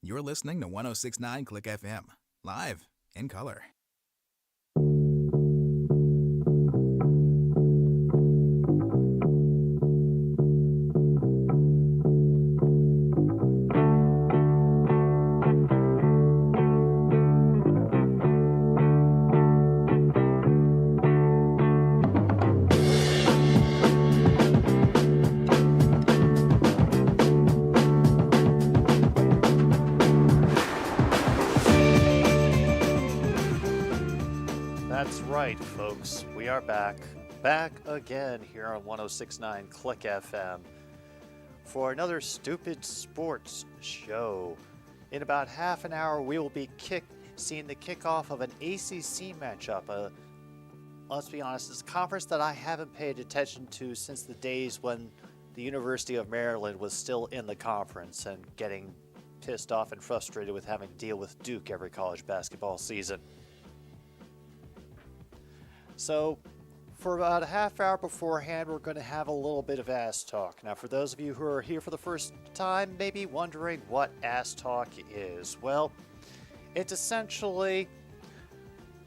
You're listening to 1069 Click FM, live in color. That's right, folks. We are back again here on 1069 Click FM for another stupid sports show. In about half an hour, we will be seeing the kickoff of an ACC matchup. Let's be honest, it's a conference that I haven't paid attention to since the days when the University of Maryland was still in the conference and getting pissed off and frustrated with having to deal with Duke every college basketball season. So, for about a half hour beforehand, we're going to have a little bit of ass talk. Now, for those of you who are here for the first time, maybe wondering what ass talk is. Well, it's essentially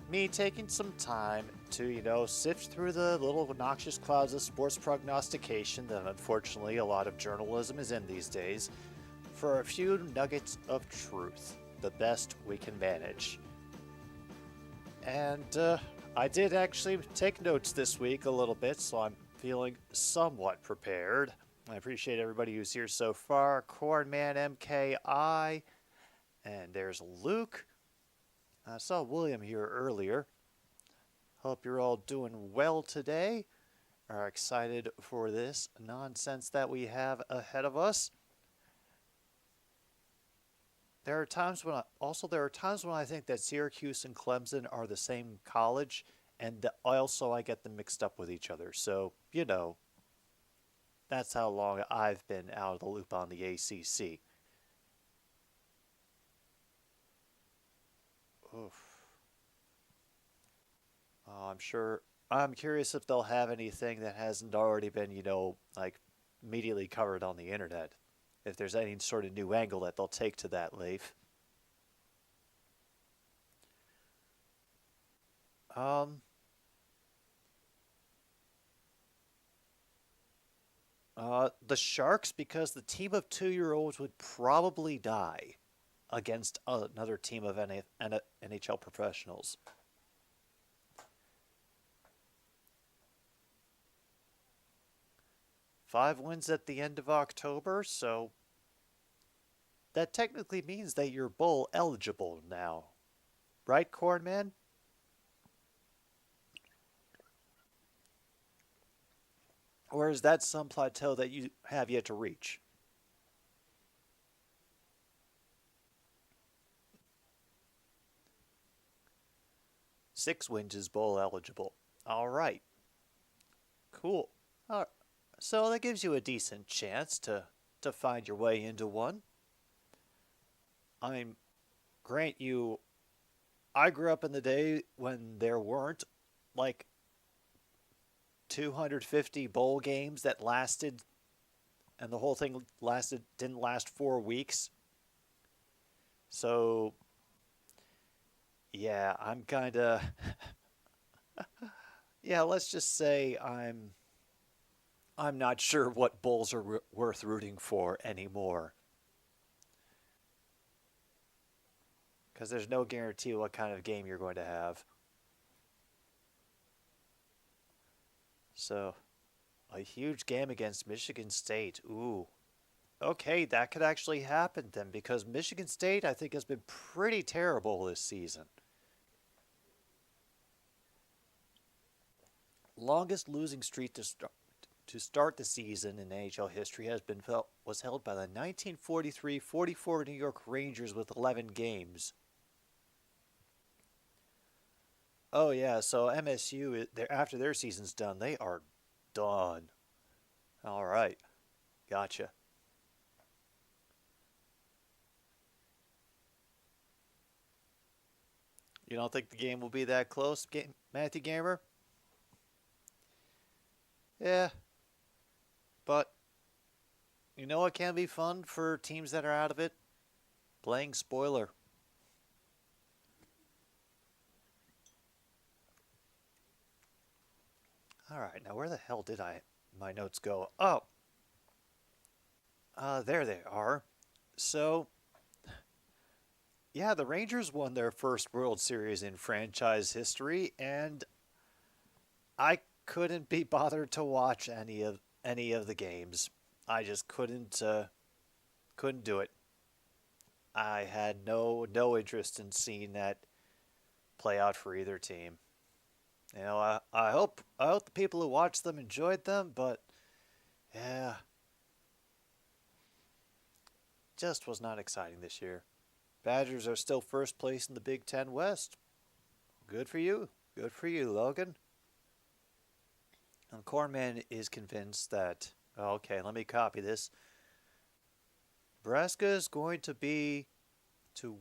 me taking some time to, sift through the little noxious clouds of sports prognostication that unfortunately a lot of journalism is in these days for a few nuggets of truth, the best we can manage. And, I did actually take notes this week a little bit, so I'm feeling somewhat prepared. I appreciate everybody who's here so far. Cornman MKI, and there's Luke. I saw William here earlier. Hope you're all doing well today. Are excited for this nonsense that we have ahead of us. There are times when I think that Syracuse and Clemson are the same college, and also I get them mixed up with each other. So, that's how long I've been out of the loop on the ACC. Oof. Oh, I'm curious if they'll have anything that hasn't already been, immediately covered on the internet. If there's any sort of new angle that they'll take to that, Leif. The Sharks, because the team of 2-year-olds would probably die against another team of NHL professionals. Five wins at the end of October, so that technically means that you're bowl eligible now. Right, Cornman? Or is that some plateau that you have yet to reach? Six wins is bowl eligible. All right. Cool. All right. So that gives you a decent chance to find your way into one. Grant you, I grew up in the day when there weren't 250 bowl games that lasted, and the whole thing didn't last 4 weeks. So, yeah, I'm kind of, yeah, let's just say I'm not sure what bowls are worth rooting for anymore. Because there's no guarantee what kind of game you're going to have. So, a huge game against Michigan State. Ooh. Okay, that could actually happen then, because Michigan State, I think, has been pretty terrible this season. Longest losing streak to start the season in NHL history was held by the 1943-44 New York Rangers with 11 games. Oh yeah, so MSU, after their season's done, they are done. All right, gotcha. You don't think the game will be that close, Matthew Gamer? Yeah, but you know what can be fun for teams that are out of it? Playing spoiler. All right, now where the hell did my notes go? Oh, there they are. So, yeah, the Rangers won their first World Series in franchise history, and I couldn't be bothered to watch any of the games. I just couldn't do it. I had no interest in seeing that play out for either team. I hope the people who watched them enjoyed them, but yeah, just was not exciting this year. Badgers are still first place in the Big Ten West. Good for you. Good for you, Logan. And Cornman is convinced that, okay, let me copy this. Nebraska is going to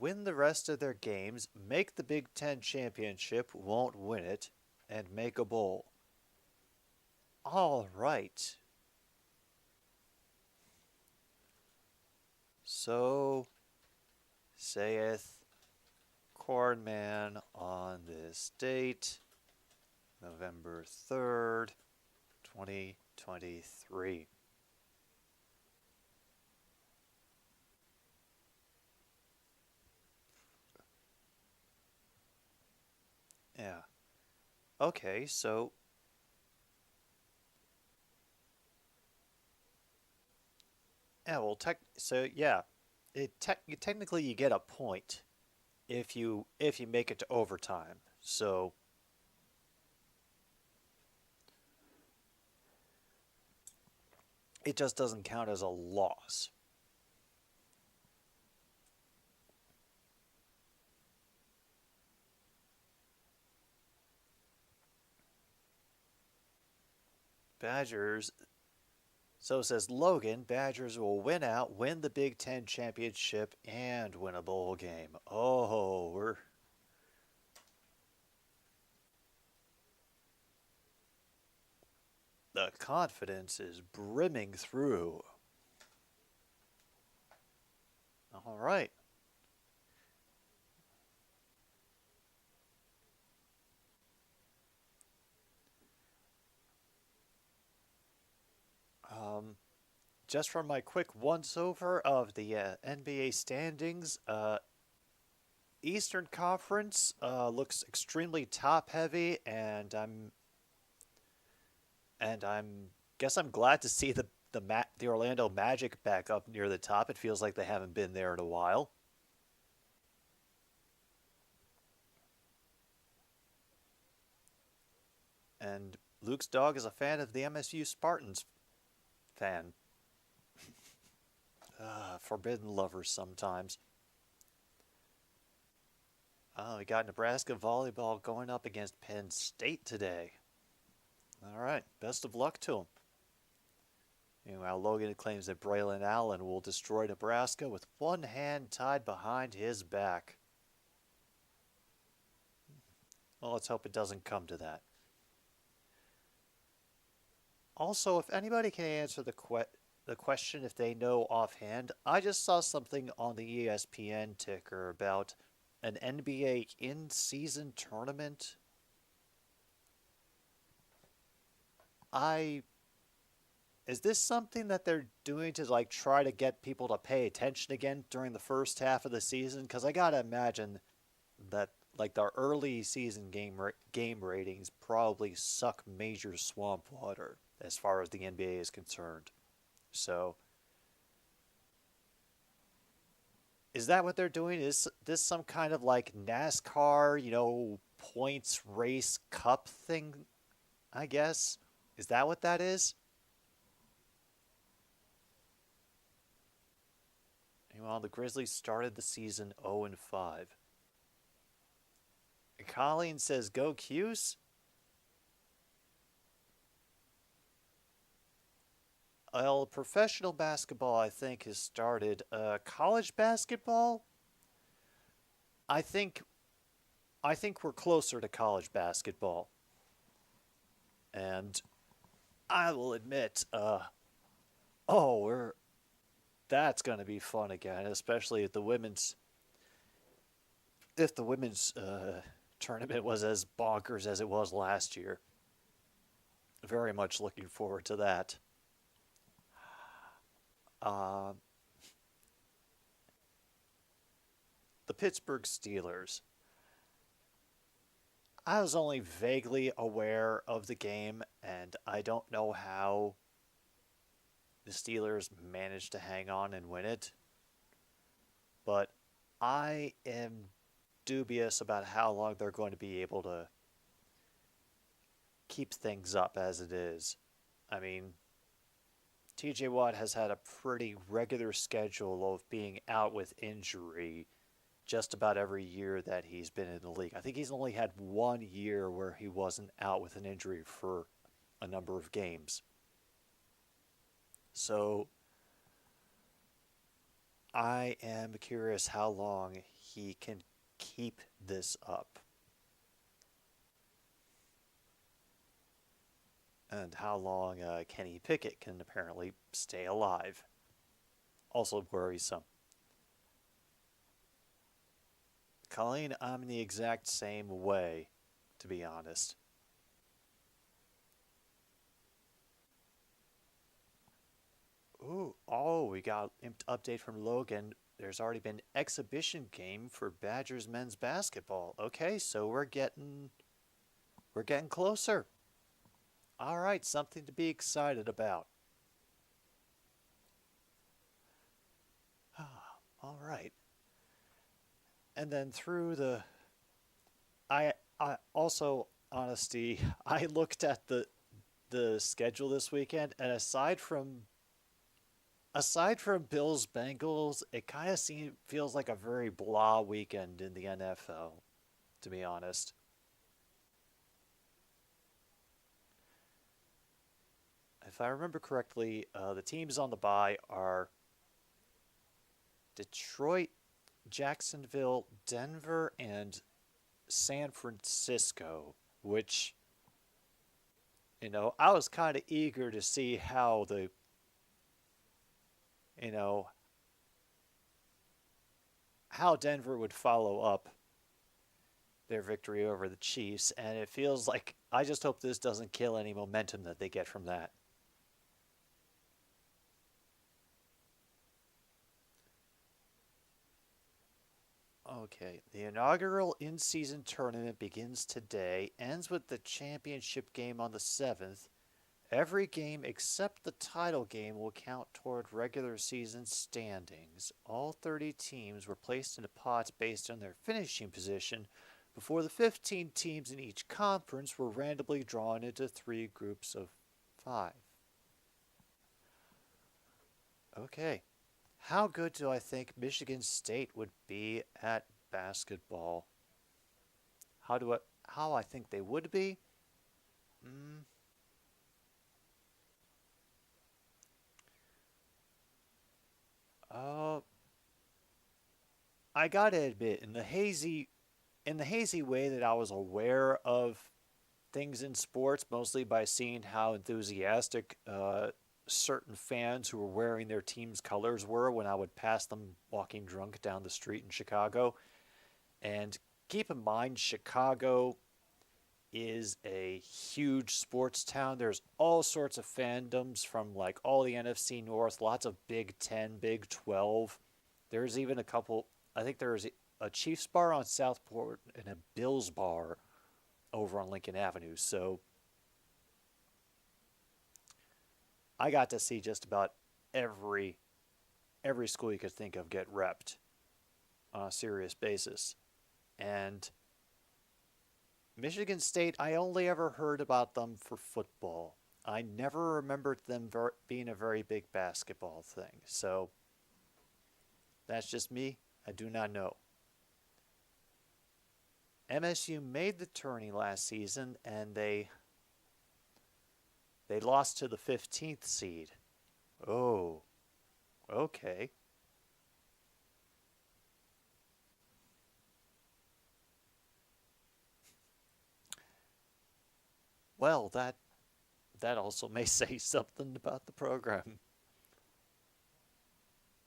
win the rest of their games, make the Big Ten championship, won't win it, and make a bowl. All right. So saith Cornman on this date, November 3rd, 2023. Yeah. Okay, so yeah, well, technically you get a point if you make it to overtime. So it just doesn't count as a loss. Badgers. So says Logan, Badgers will win out, win the Big Ten championship, and win a bowl game. Oh, the confidence is brimming through. All right. Just from my quick once-over of the NBA standings, Eastern Conference looks extremely top-heavy, and I'm guess I'm glad to see the Orlando Magic back up near the top. It feels like they haven't been there in a while. And Luke's dog is a fan of the MSU Spartans fan. Forbidden lovers sometimes. Oh, we got Nebraska volleyball going up against Penn State today. All right, best of luck to him. Meanwhile, Logan claims that Braylon Allen will destroy Nebraska with one hand tied behind his back. Well, let's hope it doesn't come to that. Also, if anybody can answer the question if they know offhand, I just saw something on the ESPN ticker about an NBA in-season tournament. Is this something that they're doing to like try to get people to pay attention again during the first half of the season? Because I gotta imagine that like the early season game ratings probably suck major swamp water as far as the NBA is concerned. So, is that what they're doing? Is this some kind of like NASCAR, points race cup thing? I guess. Is that what that is? Meanwhile, the Grizzlies started the season 0-5. Colleen says, "Go Cuse." Well, professional basketball, I think, has started. College basketball, I think, I think we're closer to college basketball, and I will admit, oh, That's going to be fun again, especially if the women's tournament was as bonkers as it was last year. Very much looking forward to that. Uh, the Pittsburgh Steelers. I was only vaguely aware of the game, and I don't know how the Steelers managed to hang on and win it. But I am dubious about how long they're going to be able to keep things up as it is. I mean, TJ Watt has had a pretty regular schedule of being out with injury just about every year that he's been in the league. I think he's only had 1 year where he wasn't out with an injury for a number of games. So I am curious how long he can keep this up. And how long Kenny Pickett can apparently stay alive. Also worrisome. Colleen, I'm the exact same way, to be honest. Ooh, oh, we got an update from Logan. There's already been exhibition game for Badgers men's basketball. Okay, so we're getting closer. All right, something to be excited about. All right. And then through the I also honesty, I looked at the schedule this weekend, and aside from Bills Bengals, it kind of feels like a very blah weekend in the NFL, to be honest. If I remember correctly, the teams on the bye are Detroit, Jacksonville, Denver, and San Francisco, which, I was kind of eager to see you know, how Denver would follow up their victory over the Chiefs, and it feels like I just hope this doesn't kill any momentum that they get from that. Okay, the inaugural in-season tournament begins today, ends with the championship game on the 7th. Every game except the title game will count toward regular season standings. All 30 teams were placed into pots based on their finishing position before the 15 teams in each conference were randomly drawn into 3 groups of 5. Okay. How good do I think Michigan State would be at basketball? How I think they would be? Mm, uh, I gotta admit, in the hazy way that I was aware of things in sports, mostly by seeing how enthusiastic certain fans who were wearing their team's colors were when I would pass them walking drunk down the street in Chicago. And keep in mind, Chicago is a huge sports town. There's all sorts of fandoms from like all the NFC North, lots of Big 10, Big 12. There's even a couple, I think there's a Chiefs bar on Southport and a Bills bar over on Lincoln Avenue. So I got to see just about every every school you could think of get repped on a serious basis. And Michigan State, I only ever heard about them for football. I never remembered them being a very big basketball thing. So that's just me. I do not know. MSU made the tourney last season, and they lost to the 15th seed. Oh, okay. Well, that also may say something about the program.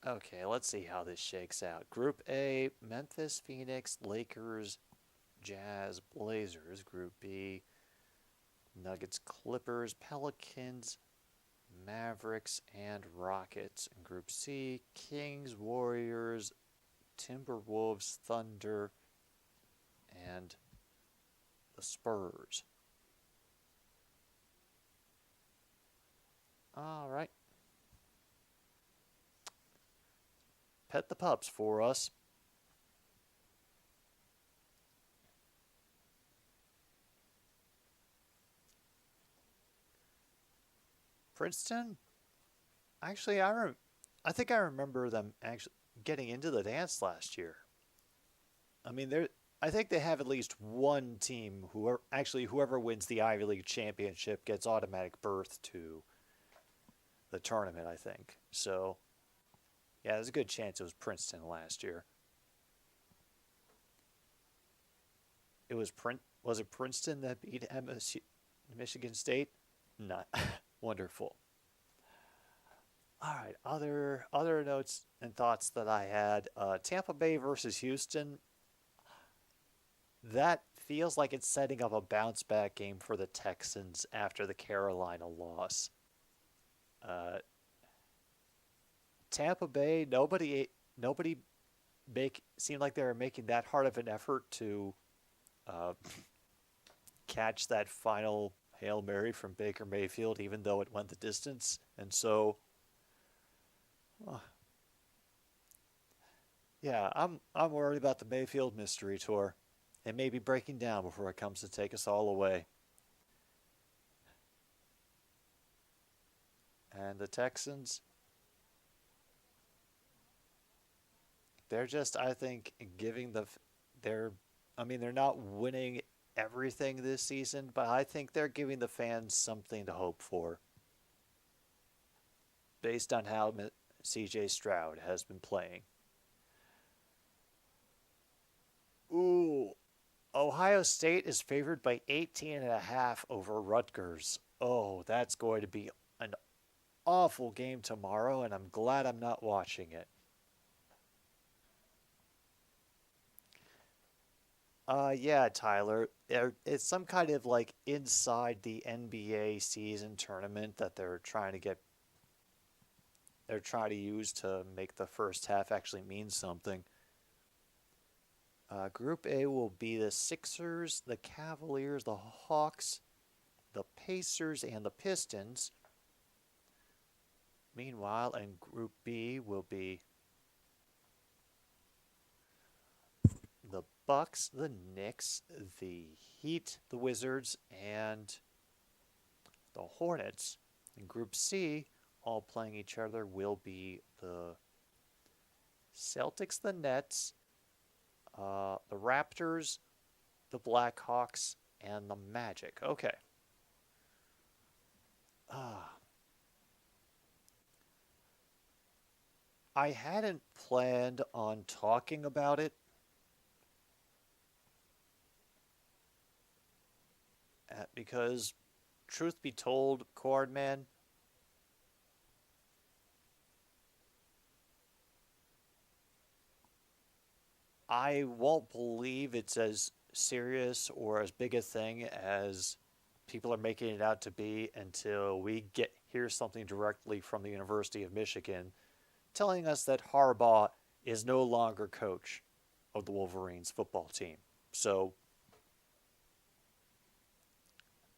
Okay, let's see how this shakes out. Group A, Memphis, Phoenix, Lakers, Jazz, Blazers. Group B, Nuggets, Clippers, Pelicans, Mavericks, and Rockets. In Group C, Kings, Warriors, Timberwolves, Thunder, and the Spurs. All right. Pet the pups for us. Princeton? Actually, I think I remember them actually getting into the dance last year. I mean, I think they have at least one team whoever wins the Ivy League championship gets automatic berth to the tournament, I think. So, yeah, there's a good chance it was Princeton last year. Was it Princeton that beat Michigan State? Not wonderful. All right, other notes and thoughts that I had. Tampa Bay versus Houston. That feels like it's setting up a bounce back game for the Texans after the Carolina loss. Tampa Bay, nobody seemed like they were making that hard of an effort to catch that final Hail Mary from Baker Mayfield, even though it went the distance. And so, yeah, I'm worried about the Mayfield mystery tour. It may be breaking down before it comes to take us all away. And the Texans, they're just, I think, they're, I mean, they're not winning everything this season, but I think they're giving the fans something to hope for based on how CJ Stroud has been playing. Ooh, Ohio State is favored by 18.5 over Rutgers. Oh, that's going to be an awful game tomorrow, and I'm glad I'm not watching it. Yeah, Tyler. It's some kind of like inside the NBA season tournament that they're trying to use to make the first half actually mean something. Group A will be the Sixers, the Cavaliers, the Hawks, the Pacers, and the Pistons. Meanwhile, in Group B will be the Bucks, the Knicks, the Heat, the Wizards, and the Hornets. In Group C, all playing each other will be the Celtics, the Nets, the Raptors, the Blackhawks, and the Magic. Okay. I hadn't planned on talking about it because, truth be told, Cordman, I won't believe it's as serious or as big a thing as people are making it out to be until we hear something directly from the University of Michigan telling us that Harbaugh is no longer coach of the Wolverines football team. So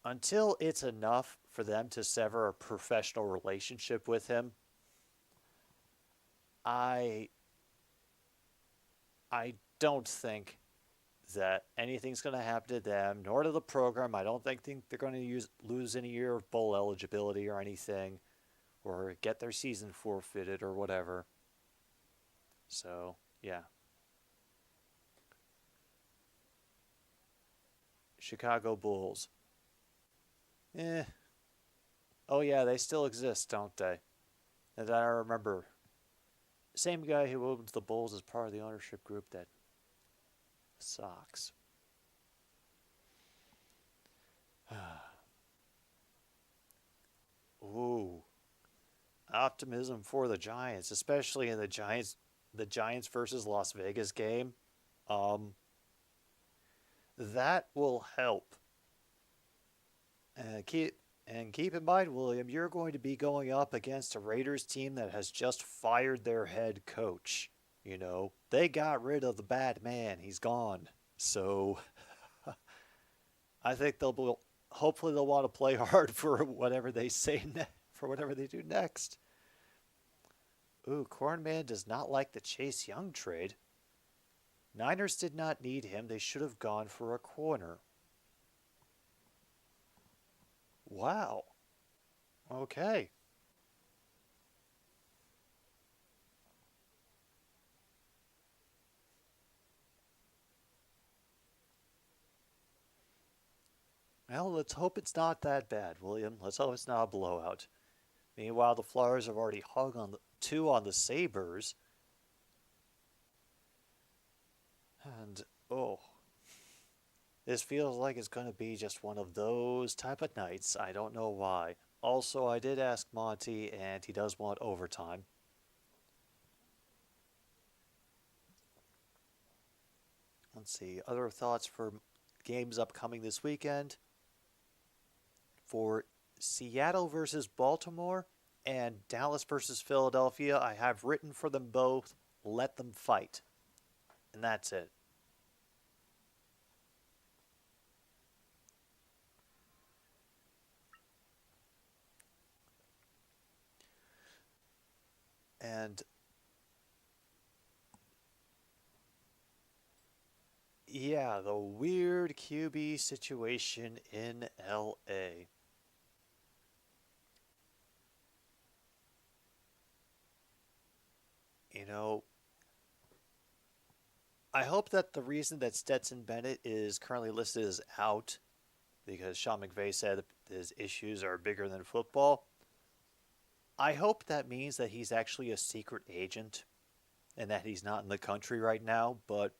until it's enough for them to sever a professional relationship with him, I don't think that anything's going to happen to them, nor to the program. I don't think they're going to lose any year of bowl eligibility or anything, or get their season forfeited or whatever. So, yeah. Chicago Bulls. Oh, yeah, they still exist, don't they? And I remember, same guy who owns the Bulls is part of the ownership group that Sox. Ooh. optimism for the Giants, especially in the Giants versus Las Vegas game. Um, that will help. And keep in mind, William, you're going to be going up against a Raiders team that has just fired their head coach. They got rid of the bad man. He's gone. So I think hopefully they'll want to play hard for whatever they for whatever they do next. Ooh, Cornman does not like the Chase Young trade. Niners did not need him. They should have gone for a corner. Wow. Okay. Well, let's hope it's not that bad, William. Let's hope it's not a blowout. Meanwhile, the Flyers have already hung on two on the Sabres. And, this feels like it's going to be just one of those type of nights. I don't know why. Also, I did ask Monty, and he does want overtime. Let's see. Other thoughts for games upcoming this weekend? For Seattle versus Baltimore and Dallas versus Philadelphia, I have written for them both. Let them fight. And that's it. And yeah, the weird QB situation in LA. I hope that the reason that Stetson Bennett is currently listed as out, because Sean McVay said his issues are bigger than football, I hope that means that he's actually a secret agent and that he's not in the country right now, but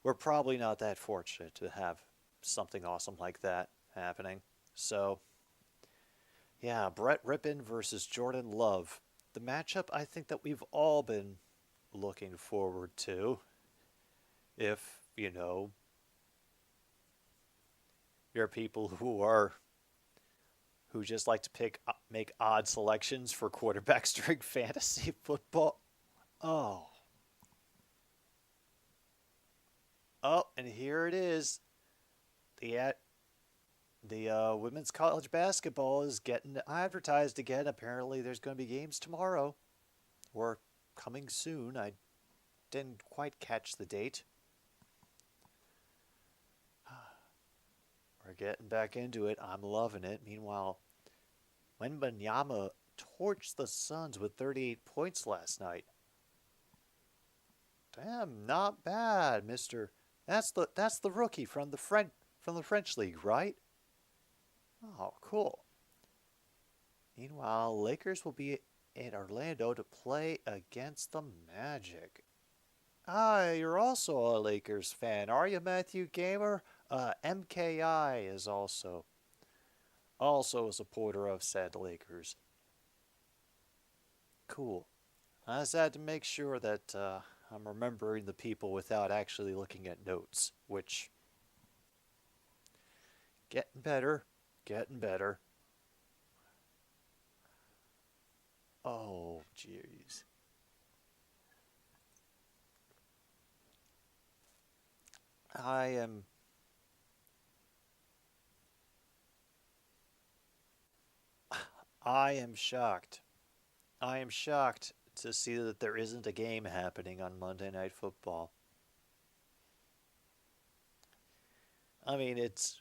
we're probably not that fortunate to have something awesome like that happening. So, yeah, Brett Rippon versus Jordan Love. The matchup I think that we've all been looking forward to. If, you're people who just like to make odd selections for quarterbacks during fantasy football. Oh. Oh, and here it is. The women's college basketball is getting advertised again. Apparently there's going to be games tomorrow. Or coming soon. I didn't quite catch the date. We're getting back into it. I'm loving it. Meanwhile, Wembanyama torched the Suns with 38 points last night. Damn, not bad, Mister. That's the rookie from the French league, right? Oh, cool. Meanwhile, Lakers will be in Orlando to play against the Magic. Ah, you're also a Lakers fan, are you, Matthew Gamer? MKI is also a supporter of said Lakers. Cool. I just had to make sure that I'm remembering the people without actually looking at notes, which getting better. Oh, jeez. I am shocked. I am shocked to see that there isn't a game happening on Monday Night Football. I mean, it's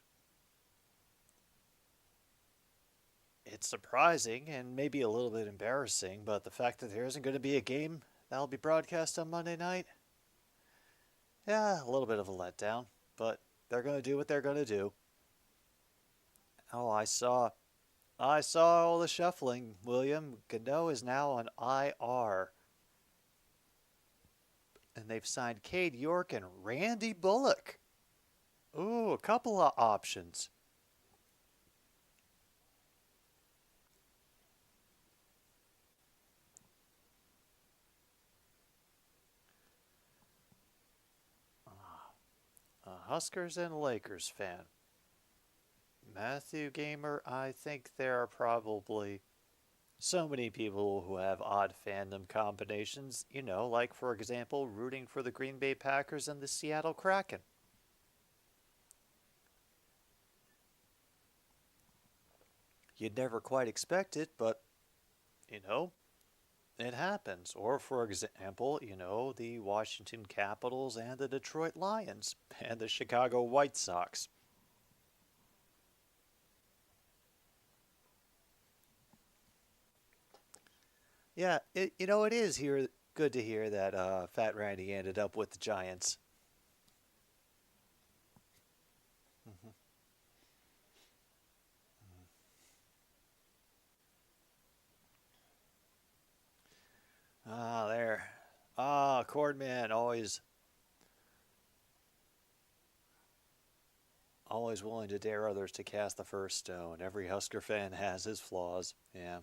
surprising and maybe a little bit embarrassing, but the fact that there isn't going to be a game that'll be broadcast on Monday night, yeah, a little bit of a letdown, but they're going to do what they're going to do. Oh, I saw all the shuffling, William. Gano is now on IR. And they've signed Cade York and Randy Bullock. Ooh, a couple of options. Huskers and Lakers fan. Matthew Gamer, I think there are probably so many people who have odd fandom combinations, like, for example, rooting for the Green Bay Packers and the Seattle Kraken. You'd never quite expect it, but, it happens. Or, for example, the Washington Capitals and the Detroit Lions and the Chicago White Sox. Yeah, it is good to hear that Fat Randy ended up with the Giants. Mhm. Ah, there. Ah, Cordman, always willing to dare others to cast the first stone. Every Husker fan has his flaws. Yeah.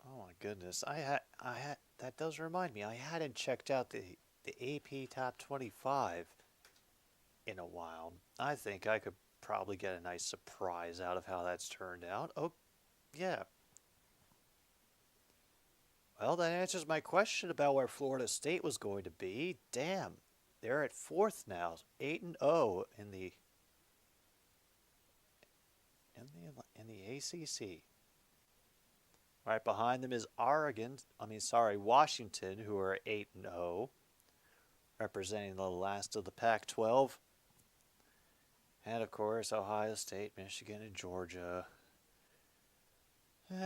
Oh my goodness. That does remind me. I hadn't checked out the AP Top 25 in a while. I think I could probably get a nice surprise out of how that's turned out. Oh, yeah. Well, that answers my question about where Florida State was going to be. Damn. They're at fourth now, 8-0 in the ACC. Right behind them is Washington, who are 8-0, representing the last of the Pac-12. And of course, Ohio State, Michigan, and Georgia. Yay.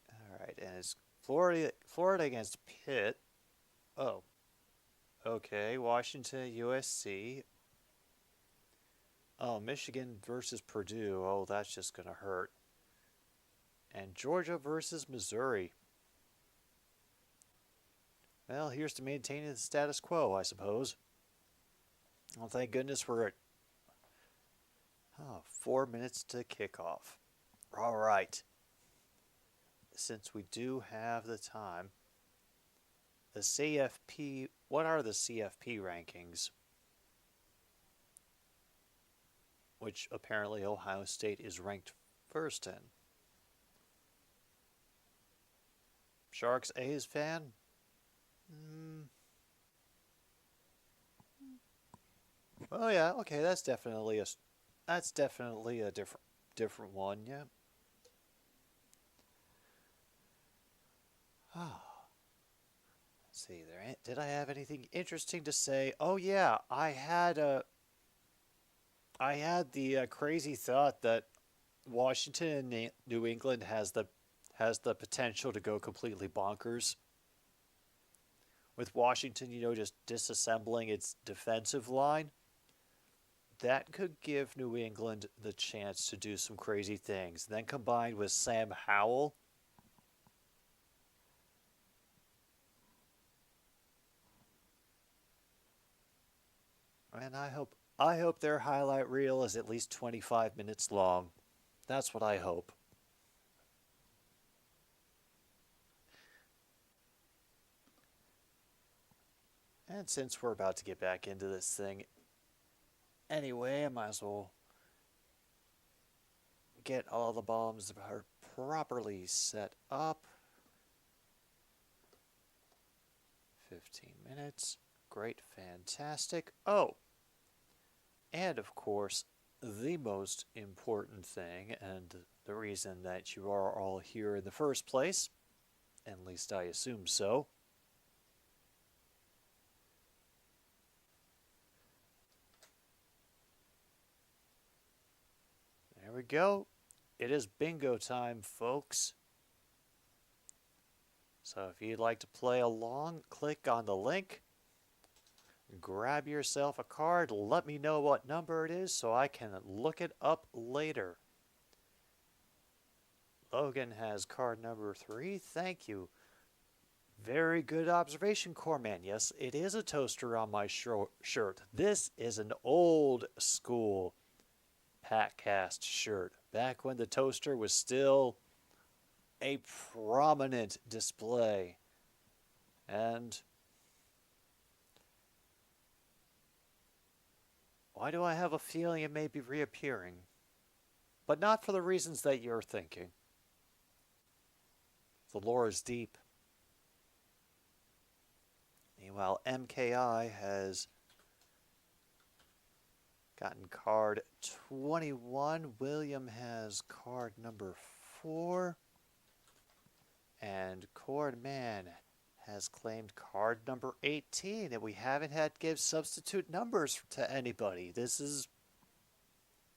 All right, and it's Florida against Pitt. Oh, okay. Washington, USC. Oh, Michigan versus Purdue. Oh, that's just going to hurt. And Georgia versus Missouri. Well, here's to maintaining the status quo, I suppose. Well, thank goodness we're at 4 minutes to kickoff. All right. Since we do have the time, the CFP, what are the CFP rankings? Which apparently Ohio State is ranked first in. Sharks A's fan? Oh yeah, okay, that's definitely a different one, yeah. Let's see there. Did I have anything interesting to say? Oh yeah, I had the crazy thought that Washington and New England has the potential to go completely bonkers. With Washington, just disassembling its defensive line, that could give New England the chance to do some crazy things. Then combined with Sam Howell, and I hope their highlight reel is at least 25 minutes long. That's what I hope. And since we're about to get back into this thing anyway, I might as well get all the bombs properly set up. 15 minutes. Great, fantastic. Oh, and of course, the most important thing, and the reason that you are all here in the first place, at least I assume so. There we go. It is bingo time, folks. So if you'd like to play along, click on the link. Grab yourself a card. Let me know what number it is so I can look it up later. Logan has card number 3. Thank you Very good observation, Corman. Yes, it is a toaster on my shirt. This is an old school Packcast shirt, back when the toaster was still a prominent display. And why do I have a feeling it may be reappearing? But not for the reasons that you're thinking. The lore is deep. Meanwhile, MKI has gotten card 21. William has card number 4. And Cordman has claimed card number 18. And we haven't had to give substitute numbers to anybody. This is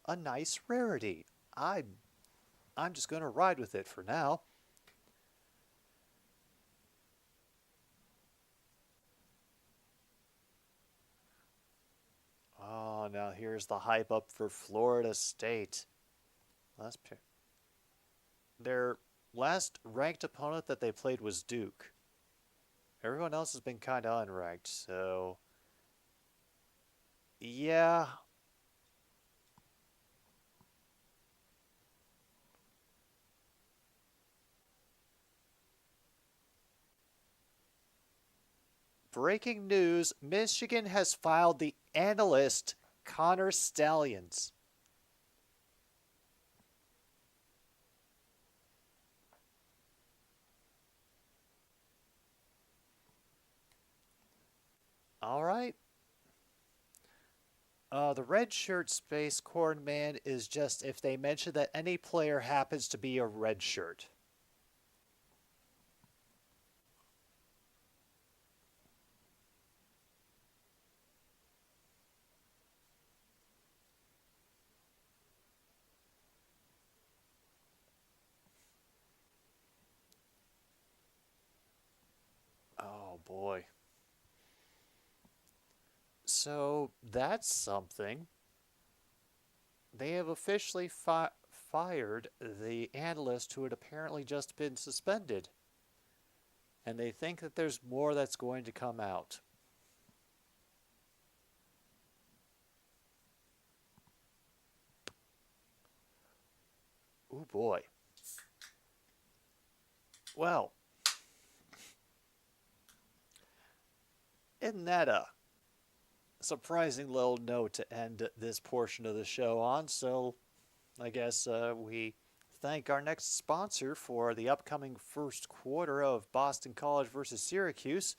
a nice rarity. I'm just going to ride with it for now. Oh, now here's the hype up for Florida State. Their last ranked opponent that they played was Duke. Everyone else has been kind of unranked, so yeah. Breaking news, Michigan has filed the analyst Connor Stallions. All right. The red shirt space corn man is just if they mention that any player happens to be a red shirt. Oh boy. So that's something. They have officially fired the analyst who had apparently just been suspended. And they think that there's more that's going to come out. Oh boy. Well, isn't that a surprising little note to end this portion of the show on? So I guess we thank our next sponsor for the upcoming first quarter of Boston College versus Syracuse,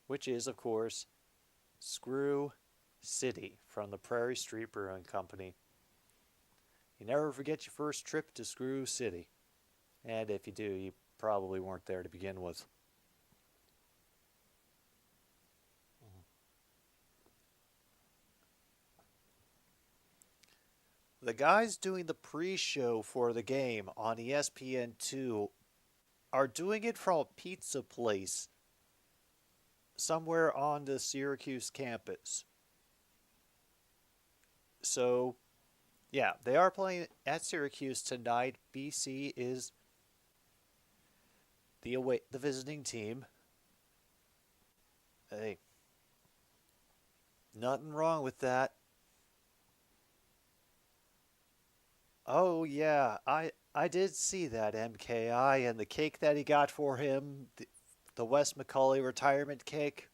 which is, of course, Screw City from the Prairie Street Brewing Company. You never forget your first trip to Screw City. And if you do, you probably weren't there to begin with. The guys doing the pre-show for the game on ESPN2 are doing it from a pizza place somewhere on the Syracuse campus. So, yeah, they are playing at Syracuse tonight. BC is the visiting team. Hey, nothing wrong with that. Oh yeah, I did see that MKI and the cake that he got for him, the Wes McCauley retirement cake.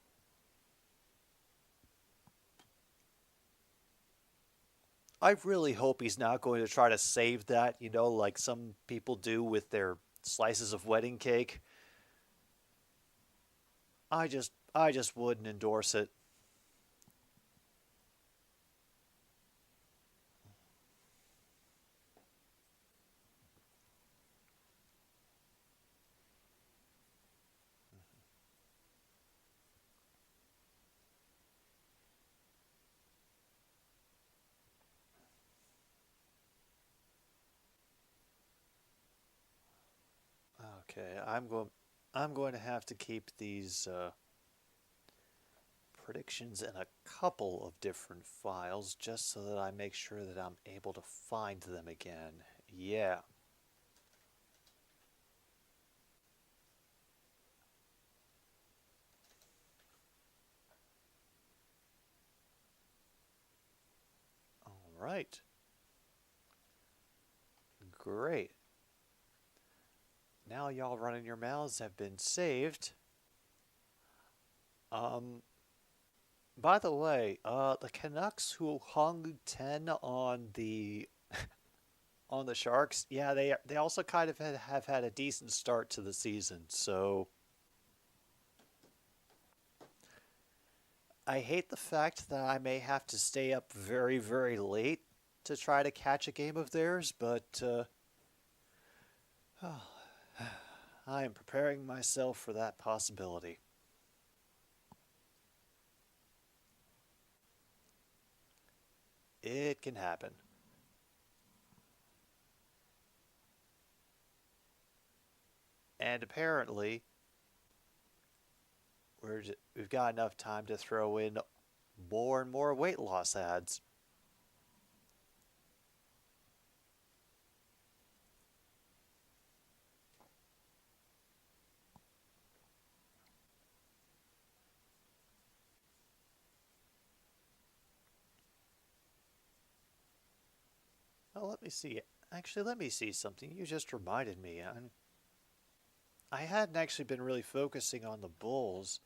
I really hope he's not going to try to save that, like some people do with their slices of wedding cake. I just wouldn't endorse it. Okay, I'm going to have to keep these predictions in a couple of different files just so that I make sure that I'm able to find them again. Yeah. right. Great. Now y'all running your mouths have been saved. By the way, the Canucks who hung 10 on the on the Sharks, yeah, they also kind of have had a decent start to the season. So I hate the fact that I may have to stay up very, very late to try to catch a game of theirs, but I am preparing myself for that possibility. It can happen. And apparently, we've got enough time to throw in more and more weight loss ads. Oh, let me see. Actually, let me see something. You just reminded me. I hadn't actually been really focusing on the Bulls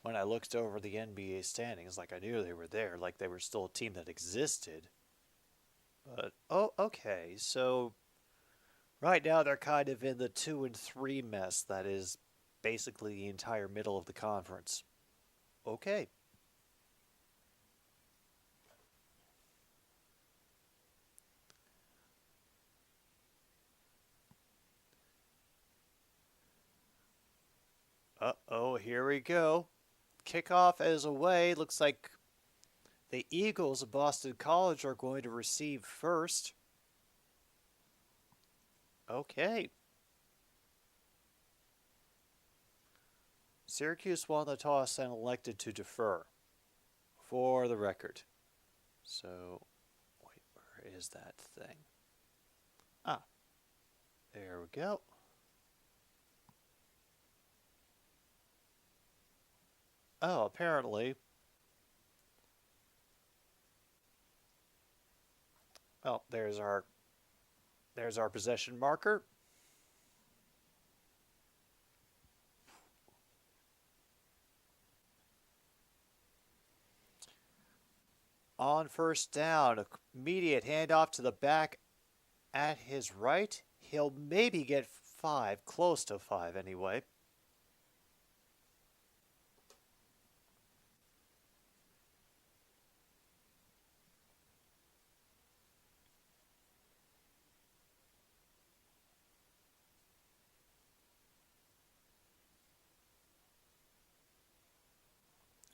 when I looked over the NBA standings. Like I knew they were there, like they were still a team that existed. But oh, okay. So right now they're kind of in the 2 and 3 mess that is basically the entire middle of the conference. Okay. Uh-oh, here we go. Kickoff is away. Looks like the Eagles of Boston College are going to receive first. Okay. Syracuse won the toss and elected to defer, for the record. So, wait, where is that thing? Ah, there we go. Oh, apparently. Well, there's our possession marker. On first down, immediate handoff to the back at his right. He'll maybe get 5, close to 5 anyway.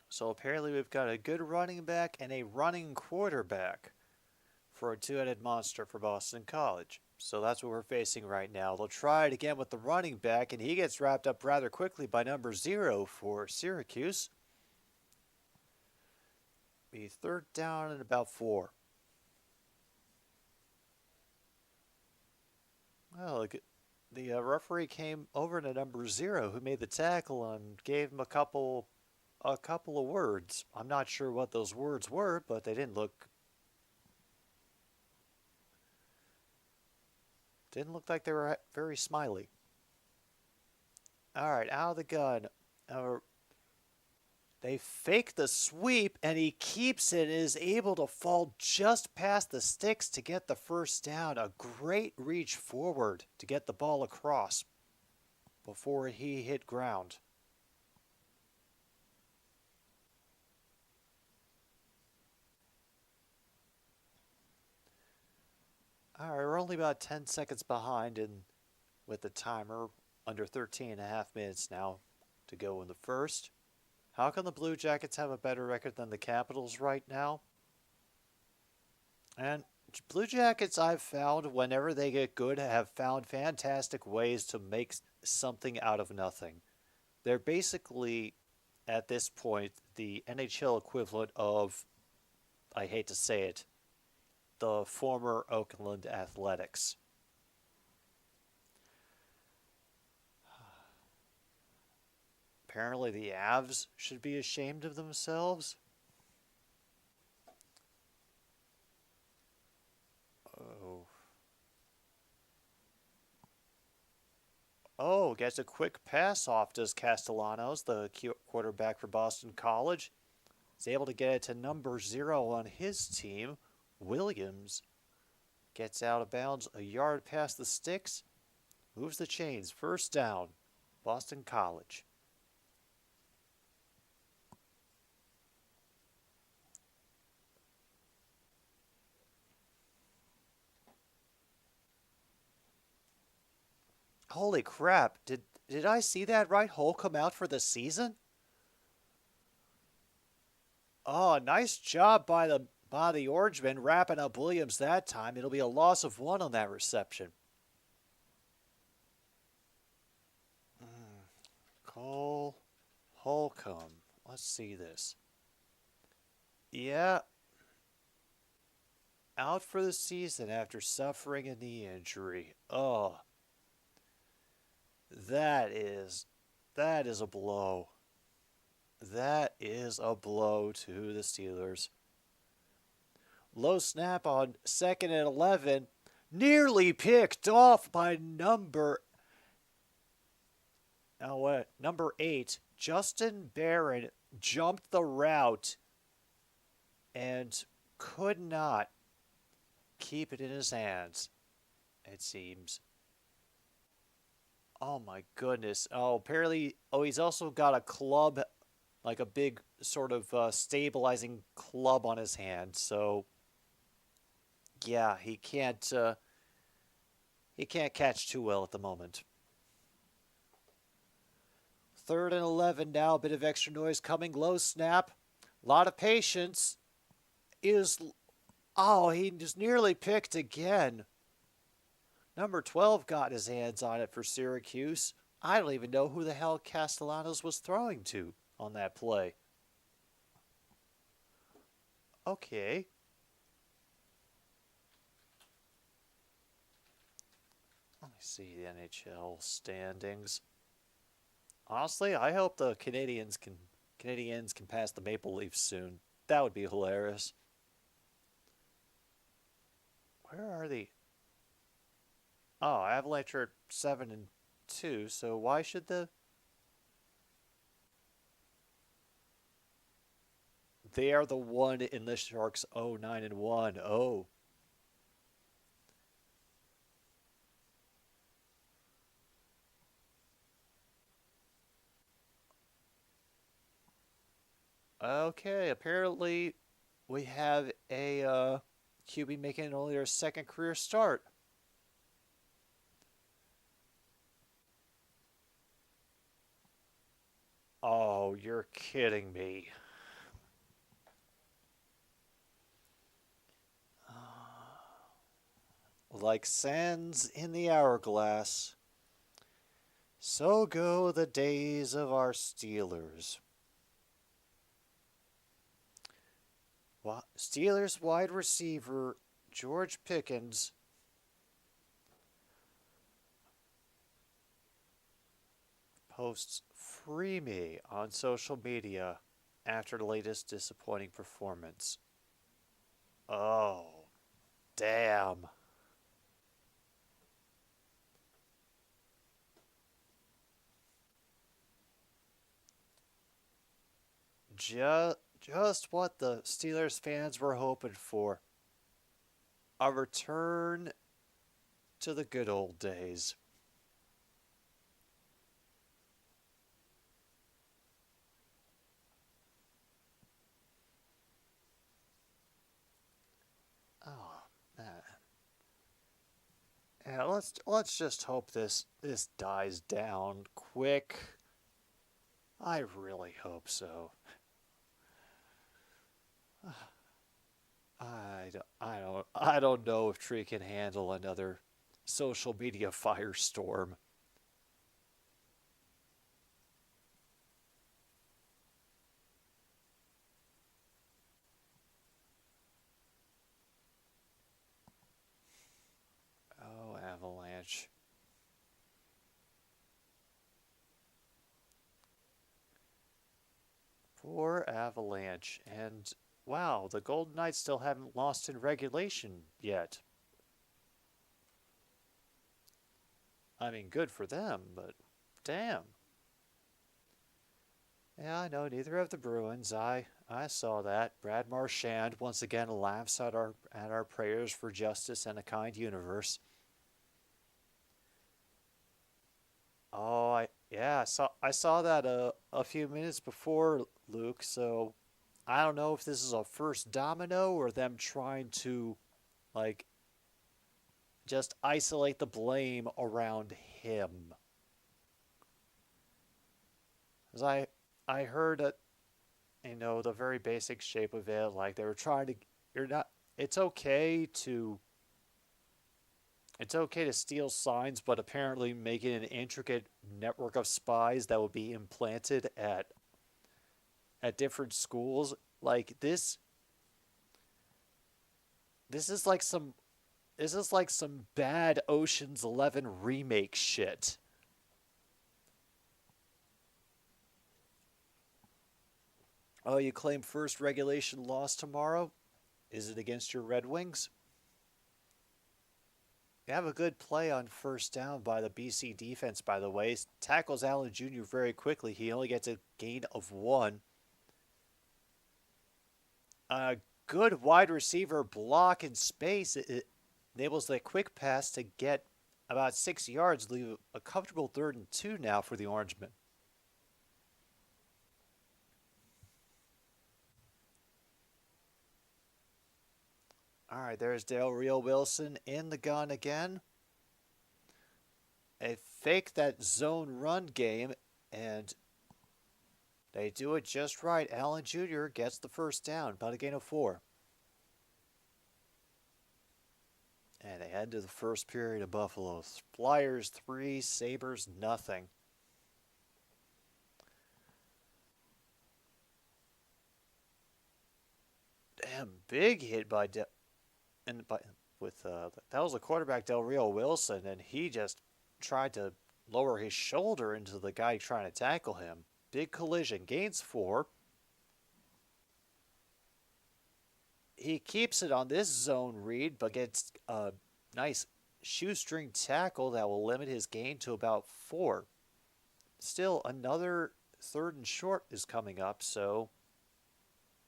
So apparently we've got a good running back and a running quarterback for a two-headed monster for Boston College. So that's what we're facing right now. They'll try it again with the running back, and he gets wrapped up rather quickly by number 0 for Syracuse. Be third down and about 4. Well, the referee came over to number 0 who made the tackle and gave him a couple of words. I'm not sure what those words were, but they didn't look like they were very smiley. All right, out of the gun. They fake the sweep, and he keeps it and is able to fall just past the sticks to get the first down. A great reach forward to get the ball across before he hit ground. All right, we're only about 10 seconds behind with the timer, under 13 and a half minutes now to go in the first. How can the Blue Jackets have a better record than the Capitals right now? And Blue Jackets, I've found, whenever they get good, have found fantastic ways to make something out of nothing. They're basically, at this point, the NHL equivalent of, I hate to say it, the former Oakland Athletics. Apparently the Avs should be ashamed of themselves. Oh, gets a quick pass off, does Castellanos, the quarterback for Boston College. Is able to get it to number 0 on his team. Williams gets out of bounds a yard past the sticks. Moves the chains. First down. Boston College. Holy crap. Did I see that right? Hole come out for the season? Oh, nice job by the Orangemen wrapping up Williams that time. It'll be a loss of 1 on that reception. Cole Holcomb. Let's see this. Yeah. Out for the season after suffering a knee injury. Oh. That is a blow. That is a blow to the Steelers. Low snap on 2nd and 11. Nearly picked off by number 8. Justin Barron jumped the route and could not keep it in his hands, it seems. Oh my goodness. Oh, apparently, he's also got a club, like a big sort of stabilizing club on his hand. So, yeah, he can't catch too well at the moment. 3rd and 11 now, a bit of extra noise coming. Low snap. A lot of patience. He just nearly picked again. Number 12 got his hands on it for Syracuse. I don't even know who the hell Castellanos was throwing to on that play. Okay. Let me see the NHL standings. Honestly, I hope the Canadians can pass the Maple Leafs soon. That would be hilarious. Where are they? Oh, Avalanche are 7-2, so why should they are the one in the Sharks 9-1. Oh. Okay, apparently we have a QB making only their 2nd career start. Oh, you're kidding me. Like sands in the hourglass, so go the days of our Steelers. Steelers wide receiver George Pickens posts "Free me" on social media after the latest disappointing performance. Oh, damn. Just what the Steelers fans were hoping for. A return to the good old days. Oh, man. Yeah, let's just hope this dies down quick. I really hope so. I don't know if Tree can handle another social media firestorm. Oh, Avalanche. Poor Avalanche. And wow, the Golden Knights still haven't lost in regulation yet. I mean, good for them, but damn. Yeah, I know. Neither of the Bruins. I saw that. Brad Marchand once again laughs at our prayers for justice and a kind universe. Oh, I saw that a few minutes before, Luke. So I don't know if this is a first domino or them trying to like just isolate the blame around him. Because I heard that, the very basic shape of it, like they were trying to, you're not, it's okay to, it's okay to steal signs, but apparently making an intricate network of spies that will be implanted at different schools, like this is like some, this is like some bad Ocean's 11 remake shit. Oh, you claim first regulation loss tomorrow? Is it against your Red Wings? You have a good play on first down by the BC defense, by the way. Tackles Allen Jr. very quickly. He only gets a gain of 1. A good wide receiver block in space. It enables the quick pass to get about 6 yards, leave a comfortable 3rd and 2 now for the Orangemen. All right, there's Del Rio Wilson in the gun again. They fake that zone run game, and they do it just right. Allen Jr. gets the first down, about a gain of 4. And they head to the first period of Buffalo. Flyers 3, Sabres nothing. Damn, big hit by that was the quarterback Del Rio Wilson, and he just tried to lower his shoulder into the guy trying to tackle him. Big collision, gains 4. He keeps it on this zone read, but gets a nice shoestring tackle that will limit his gain to about 4. Still, another 3rd and short is coming up, so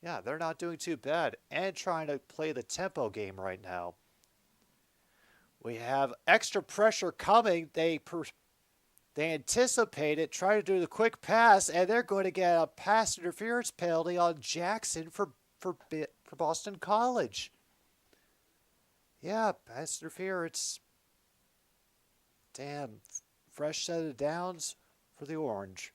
yeah, they're not doing too bad and trying to play the tempo game right now. We have extra pressure coming. They anticipate it, try to do the quick pass, and they're going to get a pass interference penalty on Jackson for Boston College. Yeah, pass interference. Damn, fresh set of downs for the Orange.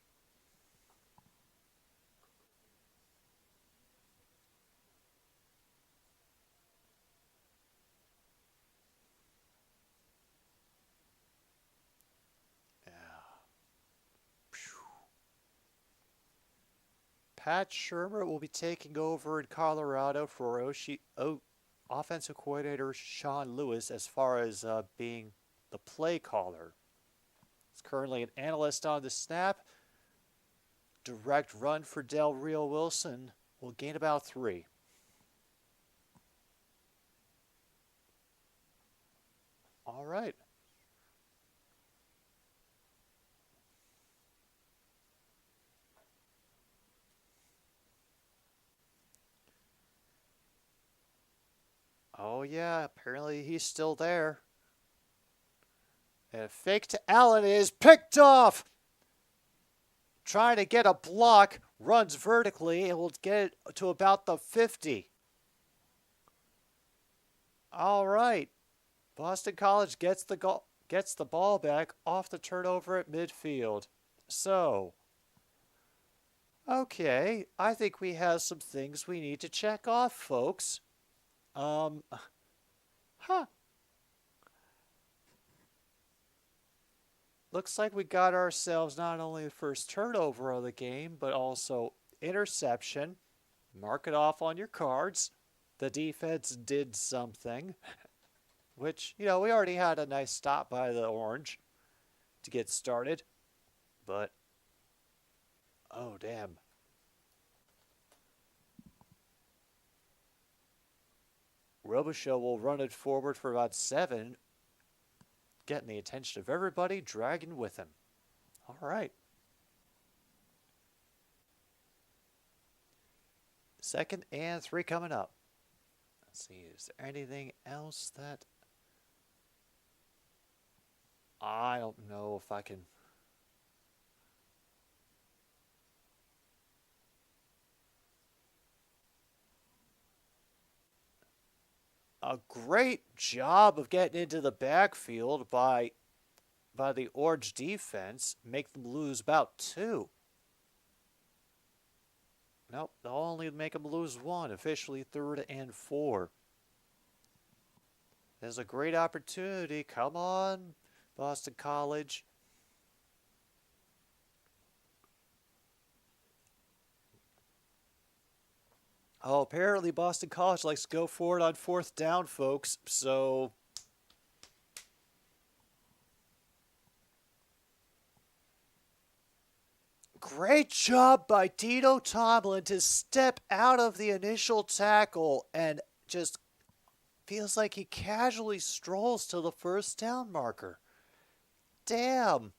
Pat Shurmur will be taking over in Colorado for offensive coordinator Sean Lewis as far as being the play caller. He's currently an analyst on the snap. Direct run for Del Rio Wilson will gain about 3. All right. Oh, yeah, apparently he's still there. And a fake to Allen is picked off. Trying to get a block, runs vertically, and will get it to about the 50. All right. Boston College gets the ball back off the turnover at midfield. So, okay, I think we have some things we need to check off, folks. Looks like we got ourselves not only the first turnover of the game, but also interception. Mark it off on your cards. The defense did something, which, we already had a nice stop by the Orange to get started. But, oh, damn. Robichaux will run it forward for about 7. getting the attention of everybody, dragging with him. All right. Second and 3 coming up. Let's see, is there anything else that I don't know if I can... A great job of getting into the backfield by the Orange defense. Make them lose about 2. Nope, they'll only make them lose 1. Officially 3rd and 4. There's a great opportunity. Come on, Boston College. Oh, apparently Boston College likes to go for it on 4th down, folks. So great job by Dino Tomlin to step out of the initial tackle and just feels like he casually strolls to the 1st down marker. Damn.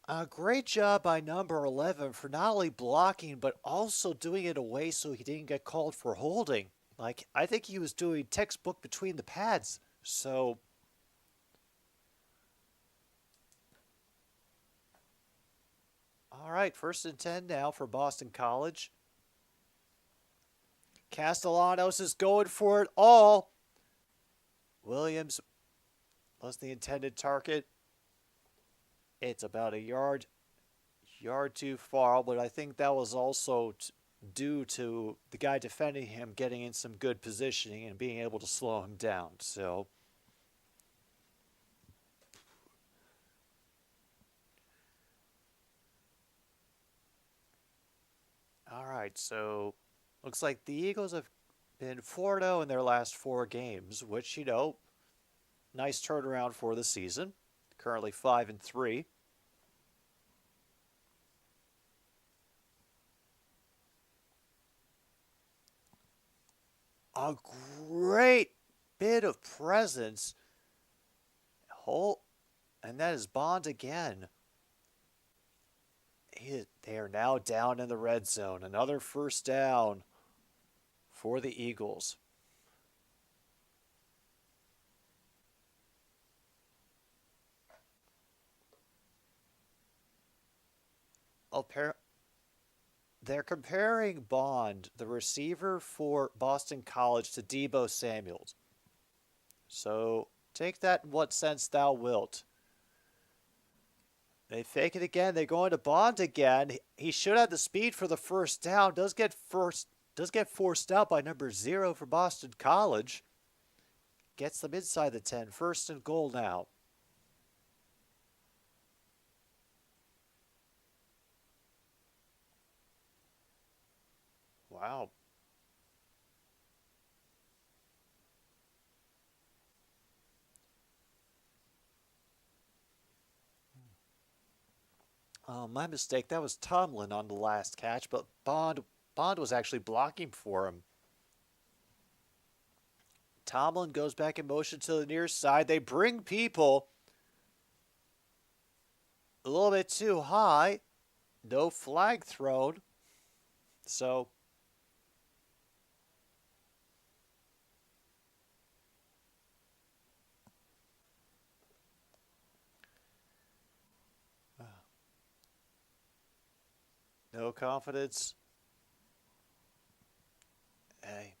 A great job by number 11 for not only blocking, but also doing it away so he didn't get called for holding. Like, I think he was doing textbook between the pads. So, all right, 1st and 10 now for Boston College. Castellanos is going for it all. Williams was the intended target. It's about a yard too far, but I think that was also due to the guy defending him getting in some good positioning and being able to slow him down. So, all right, so looks like the Eagles have been 4-0 in their last 4 games, which, nice turnaround for the season. Currently 5-3. A great bit of presence. And that is Bond again. They are now down in the red zone. Another 1st down for the Eagles. They're comparing Bond, the receiver for Boston College, to Deebo Samuels. So take that in what sense thou wilt. They fake it again. They go into Bond again. He should have the speed for the 1st down. Does get forced out by number 0 for Boston College. Gets them inside the 10. 1st and goal now. Wow. My mistake. That was Tomlin on the last catch, but Bond was actually blocking for him. Tomlin goes back in motion to the near side. They bring people a little bit too high. No flag thrown. So, no confidence. Hey.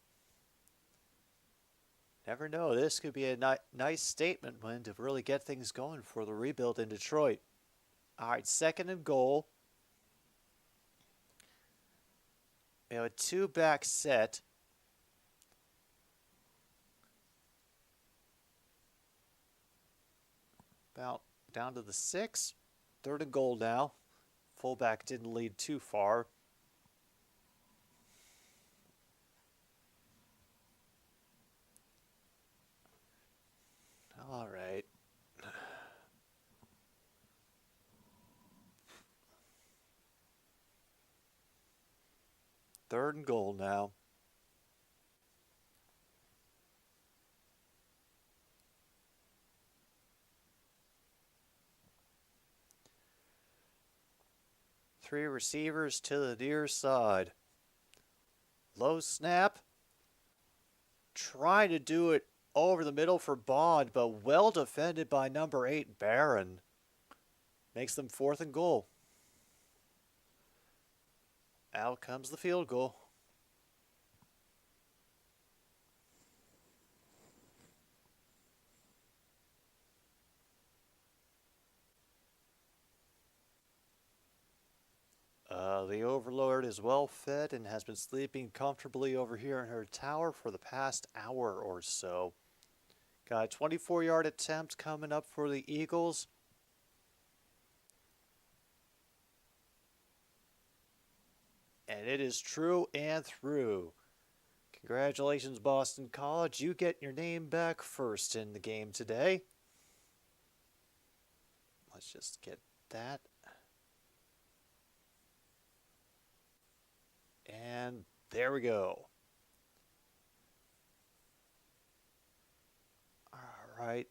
Never know. This could be a nice statement win to really get things going for the rebuild in Detroit. All right, 2nd and goal. We have a 2-back set. About down to the 6. 3rd and goal now. Fullback didn't lead too far. All right. 3rd and goal now. Three receivers to the near side. Low snap. Trying to do it over the middle for Bond, but well defended by number 8, Barron. Makes them 4th and goal. Out comes the field goal. The Overlord is well fed and has been sleeping comfortably over here in her tower for the past hour or so. Got a 24-yard attempt coming up for the Eagles. And it is true and through. Congratulations, Boston College. You get your name back first in the game today. Let's just get that. And there we go. All right.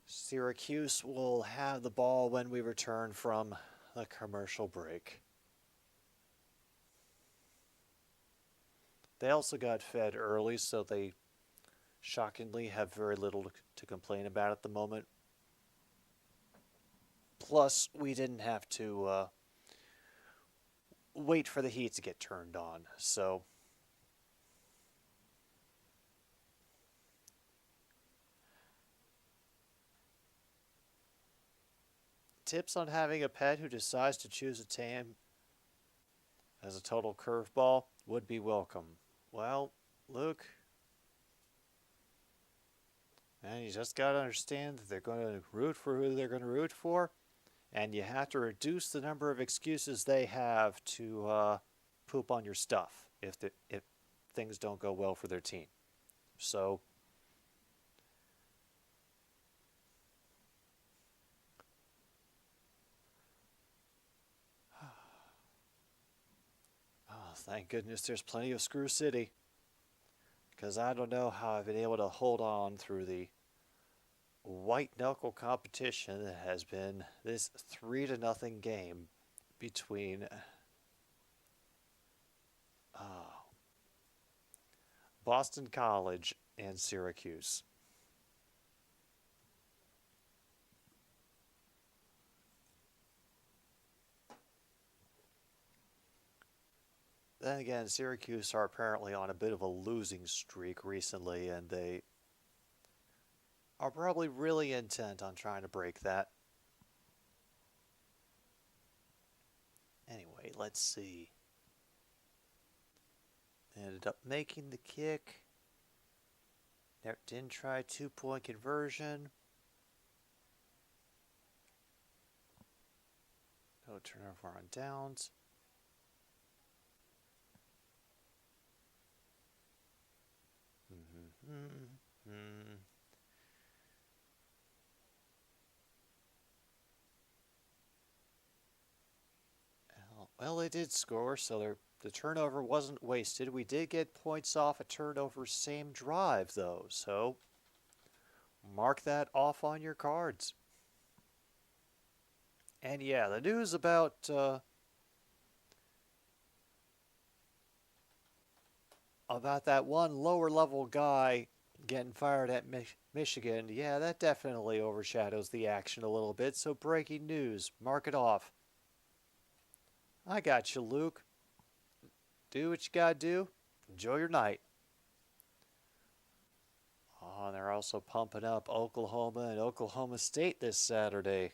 Syracuse will have the ball when we return from the commercial break. They also got fed early, so they shockingly have very little to complain about at the moment. Plus, we didn't have to wait for the heat to get turned on, so tips on having a pet who decides to choose a tame as a total curveball would be welcome. Well, Luke, and you just got to understand that they're going to root for who they're going to root for. And you have to reduce the number of excuses they have to poop on your stuff if things don't go well for their team. So, oh, thank goodness there's plenty of Screw City. Because I don't know how I've been able to hold on through the white knuckle competition that has been this 3-0 game between Boston College and Syracuse. Then again, Syracuse are apparently on a bit of a losing streak recently, and they are probably really intent on trying to break that. Anyway, let's see. Ended up making the kick. Didn't try 2-point conversion. No turnover on downs. Well, they did score, so the turnover wasn't wasted. We did get points off a turnover same drive, though, so mark that off on your cards. And yeah, the news about that one lower-level guy getting fired at Michigan, yeah, that definitely overshadows the action a little bit, so breaking news, mark it off. I got you, Luke. Do what you gotta do. Enjoy your night. Oh, and they're also pumping up Oklahoma and Oklahoma State this Saturday.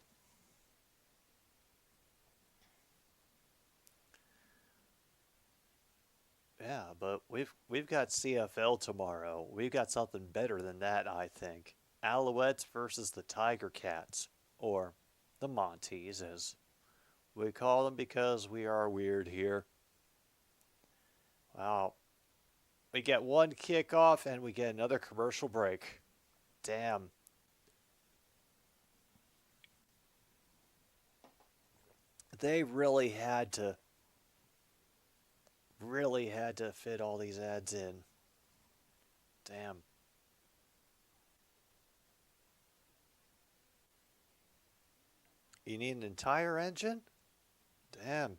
Yeah, but we've got CFL tomorrow. We've got something better than that, I think. Alouettes versus the Tiger Cats, or the Monties, as we call them because we are weird here. Wow. We get one kickoff and we get another commercial break. Damn. They really had to fit all these ads in. Damn. You need an entire engine? Damn.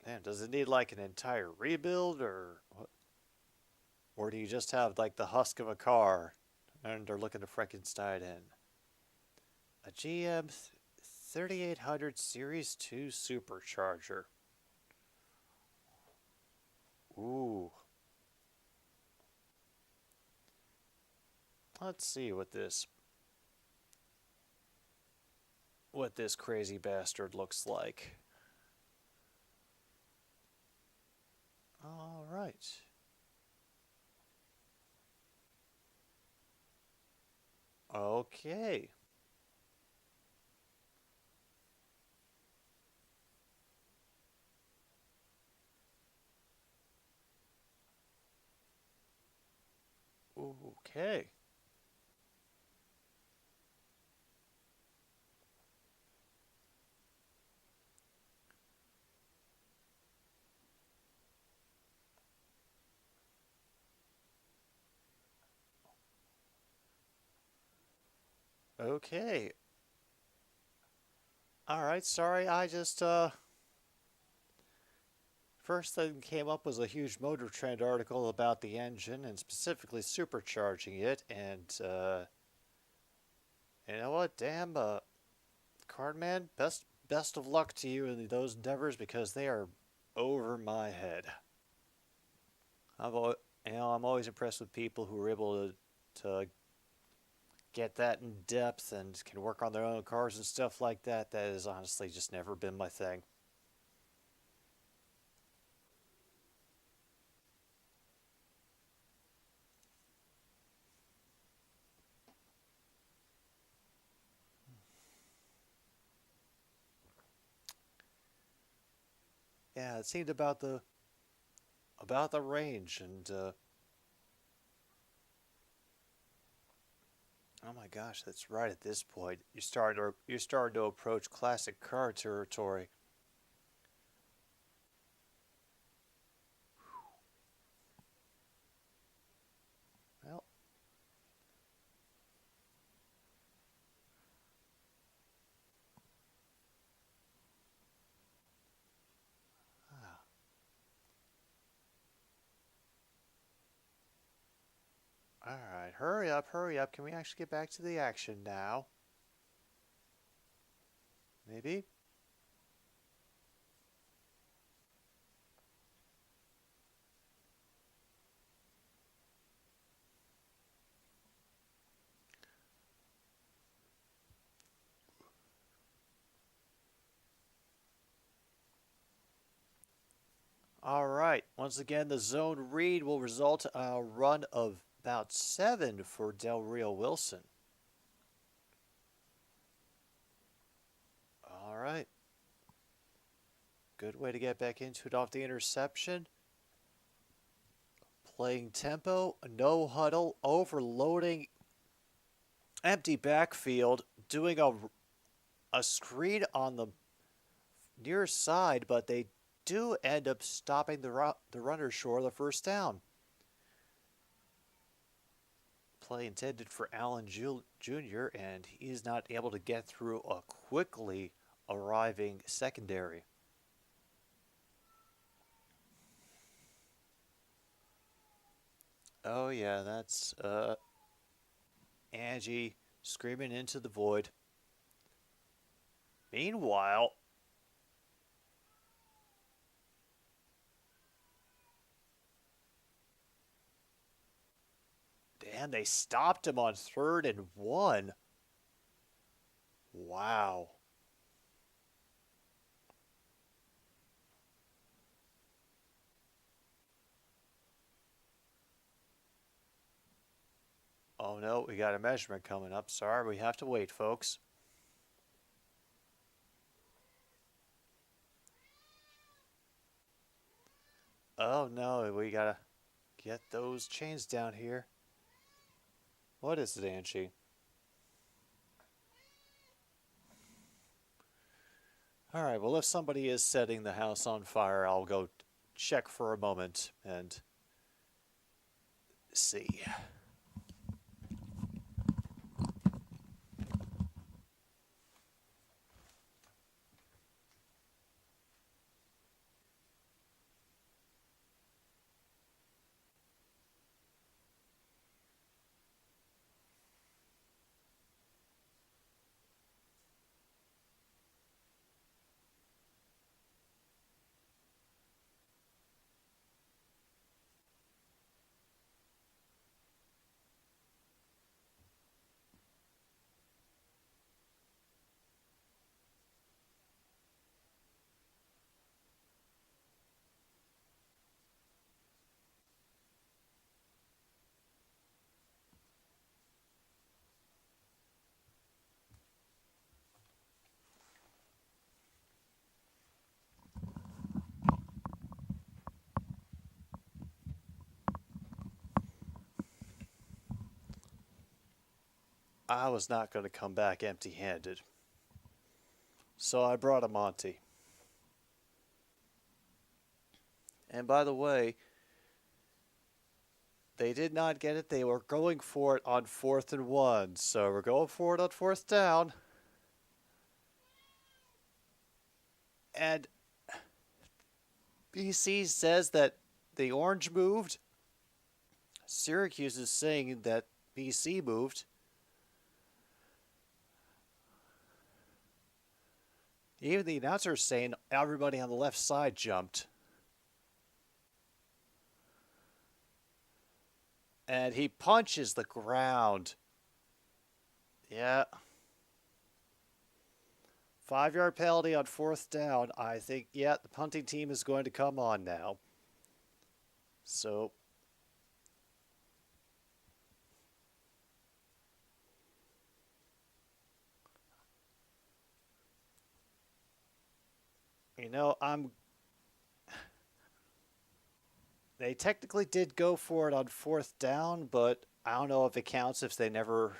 Man, does it need like an entire rebuild or what? Or do you just have like the husk of a car and they're looking to Frankenstein in? A GM 3800 Series 2 Supercharger. Ooh. Let's see what this crazy bastard looks like. All right. Okay. Okay. Okay. All right, sorry. I just first thing came up was a huge Motor Trend article about the engine and specifically supercharging it, and you know what? Damn, Cardman, best of luck to you in those endeavors because they are over my head. I'm always impressed with people who are able to get that in depth and can work on their own cars and stuff like that. That has honestly just never been my thing. Yeah, it seemed about the range and oh my gosh, that's right. At this point, you're starting to approach classic car territory. Well, ah, all right, hurry up, hurry up. Can we actually get back to the action now? Maybe. All right. Once again, the zone read will result in a run of about 7 for Del Rio Wilson. All right. Good way to get back into it off the interception. Playing tempo, no huddle, overloading, empty backfield, doing a screen on the near side, but they do end up stopping the runner short of the first down. Play intended for Allen Jr., and he's not able to get through a quickly arriving secondary. Oh yeah, that's Angie screaming into the void. Meanwhile, damn, they stopped him on 3rd and 1. Wow. Oh no, we got a measurement coming up. Sorry, we have to wait, folks. Oh no, we gotta get those chains down here. What is it, Angie? Alright, well, if somebody is setting the house on fire, I'll go check for a moment and see. I was not going to come back empty-handed. So I brought a Monty. And by the way, they did not get it. They were going for it on 4th and 1. So we're going for it on 4th down. And BC says that the orange moved. Syracuse is saying that BC moved. Even the announcer is saying everybody on the left side jumped. And he punches the ground. Yeah. 5-yard penalty on 4th down. I think, yeah, the punting team is going to come on now. So, they technically did go for it on 4th down, but I don't know if it counts if they never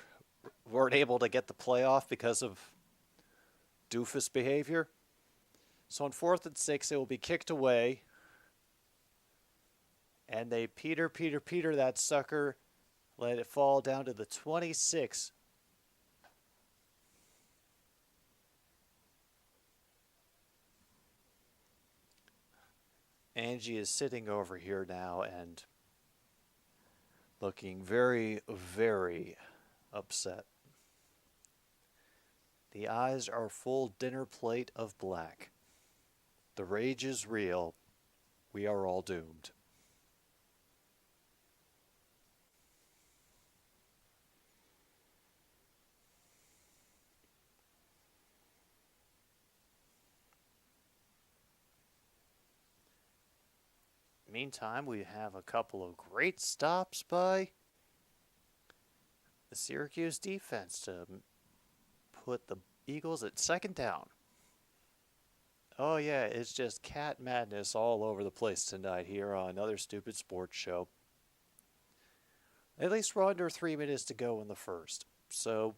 weren't able to get the playoff because of doofus behavior. So on 4th and 6, it will be kicked away. And they Peter that sucker, let it fall down to the 26. Angie is sitting over here now and looking very, very upset. The eyes are full dinner plate of black. The rage is real. We are all doomed. Meantime, we have a couple of great stops by the Syracuse defense to put the Eagles at 2nd down. Oh yeah, it's just cat madness all over the place tonight here on another stupid sports show. At least we're under 3 minutes to go in the first, so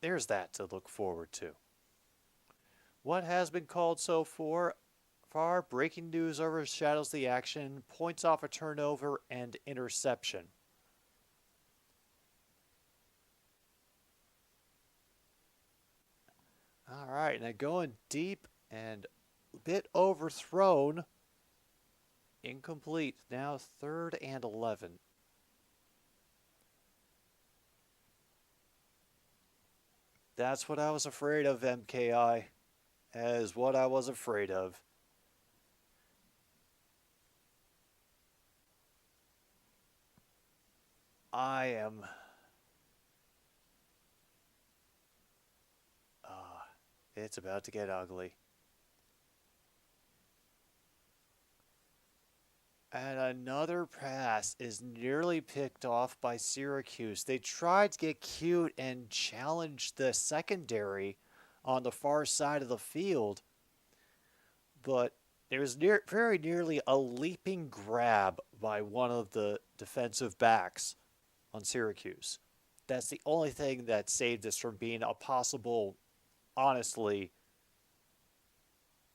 there's that to look forward to. What has been called so far? Breaking news overshadows the action, points off a turnover, and interception. All right, now going deep and a bit overthrown. Incomplete. Now 3rd and 11. That's what I was afraid of, MKI. That is what I was afraid of. It's about to get ugly. And another pass is nearly picked off by Syracuse. They tried to get cute and challenge the secondary on the far side of the field, but there was very nearly a leaping grab by one of the defensive backs on Syracuse. That's the only thing that saved us from being a possible, honestly,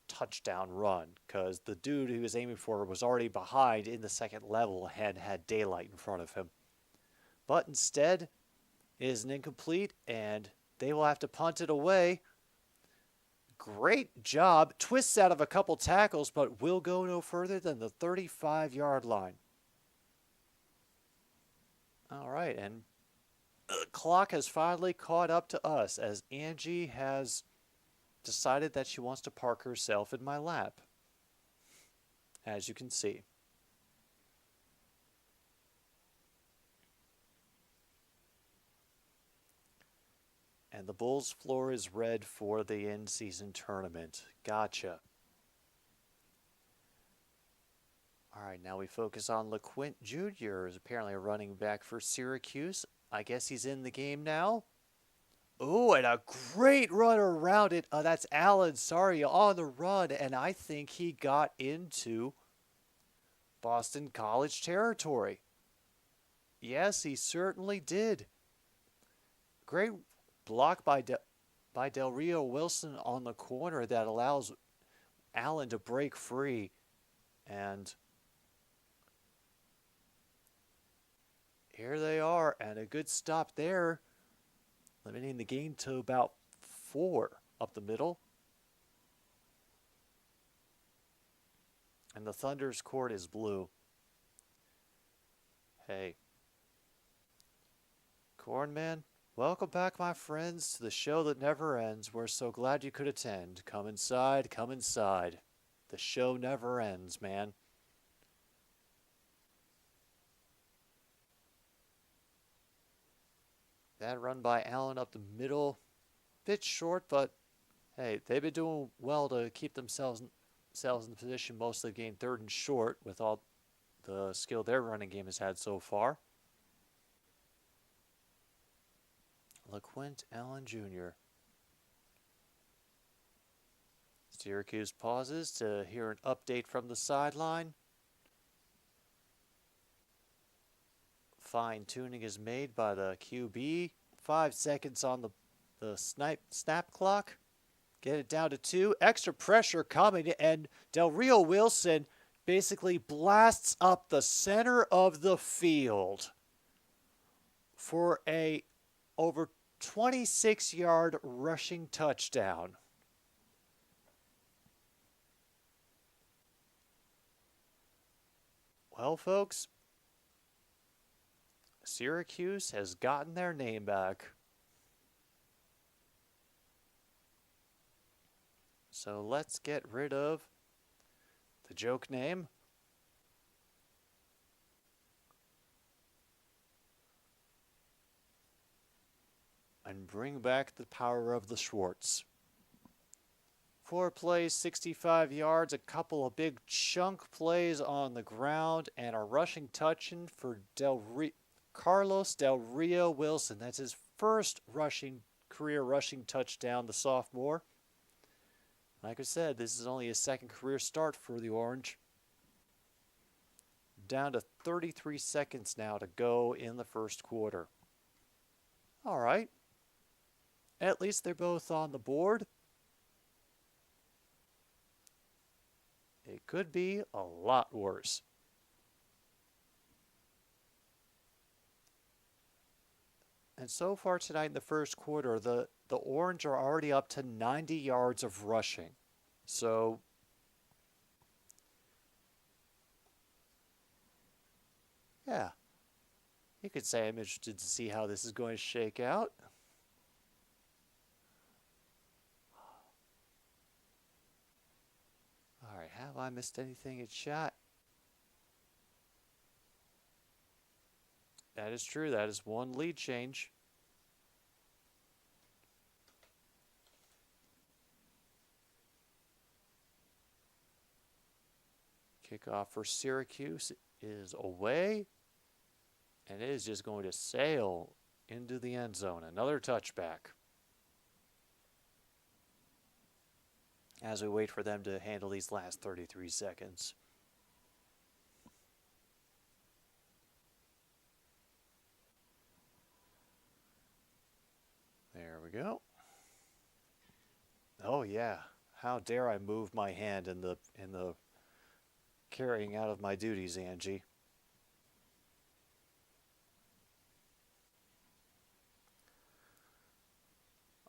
touchdown run, because the dude he was aiming for was already behind in the 2nd level and had daylight in front of him. But instead, it is an incomplete, and they will have to punt it away. Great job. Twists out of a couple tackles, but will go no further than the 35-yard line. All right, and the clock has finally caught up to us as Angie has decided that she wants to park herself in my lap, as you can see. And the Bulls floor is red for the in-season tournament. Gotcha. All right, now we focus on LeQuint Jr., who's apparently a running back for Syracuse. I guess he's in the game now. Oh, and a great run around it. That's Allen, sorry, on the run. And I think he got into Boston College territory. Yes, he certainly did. Great block by Del Rio Wilson on the corner that allows Allen to break free. And here they are, and a good stop there, limiting the gain to about 4 up the middle. And the Thunder's court is blue. Hey, Cornman, welcome back, my friends, to the show that never ends. We're so glad you could attend. Come inside, come inside. The show never ends, man. That run by Allen up the middle, bit short, but hey, they've been doing well to keep themselves in the position mostly gain third and short with all the skill their running game has had so far. LaQuint Allen Jr. Syracuse pauses to hear an update from the sideline. Fine tuning is made by the QB. 5 seconds on the snap clock. Get it down to 2. Extra pressure coming, and Del Rio Wilson basically blasts up the center of the field for a over 26-yard rushing touchdown. Well, folks, Syracuse has gotten their name back. So let's get rid of the joke name. And bring back the power of the Schwartz. 4 plays, 65 yards, a couple of big chunk plays on the ground, and a rushing touchdown for Carlos Del Rio Wilson. That's his first career rushing touchdown, the sophomore. Like I said, this is only his second career start for the Orange. Down to 33 seconds now to go in the first quarter. All right. At least they're both on the board. It could be a lot worse. And so far tonight in the first quarter, the Orange are already up to 90 yards of rushing. So, yeah, you could say I'm interested to see how this is going to shake out. All right, have I missed anything in chat? That is true. That is one lead change. Kickoff for Syracuse is away, and it is just going to sail into the end zone. Another touchback. As we wait for them to handle these last 33 seconds. There we go. Oh yeah, how dare I move my hand in the carrying out of my duties, Angie.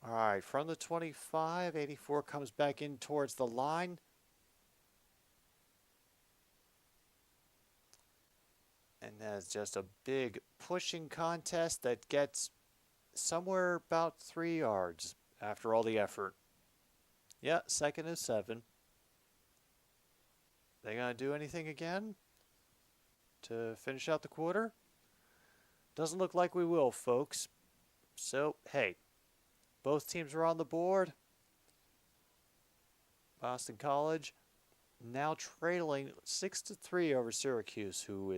All right, from the 25, 84 comes back in towards the line. And that's just a big pushing contest that gets somewhere about 3 yards after all the effort. Yeah, 2nd and 7. They gonna do anything again to finish out the quarter? Doesn't look like we will, folks. So, hey, both teams are on the board. Boston College now trailing 6-3 over Syracuse, who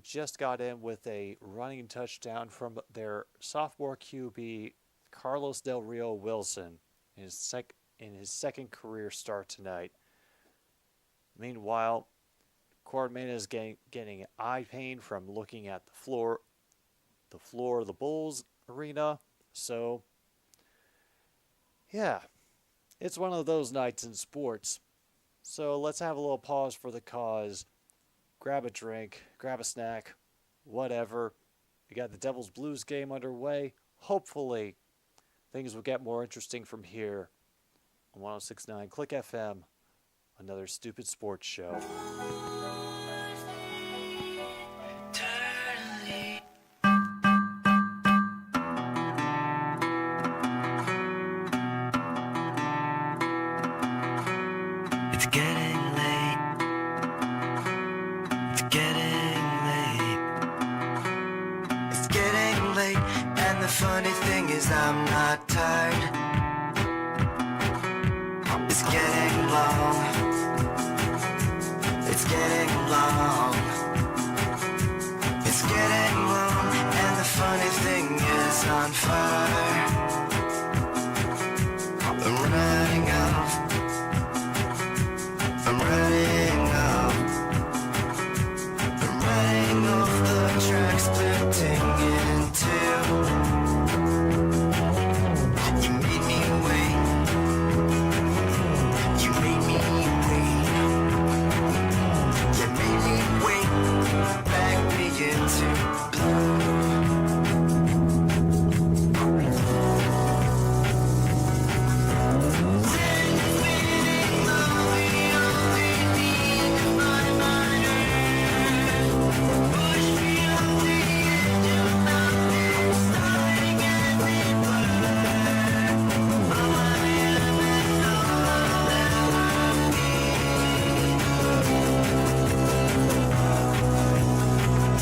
just got in with a running touchdown from their sophomore QB, Carlos Del Rio Wilson, in his second career start tonight. Meanwhile, Cordman is getting eye pain from looking at the floor of the Bulls arena. So, yeah, it's one of those nights in sports. So let's have a little pause for the cause. Grab a drink, grab a snack, whatever. We got the Devils Blues game underway. Hopefully, things will get more interesting from here on 1069 Click FM, another stupid sports show. It's getting late. It's getting late. It's getting late, and the funny thing is I'm not tired. It's getting long. It's getting long. It's getting long, and the funny thing is on fire. I'm running out. I'm running out. I'm running off the track, splitting in two. You made me wait. You made me wait. You made me wait. Back me into blue.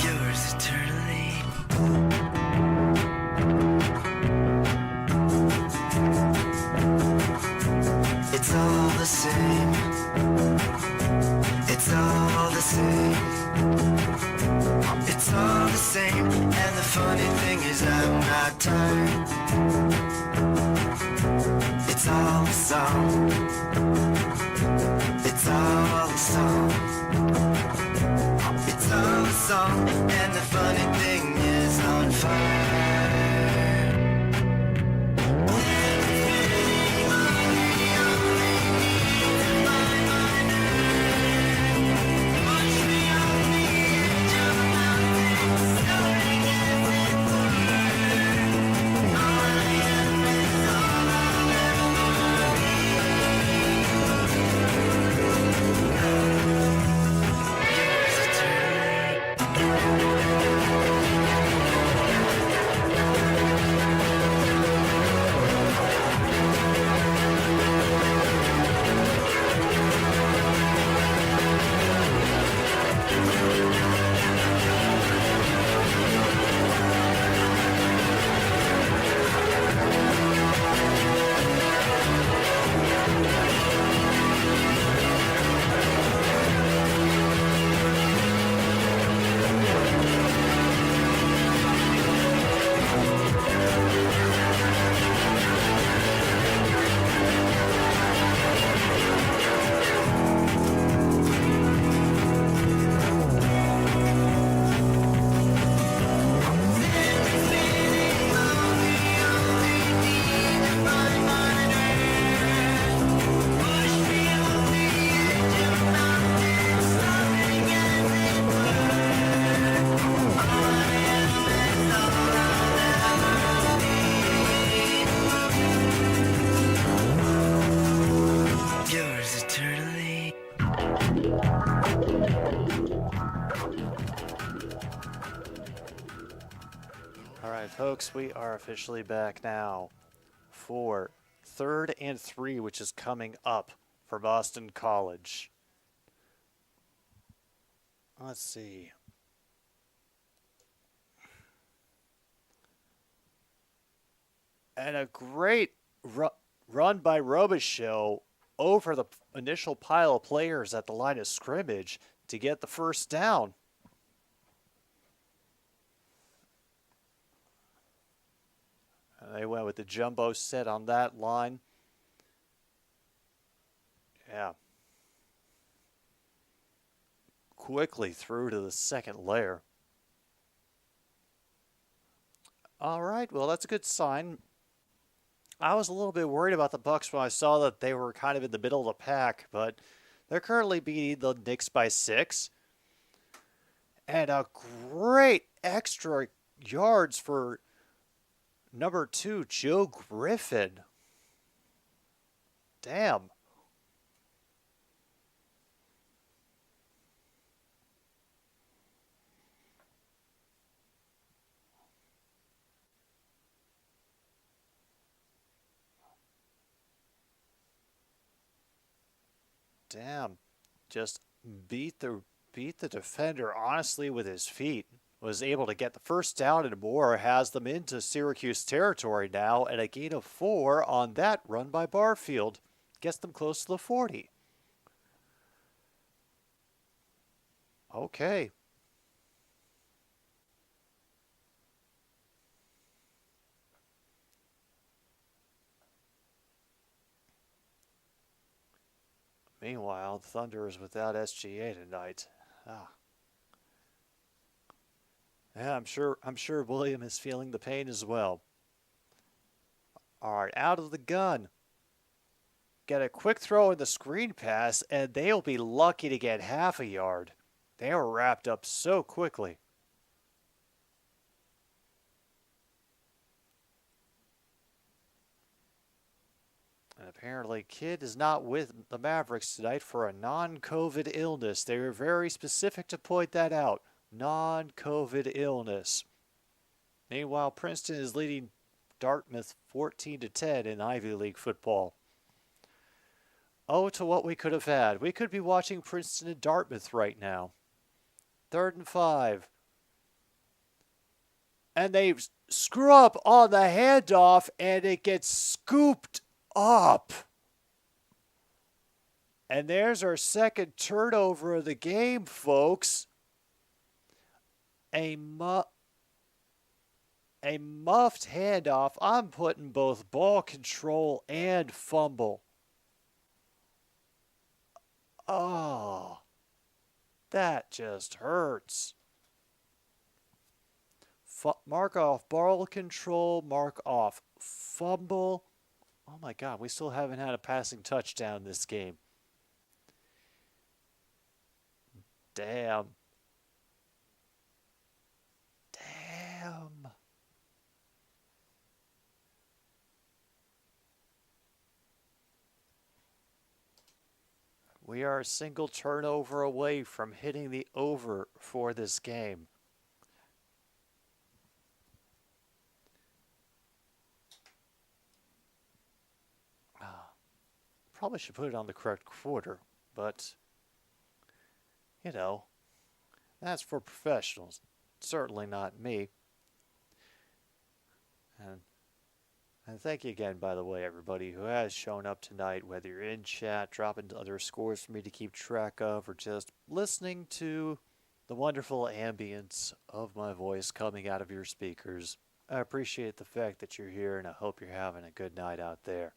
Yours eternally. It's all the same. It's all the same. It's all the same. And the funny thing is I'm not tired. It's all the song. It's all the song. It's all the song. And the funny thing is on fire. Yours eternally. All right, folks, we are officially back now for 3rd and 3, which is coming up for Boston College. Let's see. And a great run by Robichaux over the initial pile of players at the line of scrimmage to get the first down. And they went with the jumbo set on that line. Yeah. Quickly through to the second layer. All right, well, that's a good sign. I was a little bit worried about the Bucks when I saw that they were kind of in the middle of the pack, but they're currently beating the Knicks by 6. And a great extra yards for number 2, Joe Griffin. Damn. Damn. Just beat the defender honestly with his feet. Was able to get the first down and more, has them into Syracuse territory now, and a gain of 4 on that run by Barfield. Gets them close to the 40. Okay. Meanwhile, the Thunder is without SGA tonight. Ah. Yeah, I'm sure William is feeling the pain as well. All right, out of the gun. Get a quick throw in the screen pass, and they'll be lucky to get half a yard. They were wrapped up so quickly. And apparently, Kidd is not with the Mavericks tonight for a non-COVID illness. They were very specific to point that out. Non-COVID illness. Meanwhile, Princeton is leading Dartmouth 14-10 in Ivy League football. Oh, to what we could have had. We could be watching Princeton and Dartmouth right now. 3rd and 5. And they screw up on the handoff, and it gets scooped up. And there's our second turnover of the game, folks. A muffed handoff. I'm putting both ball control and fumble. Oh, that just hurts. Mark off ball control, mark off fumble. Oh my God, we still haven't had a passing touchdown this game. Damn. We are a single turnover away from hitting the over for this game. Probably should put it on the correct quarter, but, you know, that's for professionals. Certainly not me. And thank you again, by the way, everybody who has shown up tonight, whether you're in chat, dropping other scores for me to keep track of, or just listening to the wonderful ambience of my voice coming out of your speakers. I appreciate the fact that you're here, and I hope you're having a good night out there.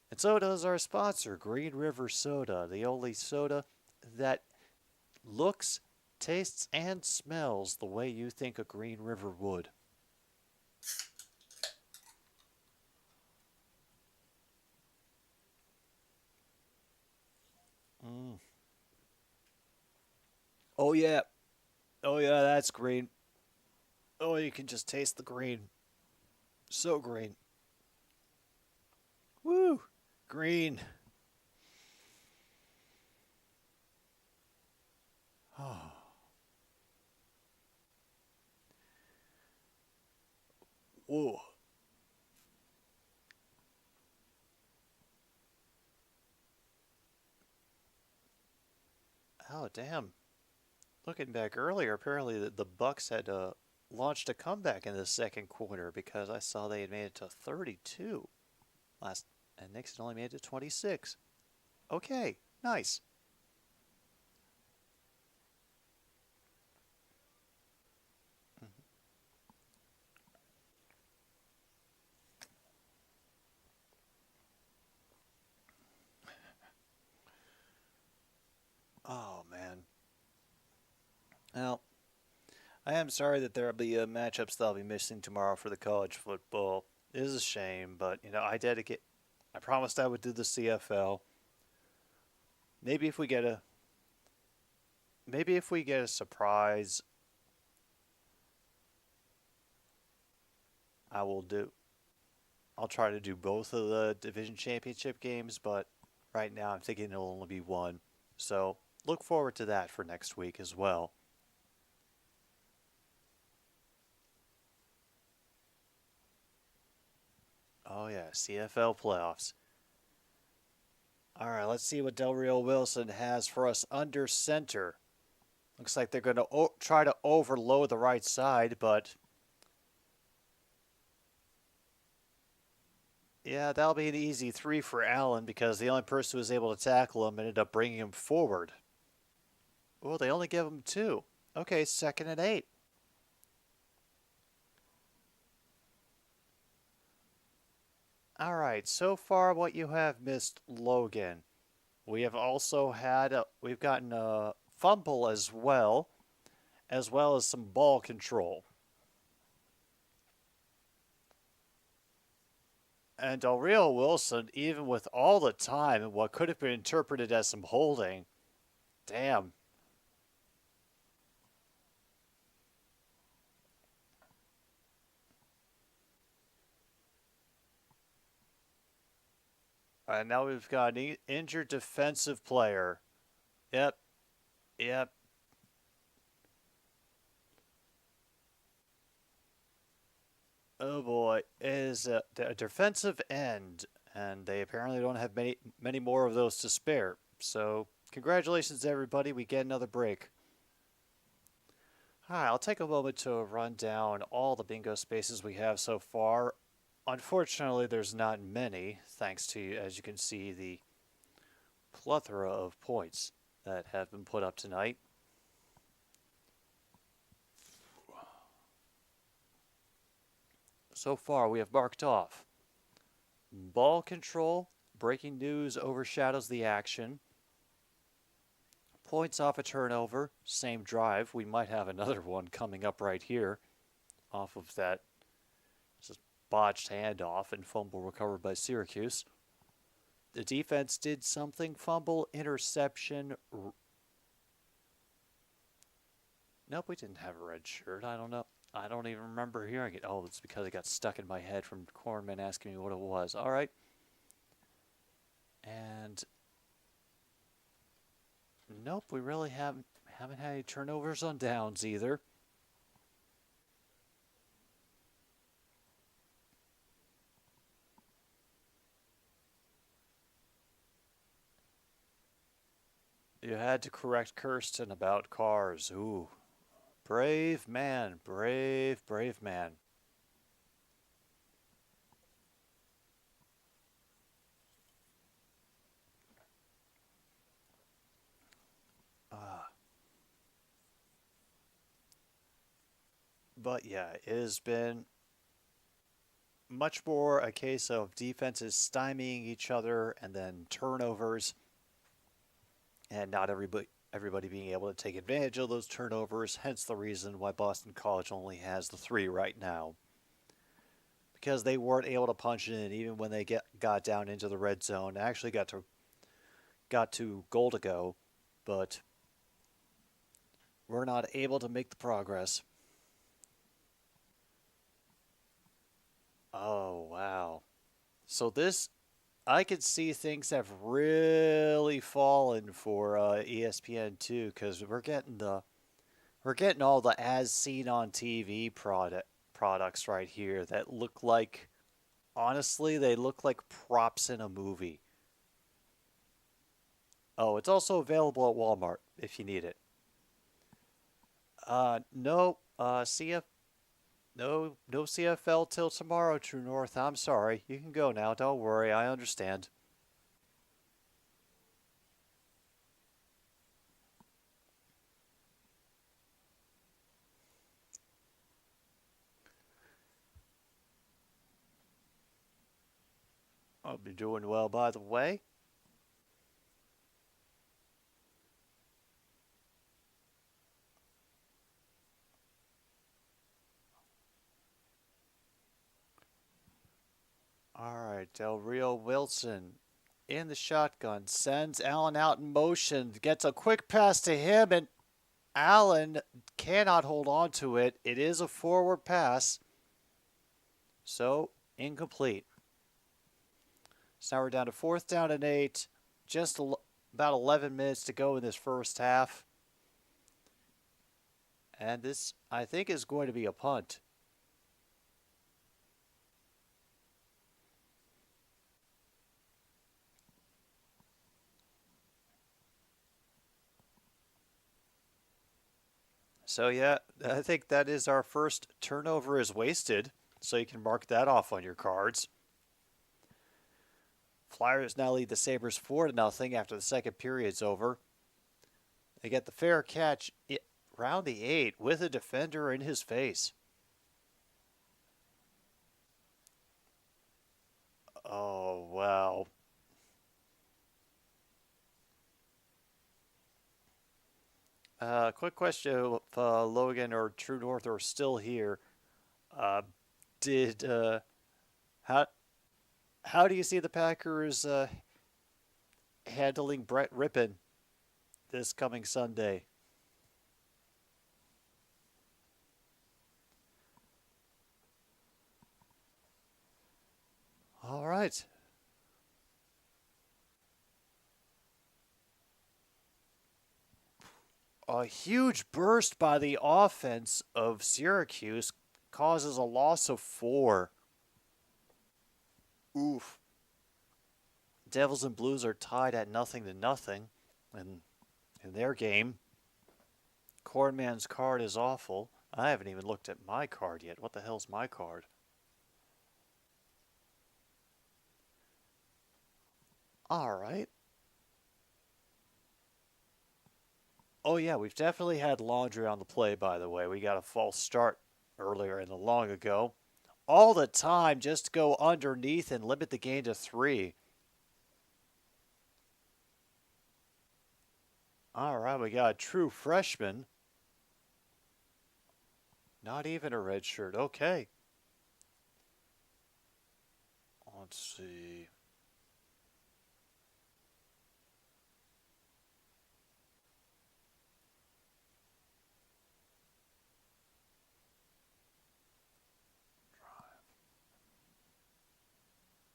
And so does our sponsor, Green River Soda, the only soda that looks, tastes, and smells the way you think a Green River would. Oh yeah, that's green. Oh, you can just taste the green. So green. Woo! Green. Oh. Whoa. Oh, damn. Looking back earlier, apparently the Bucks had launched a comeback in the second quarter because I saw they had made it to 32 last, and Knicks had only made it to 26. Okay, nice. Oh, man. Well, I am sorry that there will be matchups that I'll be missing tomorrow for the college football. It is a shame, but I promised I would do the CFL. Maybe if we get a surprise, I'll try to do both of the division championship games, but right now I'm thinking it'll only be one. So look forward to that for next week as well. Oh yeah, CFL playoffs. All right, let's see what Del Rio Wilson has for us under center. Looks like they're going to try to overload the right side, but yeah, that'll be an easy 3 for Allen because the only person who was able to tackle him ended up bringing him forward. Oh, they only give him 2. Okay, 2nd and 8. All right, so far what you have missed, Logan. We have also had we've gotten a fumble as well as some ball control. And Del Rio Wilson, even with all the time and what could have been interpreted as some holding, damn. And now we've got an injured defensive player. Yep. Oh boy, is a defensive end, and they apparently don't have many more of those to spare. So congratulations, everybody. We get another break. Hi, I'll take a moment to run down all the bingo spaces we have so far. Unfortunately, there's not many, thanks to, as you can see, the plethora of points that have been put up tonight. So far, we have marked off ball control, breaking news overshadows the action. Points off a turnover, same drive. We might have another one coming up right here off of that botched handoff and fumble recovered by Syracuse. The defense did something. Fumble, interception. Nope, we didn't have a red shirt. I don't know. I don't even remember hearing it. Oh, it's because it got stuck in my head from Cornman asking me what it was. All right. And nope, we really haven't had any turnovers on downs either. You had to correct Kirsten about cars. Ooh. Brave man. Brave man. But yeah, it has been much more a case of defenses stymieing each other and then turnovers, and not everybody being able to take advantage of those turnovers, hence the reason why Boston College only has the 3 right now. Because they weren't able to punch it in even when they got down into the red zone. Actually got to goal to go, but we're not able to make the progress. Oh, wow. So I could see things have really fallen for ESPN2 because we're getting all the as seen on TV products right here that look like, honestly, they look like props in a movie. Oh, it's also available at Walmart if you need it. No, No CFL till tomorrow, True North. I'm sorry. You can go now. Don't worry. I understand. I'll be doing well, by the way. right, Del Rio Wilson in the shotgun, sends Allen out in motion, gets a quick pass to him, and Allen cannot hold on to it. It is a forward pass, so incomplete. So now we're down to 4th down and 8, just about 11 minutes to go in this first half. And this, I think, is going to be a punt. So yeah, I think that is our first turnover is wasted. So you can mark that off on your cards. Flyers now lead the Sabres 4-0 after the second period's over. They get the fair catch round the 8 with a defender in his face. Oh, wow. Quick question if Logan or True North are still here. How do you see the Packers handling Brett Rippon this coming Sunday? All right. A huge burst by the offense of Syracuse causes a loss of 4. Oof. Devils and Blues are tied at 0-0 in their game. Cornman's card is awful. I haven't even looked at my card yet. What the hell's my card? All right. Oh, yeah, we've definitely had laundry on the play, by the way. We got a false start earlier in the long ago. All the time, just go underneath and limit the gain to 3. All right, we got a true freshman. Not even a red shirt. Okay. Let's see.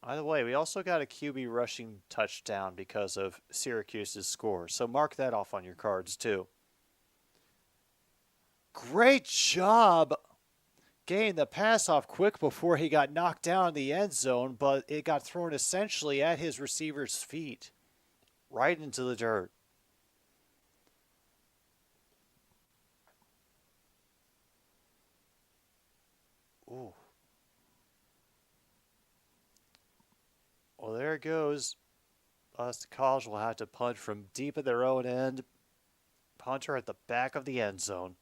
By the way, we also got a QB rushing touchdown because of Syracuse's score, so mark that off on your cards too. Great job getting the pass off quick before he got knocked down in the end zone, but it got thrown essentially at his receiver's feet, right into the dirt. Ooh. Well, there it goes. Boston College will have to punt from deep at their own end. Punter at the back of the end zone.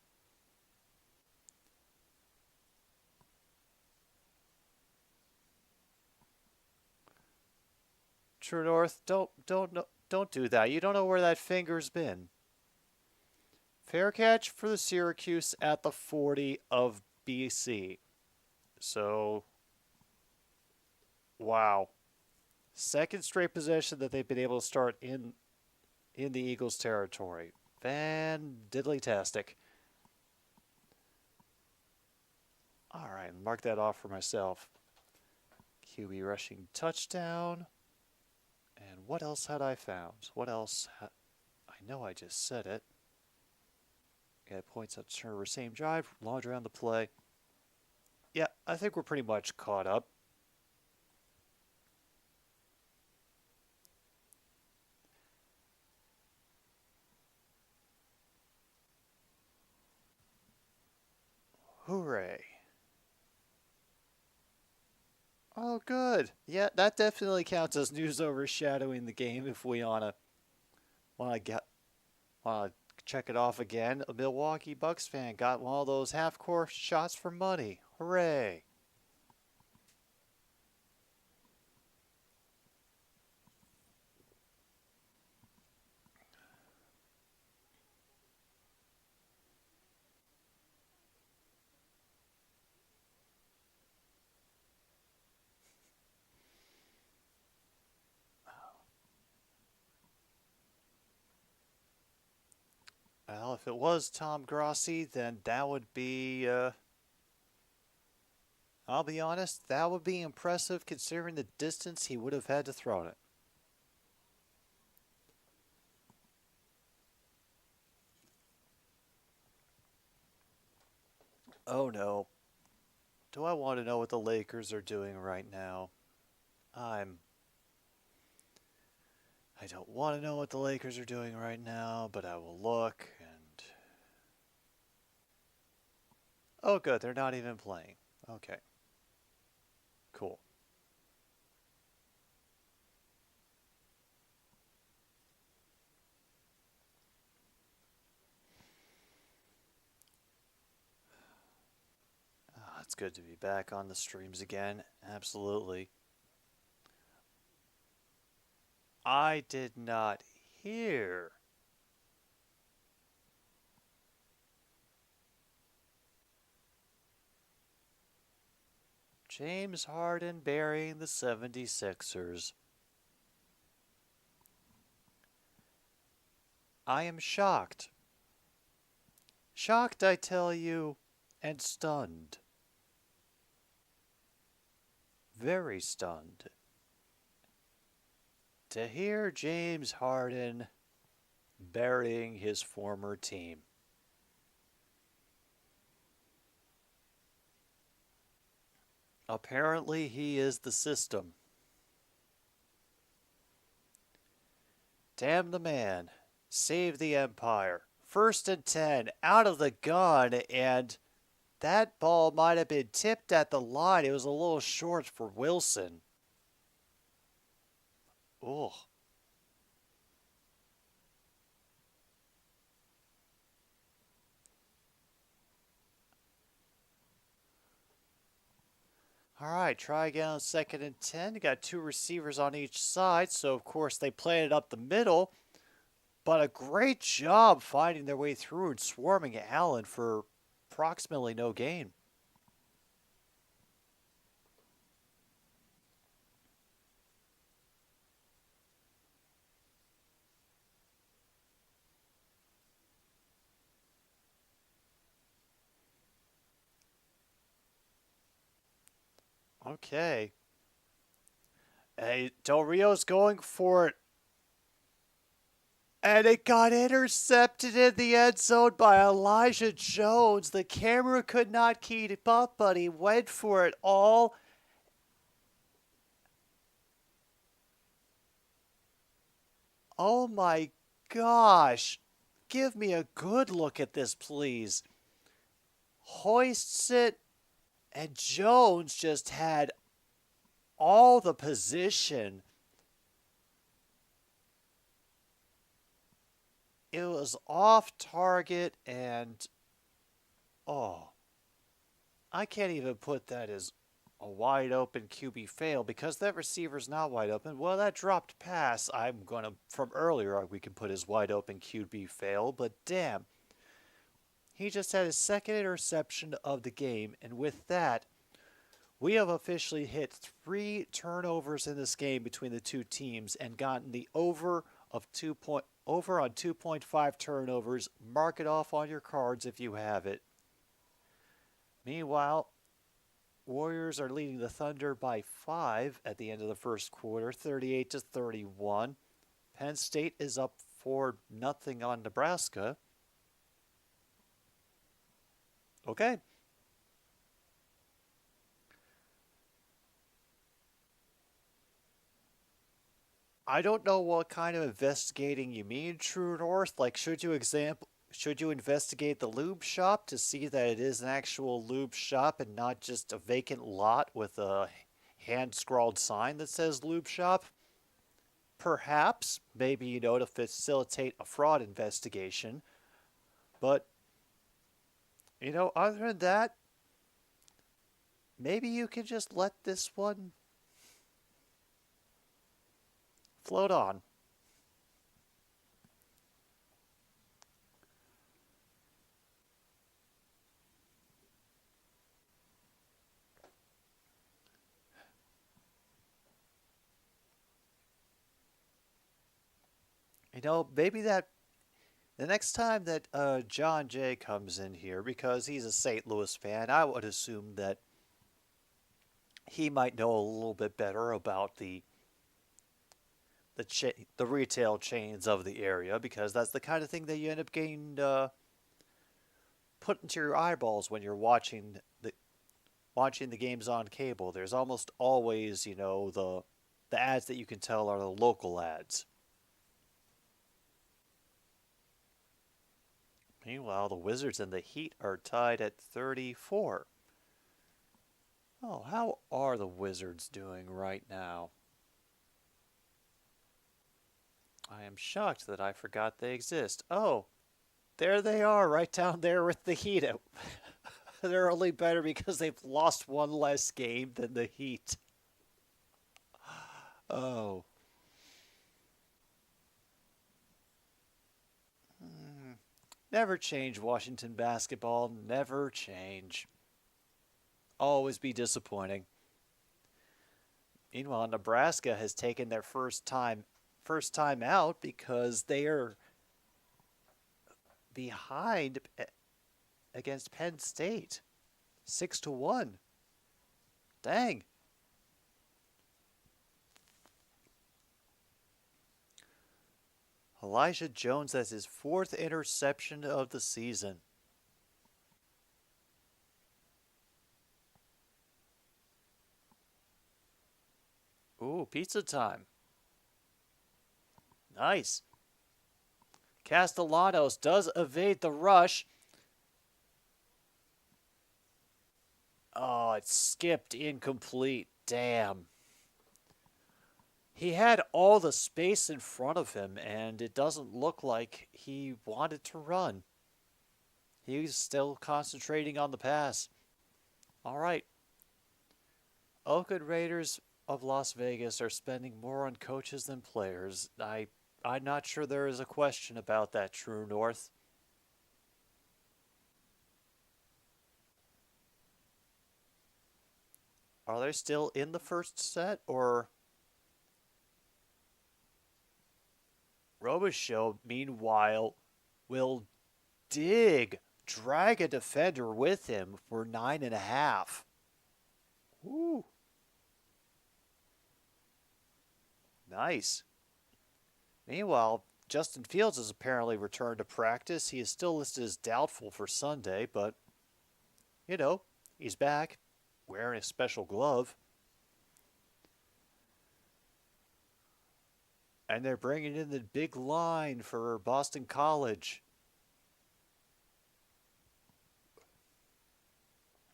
True North, don't do that. You don't know where that finger's been. Fair catch for the Syracuse at the 40 of BC. So, wow. Second straight possession that they've been able to start in the Eagles' territory. Fan-diddly-tastic. All right, mark that off for myself. QB rushing touchdown. And what else had I found? What else? I know I just said it. Got points at turnover, same drive, laundry on the play. Yeah, I think we're pretty much caught up. Hooray. Oh, good. Yeah, that definitely counts as news overshadowing the game if we wanna check it off again. A Milwaukee Bucks fan got one of those half-court shots for money. Hooray. Well, if it was Tom Grossi, then that would be, I'll be honest, that would be impressive considering the distance he would have had to throw it. Oh no. Do I want to know what the Lakers are doing right now? I don't want to know what the Lakers are doing right now, but I will look and... Oh good, they're not even playing. Okay. Cool. It's good to be back on the streams again. Absolutely. I did not hear. James Harden burying the 76ers. I am shocked. Shocked, I tell you, and stunned. Very stunned to hear James Harden burying his former team. Apparently, he is the system. Damn the man. Save the empire. 1st and 10, out of the gun, and that ball might have been tipped at the line. It was a little short for Wilson. Oh. All right, try again on 2nd and 10. You got 2 receivers on each side, so of course they played it up the middle. But a great job finding their way through and swarming Allen for approximately no gain. Okay. Hey, Del Rio's going for it. And it got intercepted in the end zone by Elijah Jones. The camera could not keep up, but he went for it all. Oh my gosh. Give me a good look at this, please. Hoists it, and Jones just had all the position. It was off target, and I can't even put that as a wide open QB fail because that receiver's not wide open. Well, that dropped pass, I'm going to, from earlier, we can put as wide open QB fail, but damn. He just had his 2nd interception of the game, and with that, we have officially hit 3 turnovers in this game between the two teams and gotten the over on 2.5 turnovers. Mark it off on your cards if you have it. Meanwhile, Warriors are leading the Thunder by 5 at the end of the first quarter, 38-31. Penn State is up 4-0 on Nebraska. Okay. I don't know what kind of investigating you mean, True North. Like, should you investigate the lube shop to see that it is an actual lube shop and not just a vacant lot with a hand-scrawled sign that says lube shop? Perhaps, maybe, to facilitate a fraud investigation. But, other than that, maybe you can just let this one float on. Maybe that The next time that John Jay comes in here, because he's a St. Louis fan, I would assume that he might know a little bit better about the retail chains of the area, because that's the kind of thing that you end up getting put into your eyeballs when you're watching the games on cable. There's almost always, the ads that you can tell are the local ads. Meanwhile, the Wizards and the Heat are tied at 34. Oh, how are the Wizards doing right now? I am shocked that I forgot they exist. Oh, there they are, right down there with the Heat. They're only better because they've lost one less game than the Heat. Oh. Never change, Washington basketball. Never change. Always be disappointing. Meanwhile, Nebraska has taken their first time out because they are behind against Penn State, 6-1. Dang. Elijah Jones has his 4th interception of the season. Ooh, pizza time. Nice. Castellanos does evade the rush. Oh, it skipped incomplete. Damn. He had all the space in front of him, and it doesn't look like he wanted to run. He's still concentrating on the pass. All right. Oakland Raiders of Las Vegas are spending more on coaches than players. I'm not sure there is a question about that, True North. Are they still in the first set, or... Robichaux, meanwhile, will drag a defender with him for 9.5. Woo. Nice. Meanwhile, Justin Fields has apparently returned to practice. He is still listed as doubtful for Sunday, but, he's back, wearing a special glove. And they're bringing in the big line for Boston College.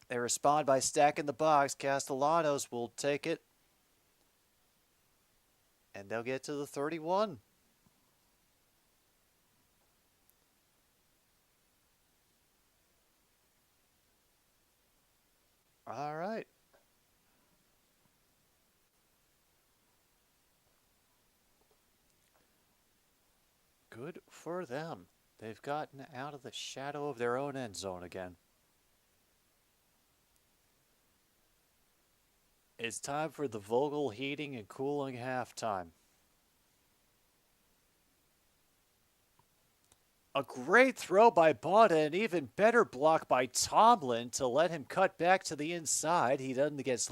They respond by stacking the box. Castellanos will take it. And they'll get to the 31. All right. Good for them. They've gotten out of the shadow of their own end zone again. It's time for the Vogel heating and cooling halftime. A great throw by Bonta, and even better block by Tomlin to let him cut back to the inside. He doesn't get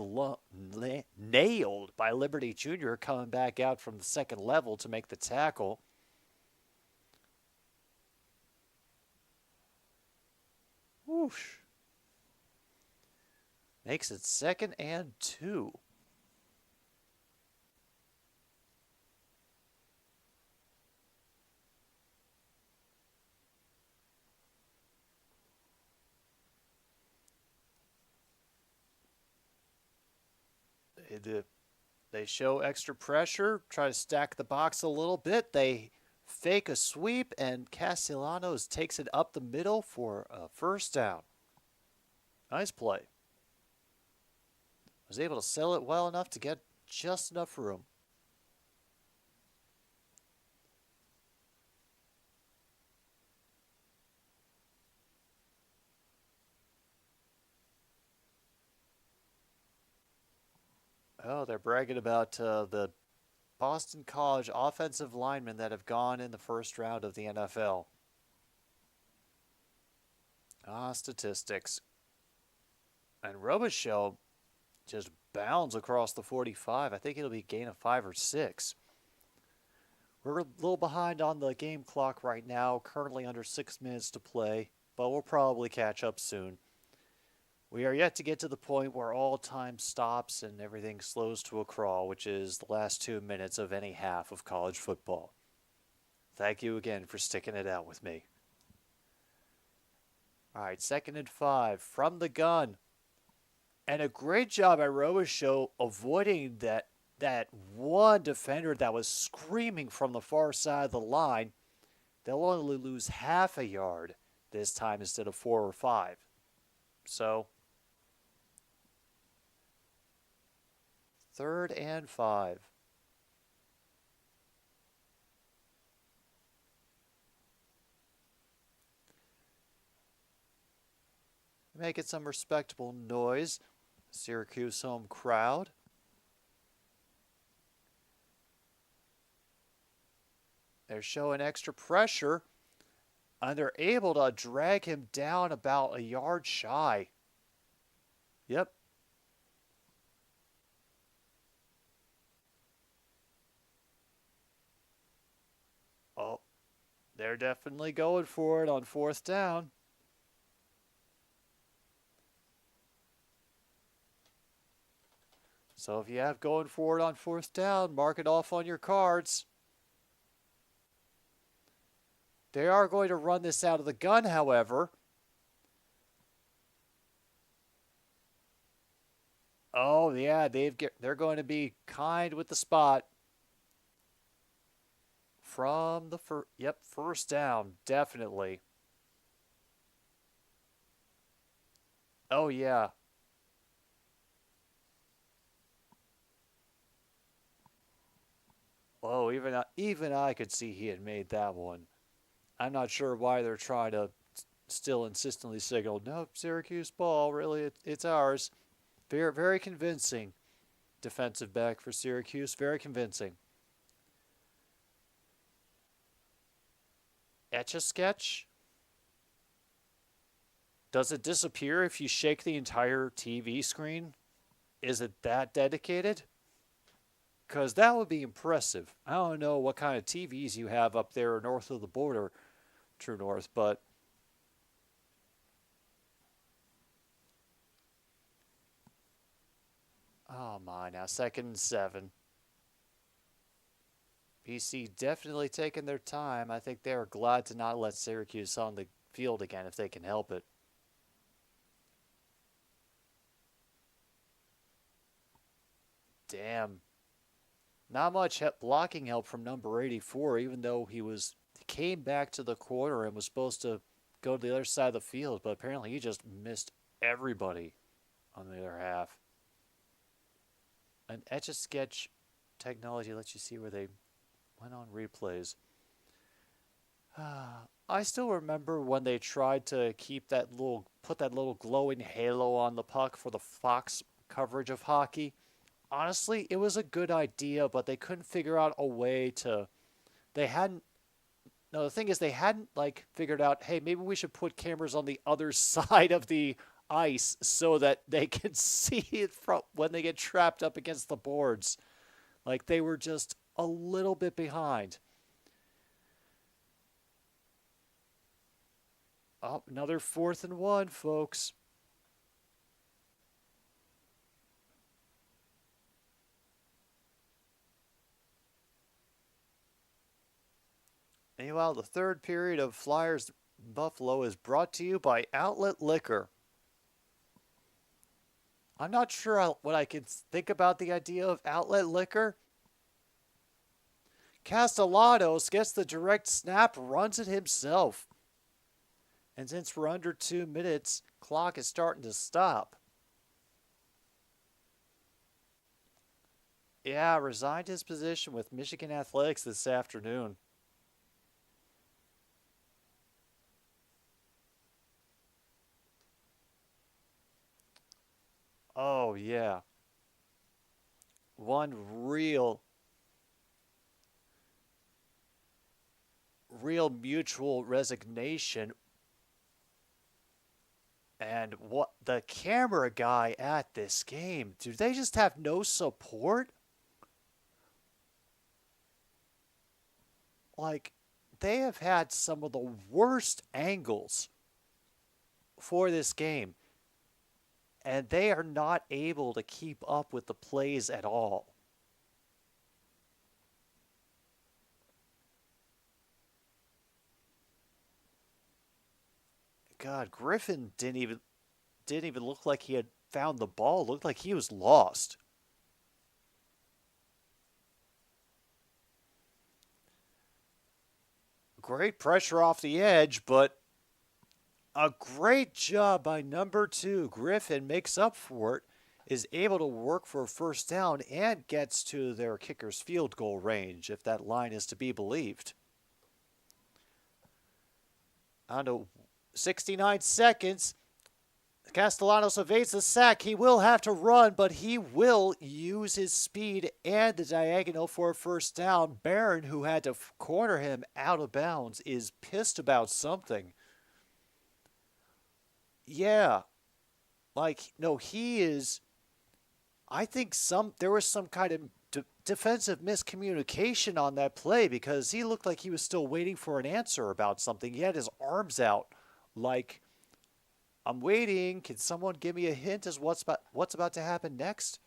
nailed by Liberty Jr. coming back out from the second level to make the tackle. Whoosh. Makes it 2nd and 2. They show extra pressure, try to stack the box a little bit. They fake a sweep, and Castellanos takes it up the middle for a first down. Nice play. Was able to sell it well enough to get just enough room. Oh, they're bragging about the Boston College offensive linemen that have gone in the first round of the NFL. Statistics. And Robichaux just bounds across the 45. I think it'll be a gain of 5 or 6. We're a little behind on the game clock right now, currently under 6 minutes to play, but we'll probably catch up soon. We are yet to get to the point where all time stops and everything slows to a crawl, which is the last 2 minutes of any half of college football. Thank you again for sticking it out with me. All right, 2nd and 5 from the gun. And a great job by Robichaux avoiding that one defender that was screaming from the far side of the line. They'll only lose half a yard this time instead of 4 or 5. So, 3rd and 5. Making some respectable noise. Syracuse home crowd. They're showing extra pressure, and they're able to drag him down about a yard shy. Yep. Oh, they're definitely going for it on 4th down. So if you have going for it on 4th down, mark it off on your cards. They are going to run this out of the gun, however. Oh, yeah, they're going to be kind with the spot. From the 1st down, definitely. Oh, yeah. Oh, even I could see he had made that one. I'm not sure why they're trying to still insistently signal, nope, Syracuse ball, really, it's ours. Very, very convincing defensive back for Syracuse, very convincing. Etch-a-sketch? Does it disappear if you shake the entire TV screen? Is it that dedicated? Because that would be impressive. I don't know what kind of TVs you have up there north of the border, True North, but oh my, now 2nd and 7. BC definitely taking their time. I think they are glad to not let Syracuse on the field again if they can help it. Damn. Not much blocking help from number 84, even though he came back to the corner and was supposed to go to the other side of the field, but apparently he just missed everybody on the other half. An Etch-a-Sketch technology lets you see where they went on replays. I still remember when they tried to put that little glowing halo on the puck for the Fox coverage of hockey. Honestly, it was a good idea, but they couldn't figure out a way to. The thing is, they hadn't figured out, hey, maybe we should put cameras on the other side of the ice so that they can see it from when they get trapped up against the boards. They were just a little bit behind. Oh, another 4th and 1, folks. Meanwhile, the 3rd period of Flyers Buffalo is brought to you by Outlet Liquor. I'm not sure what I can think about the idea of Outlet Liquor. Castellanos gets the direct snap, runs it himself. And since we're under 2 minutes, clock is starting to stop. Yeah, resigned his position with Michigan Athletics this afternoon. Oh, yeah. One real mutual resignation And what the camera guy at this game, do they just have no support? Like, they have had some of the worst angles for this game, and they are not able to keep up with the plays at all. God, Griffin didn't even look like he had found the ball. It looked like he was lost. Great pressure off the edge, but a great job by number 2. Griffin makes up for it, is able to work for a first down, and gets to their kicker's field goal range, if that line is to be believed. On to 69 seconds. Castellanos evades the sack. He will have to run, but he will use his speed and the diagonal for a first down. Barron, who had to corner him out of bounds, is pissed about something. Yeah. No, he is. I think there was some kind of defensive miscommunication on that play, because he looked like he was still waiting for an answer about something. He had his arms out like, I'm waiting. Can someone give me a hint as what's about to happen next?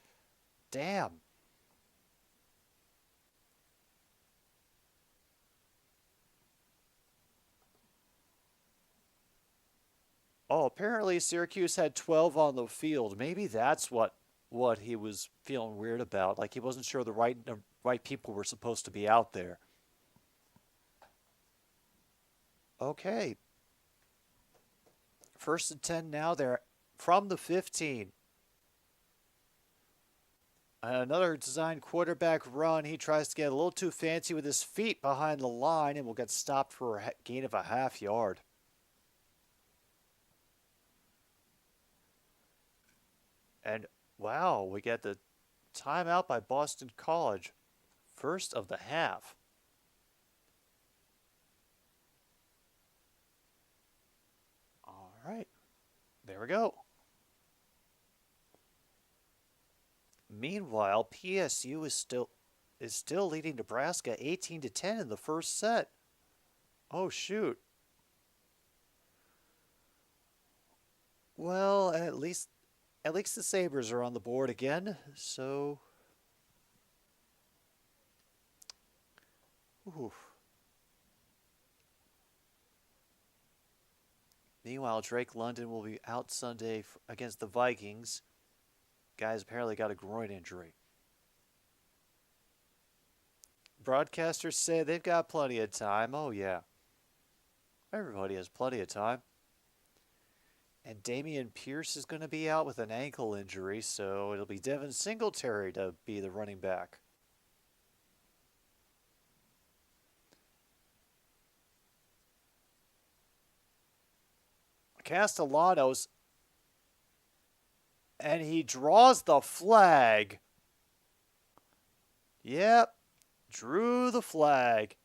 Damn. Oh, apparently Syracuse had 12 on the field. Maybe that's what he was feeling weird about. Like, he wasn't sure the right people were supposed to be out there. Okay. 1st and 10 now. They're from the 15. Another designed quarterback run. He tries to get a little too fancy with his feet behind the line and will get stopped for a gain of a half yard. And wow, we get the timeout by Boston College. First of the half. All right. There we go. Meanwhile, PSU is still leading Nebraska 18-10 in the first set. Oh shoot. Well, at least the Sabres are on the board again, so oof. Meanwhile, Drake London will be out Sunday against the Vikings. Guy's apparently got a groin injury. Broadcasters say they've got plenty of time. Oh, yeah. Everybody has plenty of time. And Damian Pierce is going to be out with an ankle injury, so it'll be Devin Singletary to be the running back. Castellanos, and he draws the flag. Yep, drew the flag.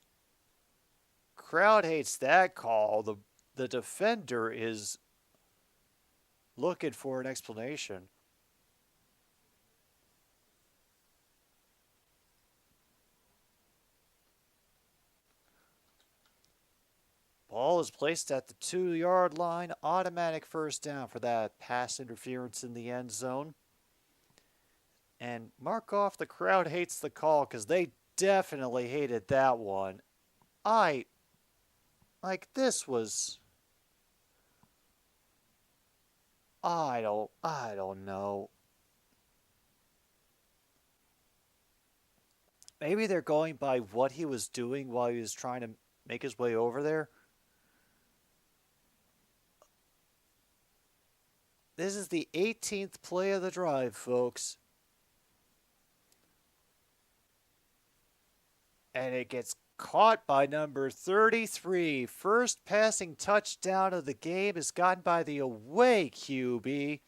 Crowd hates that call. The defender is looking for an explanation. Ball is placed at the 2-yard line. Automatic first down for that pass interference in the end zone. And mark off the crowd hates the call, because they definitely hated that one. This was... I don't know. Maybe they're going by what he was doing while he was trying to make his way over there. This is the 18th play of the drive, folks. And it gets caught by number 33. First passing touchdown of the game is gotten by the away QB.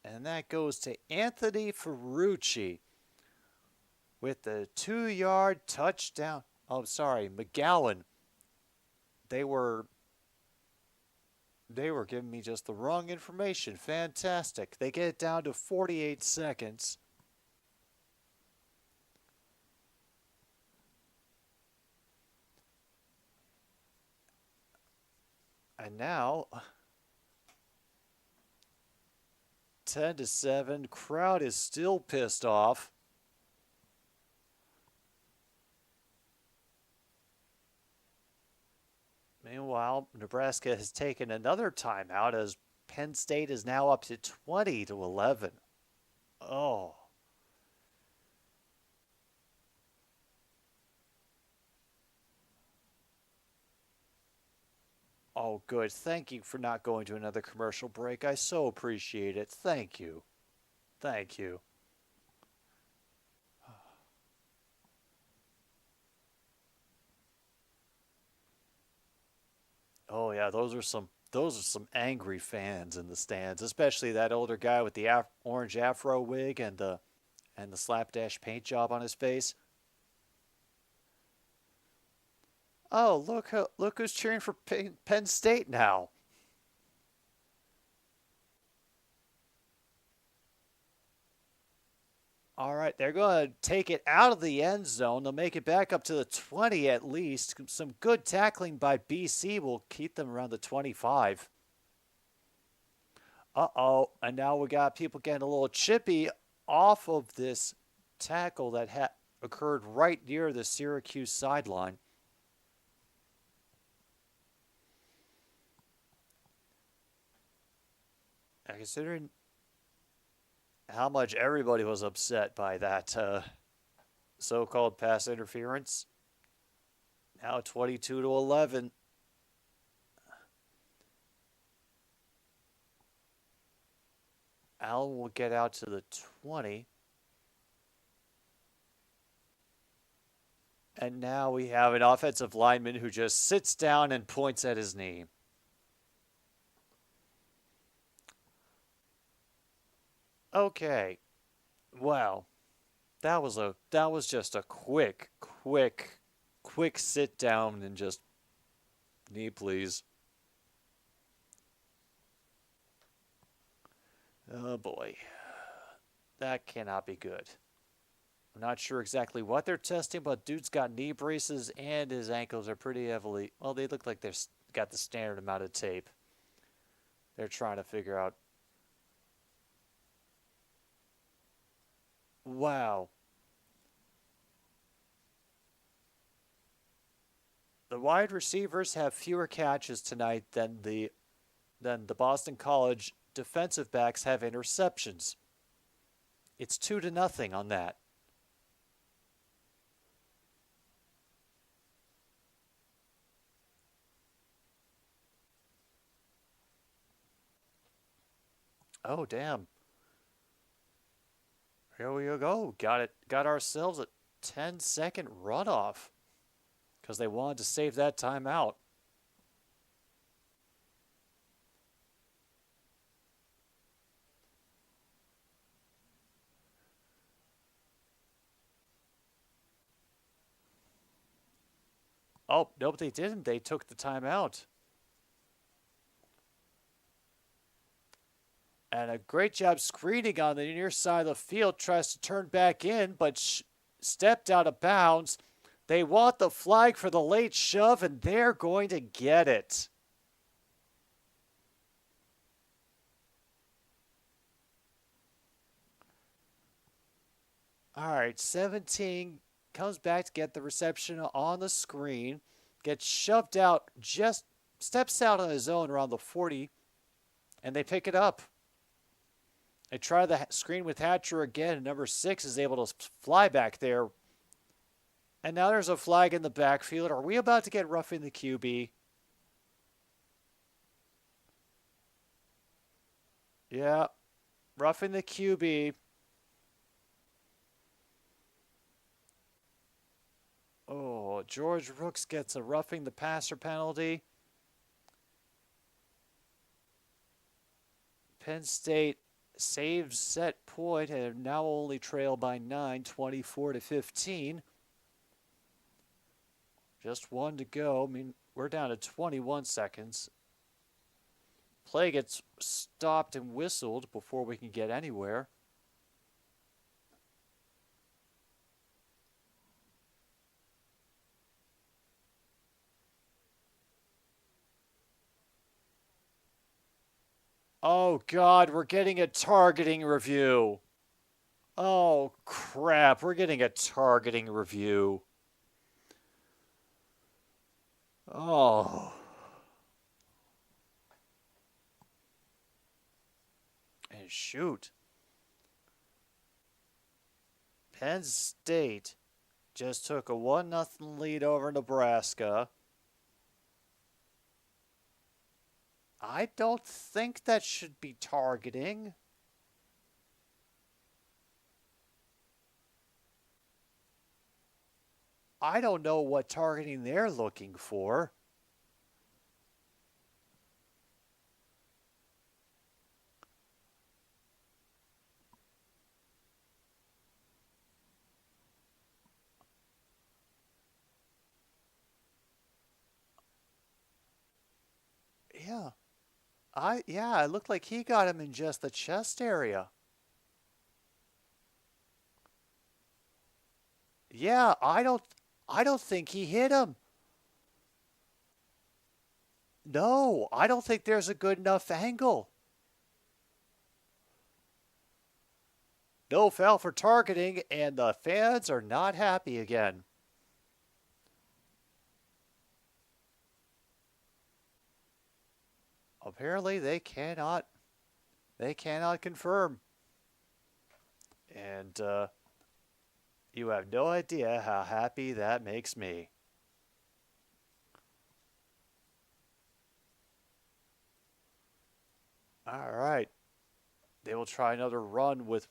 And that goes to Anthony Ferrucci. with the 2-yard touchdown. Oh, sorry, McGowan. They were giving me just the wrong information. Fantastic. They get it down to 48 seconds. And now 10-7. Crowd is still pissed off. Meanwhile, Nebraska has taken another timeout as Penn State is now up to 20-11. Oh. Oh, good. Thank you for not going to another commercial break. I so appreciate it. Thank you. Thank you. Oh yeah, those are some angry fans in the stands, especially that older guy with the orange afro wig and the slapdash paint job on his face. Oh, look who's cheering for Penn State now. All right, they're going to take it out of the end zone. They'll make it back up to the 20 at least. Some good tackling by BC will keep them around the 25. Uh-oh, and now we got people getting a little chippy off of this tackle that occurred right near the Syracuse sideline. And considering how much everybody was upset by that so-called pass interference. Now 22-11. Allen will get out to the 20. And now we have an offensive lineman who just sits down and points at his knee. Okay, well, that was just a quick sit down and just knee, please. Oh boy, that cannot be good. I'm not sure exactly what they're testing, but dude's got knee braces and his ankles are pretty heavily. Well, they look like they've got the standard amount of tape. They're trying to figure out. Wow. The wide receivers have fewer catches tonight than the Boston College defensive backs have interceptions. It's 2-0 on that. Oh, damn. Here we go. Got ourselves a 10-second runoff because they wanted to save that timeout. Oh, nope, they didn't. They took the timeout. And a great job screening on the near side of the field. Tries to turn back in, but stepped out of bounds. They want the flag for the late shove, and they're going to get it. All right, 17 comes back to get the reception on the screen. Gets shoved out, just steps out on his own around the 40, and they pick it up. They try the screen with Hatcher again, and number 6 is able to fly back there. And now there's a flag in the backfield. Are we about to get roughing the QB? Yeah, roughing the QB. Oh, George Rooks gets a roughing the passer penalty. Penn State save set point and now only trail by 9, 24-15. Just one to go. I mean, we're down to 21 seconds. Play gets stopped and whistled before we can get anywhere. Oh, God, we're getting a targeting review. Oh, crap, we're getting a targeting review. Oh. And shoot. Penn State just took a 1-0 lead over Nebraska. I don't think that should be targeting. I don't know what targeting they're looking for. Yeah. It looked like he got him in just the chest area. Yeah, I don't think he hit him. No, I don't think there's a good enough angle. No foul for targeting, and the fans are not happy again. Apparently, they cannot confirm. And you have no idea how happy that makes me. All right. They will try another run with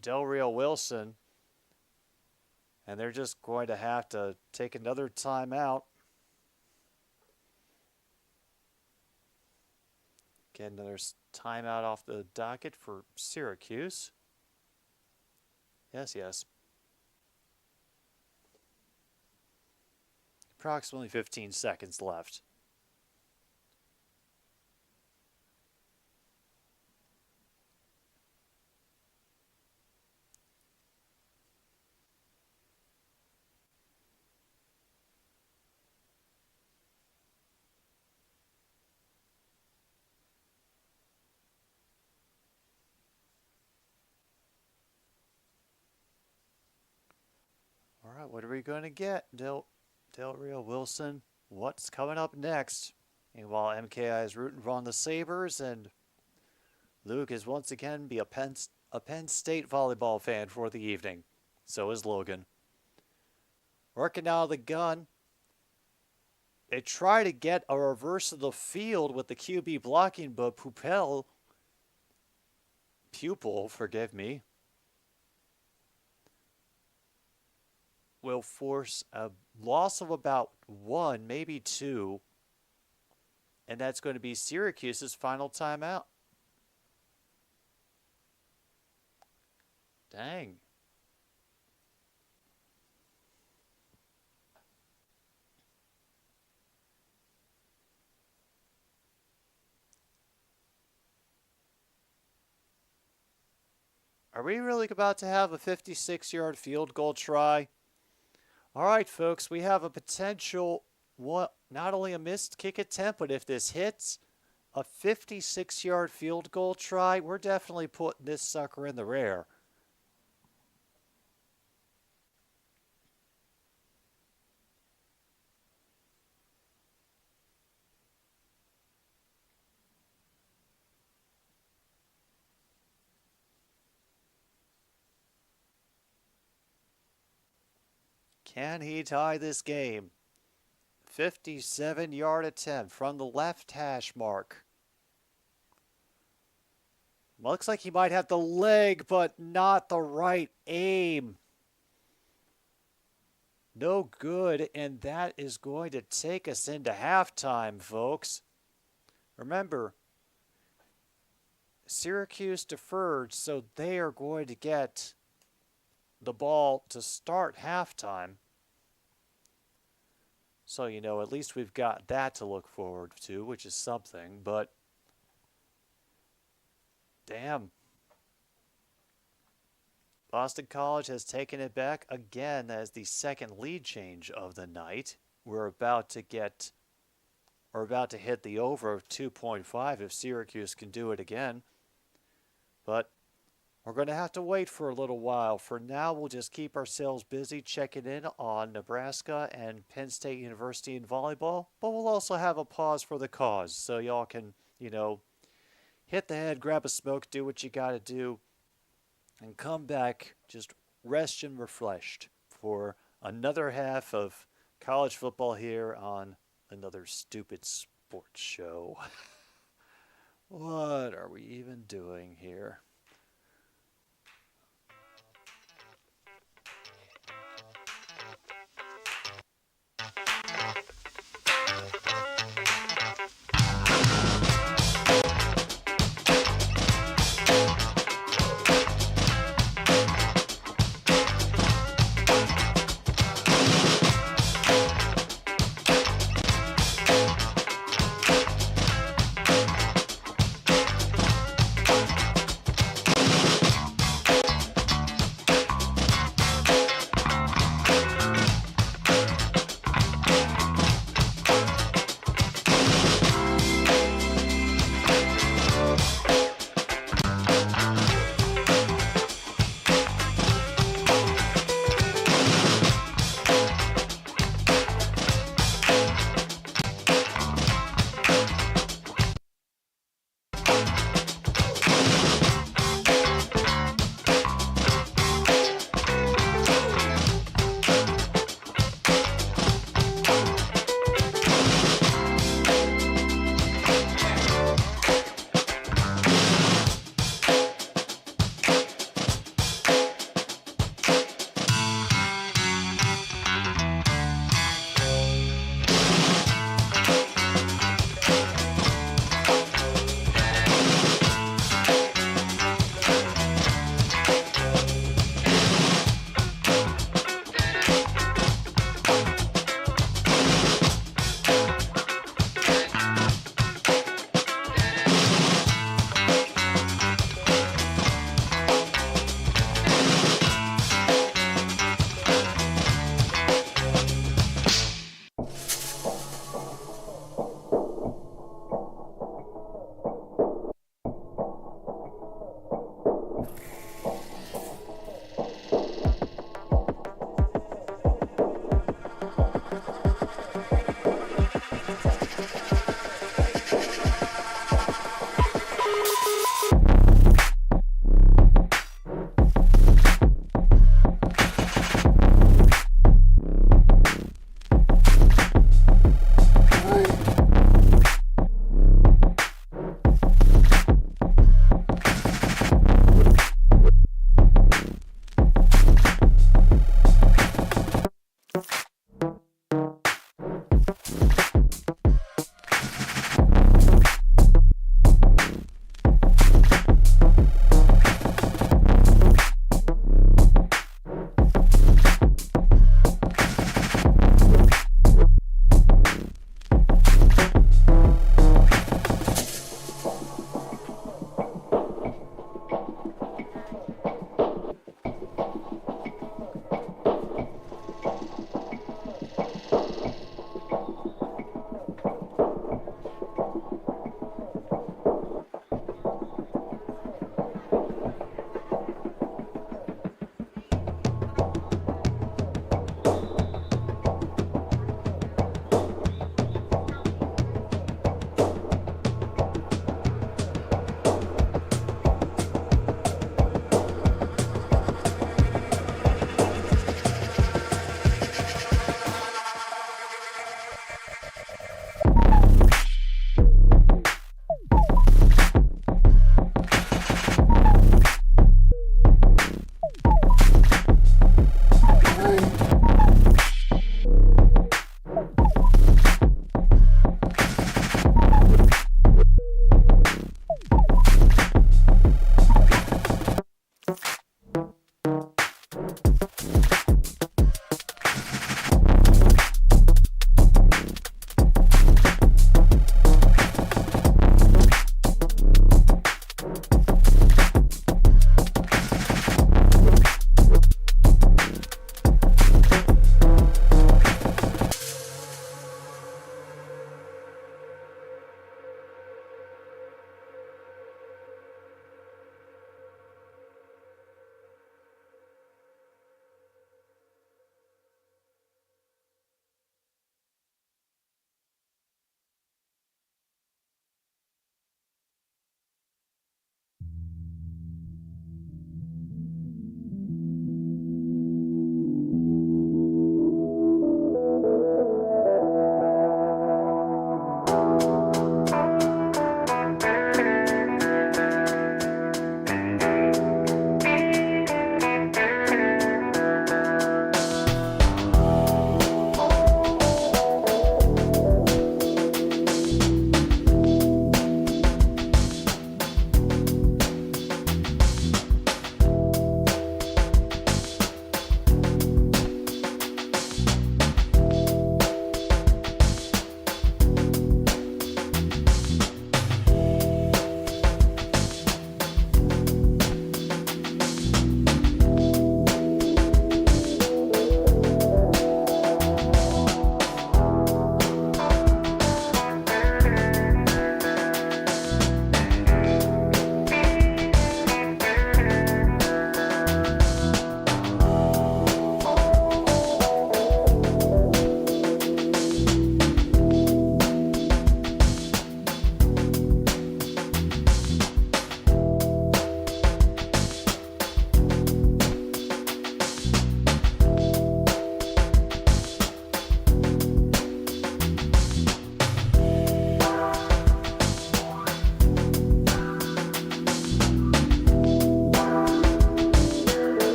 Del Rio Wilson. And they're just going to have to take another timeout. Get another timeout off the docket for Syracuse. Yes. Approximately 15 seconds left. All right, what are we going to get? Del Rio Wilson, what's coming up next? And while MKI is rooting on the Sabres, and Luke is once again a Penn State volleyball fan for the evening. So is Logan. Working out of the gun. They try to get a reverse of the field with the QB blocking, but Pupil, forgive me, will force a loss of about 1, maybe 2. And that's going to be Syracuse's final timeout. Dang. Are we really about to have a 56-yard field goal try? All right, folks, we have a potential, not only a missed kick attempt, but if this hits, a 56-yard field goal try, we're definitely putting this sucker in the rear. Can he tie this game? 57-yard attempt from the left hash mark. Looks like he might have the leg, but not the right aim. No good, and that is going to take us into halftime, folks. Remember, Syracuse deferred, so they are going to get the ball to start halftime. So, at least we've got that to look forward to, which is something. But, damn. Boston College has taken it back again as the second lead change of the night. We're about to hit the over of 2.5 if Syracuse can do it again. But we're going to have to wait for a little while. For now, we'll just keep ourselves busy checking in on Nebraska and Penn State University in volleyball. But we'll also have a pause for the cause so y'all can, hit the head, grab a smoke, do what you got to do, and come back just rest and refreshed for another half of college football here on another stupid sports show. What are we even doing here?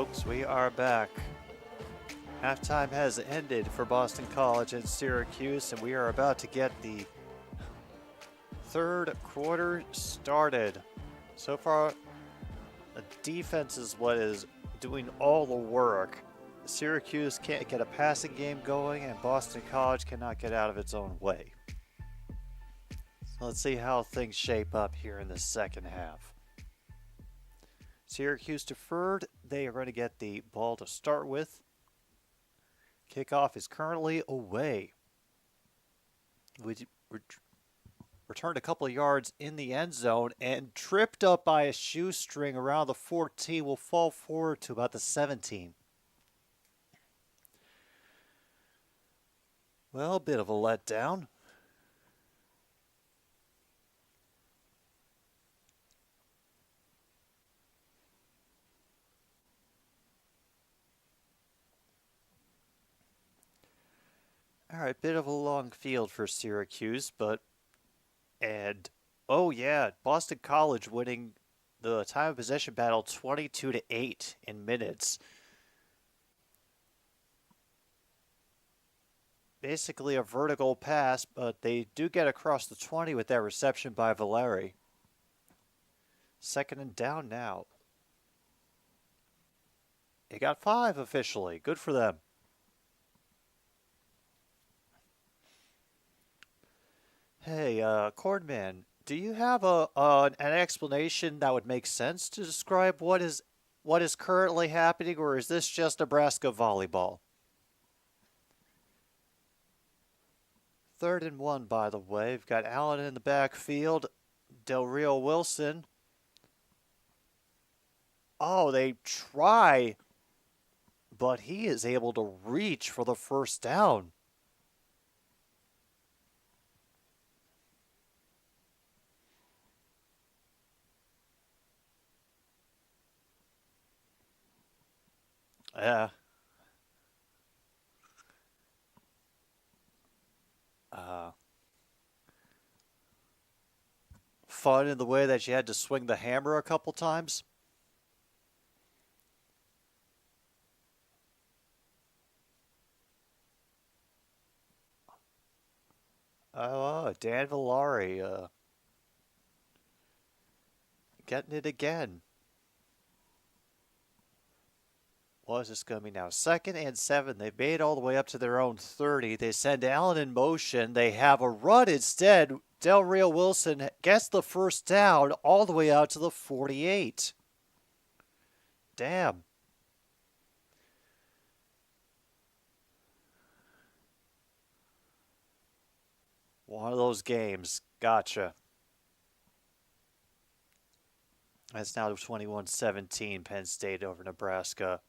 folks, we are back. Halftime has ended for Boston College and Syracuse, and we are about to get the third quarter started. So far, the defense is what is doing all the work. Syracuse can't get a passing game going, and Boston College cannot get out of its own way. So let's see how things shape up here in the second half. Syracuse deferred. They are going to get the ball to start with. Kickoff is currently away. We returned a couple of yards in the end zone and tripped up by a shoestring around the 14. Will fall forward to about the 17. Well, a bit of a letdown. All right, bit of a long field for Syracuse, oh yeah, Boston College winning the time of possession battle 22-8 in minutes. Basically a vertical pass, but they do get across the 20 with that reception by Valeri. Second and down now. They got 5 officially. Good for them. Hey, Cordman, do you have an explanation that would make sense to describe what is currently happening, or is this just Nebraska volleyball? 3rd and 1, by the way. We've got Allen in the backfield. Del Rio Wilson. Oh, they try, but he is able to reach for the first down. Yeah. Fun in the way that you had to swing the hammer a couple times. Oh, Dan Villari getting it again. What is this going to be now? 2nd and 7. They've made all the way up to their own 30. They send Allen in motion. They have a run instead. Del Rio Wilson gets the first down all the way out to the 48. Damn. One of those games. Gotcha. That's now 21-17 Penn State over Nebraska.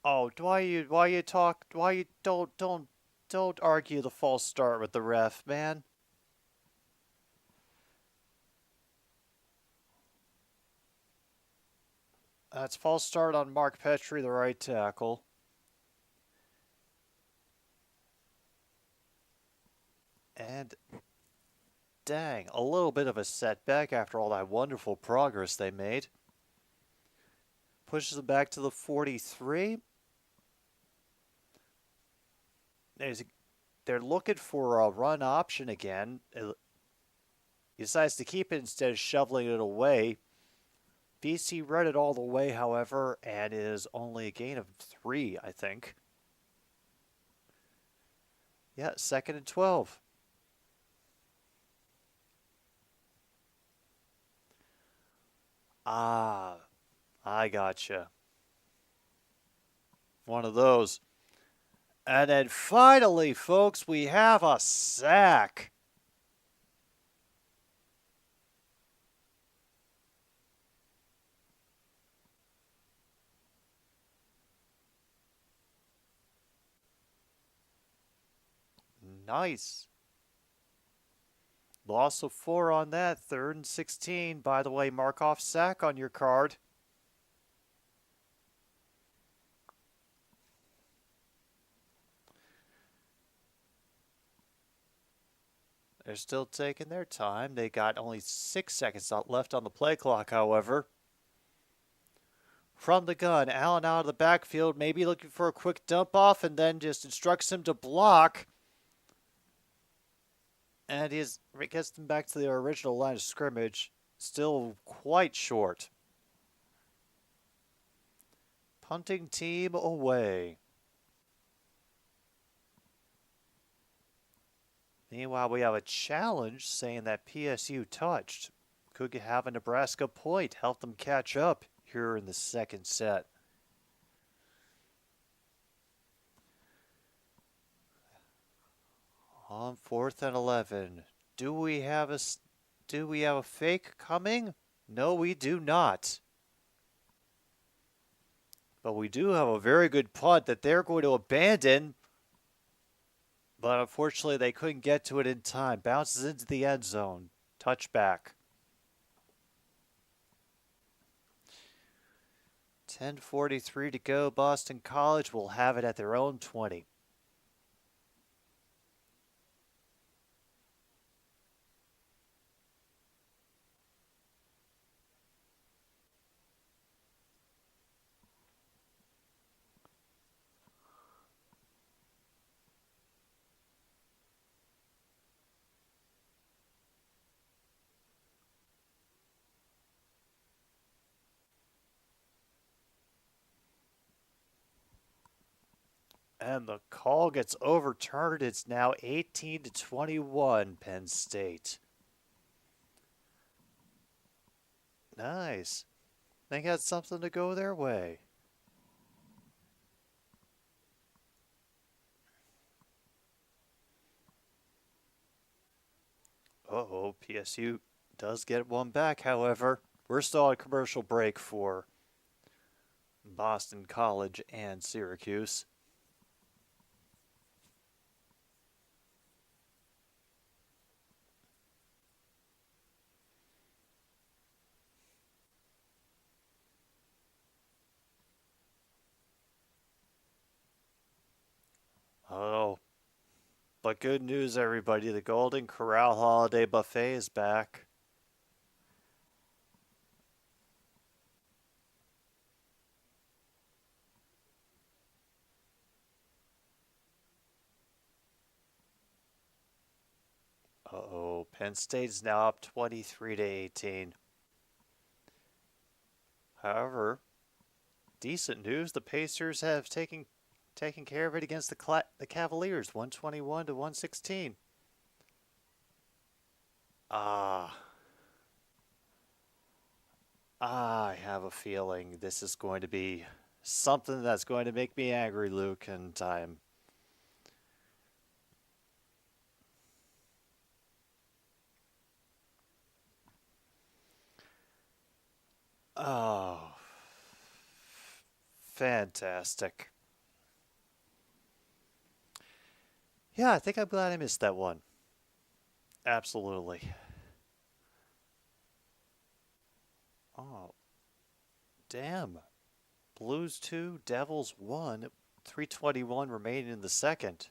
Oh, why you don't argue the false start with the ref, man. That's false start on Mark Petrie, the right tackle. And dang, a little bit of a setback after all that wonderful progress they made. Pushes them back to the 43. They're looking for a run option again. He decides to keep it instead of shoveling it away. BC read it all the way, however, and is only a gain of 3, I think. Yeah, 2nd and 12. Ah, I gotcha. One of those. And then finally, folks, we have a sack. Nice. Loss of 4 on that. 3rd and 16. By the way, mark off sack on your card. They're still taking their time. They got only 6 seconds left on the play clock, however. From the gun, Allen out of the backfield, maybe looking for a quick dump off, and then just instructs him to block. And he gets them back to their original line of scrimmage. Still quite short. Punting team away. Meanwhile, we have a challenge saying that PSU touched. Could have a Nebraska point, help them catch up here in the second set. On 4th and 11. Do we have a fake coming? No, we do not. But we do have a very good punt that they're going to abandon. But unfortunately, they couldn't get to it in time. Bounces into the end zone. Touchback. 10:43 to go. Boston College will have it at their own 20. And the call gets overturned. It's now 18-21, Penn State. Nice. They got something to go their way. Uh-oh, PSU does get one back, however. We're still on a commercial break for Boston College and Syracuse. Oh, but good news, everybody. The Golden Corral Holiday Buffet is back. Uh-oh, Penn State is now up 23-18. However, decent news. The Pacers have taken care of it against the Cavaliers, 121-116. I have a feeling this is going to be something that's going to make me angry, Luke, and I'm... Oh, fantastic. Yeah, I think I'm glad I missed that one. Absolutely. Oh, damn. Blues 2, Devils 1, 3:21 remaining in the second.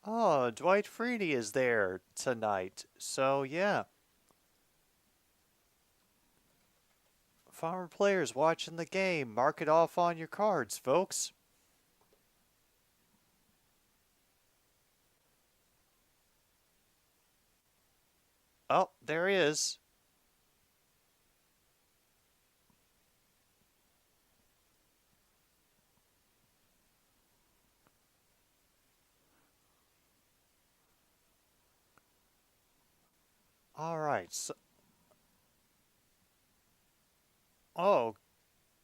Oh, Dwight Freeney is there tonight. So, yeah. Former players watching the game. Mark it off on your cards, folks. Oh, there he is. All right. So, oh,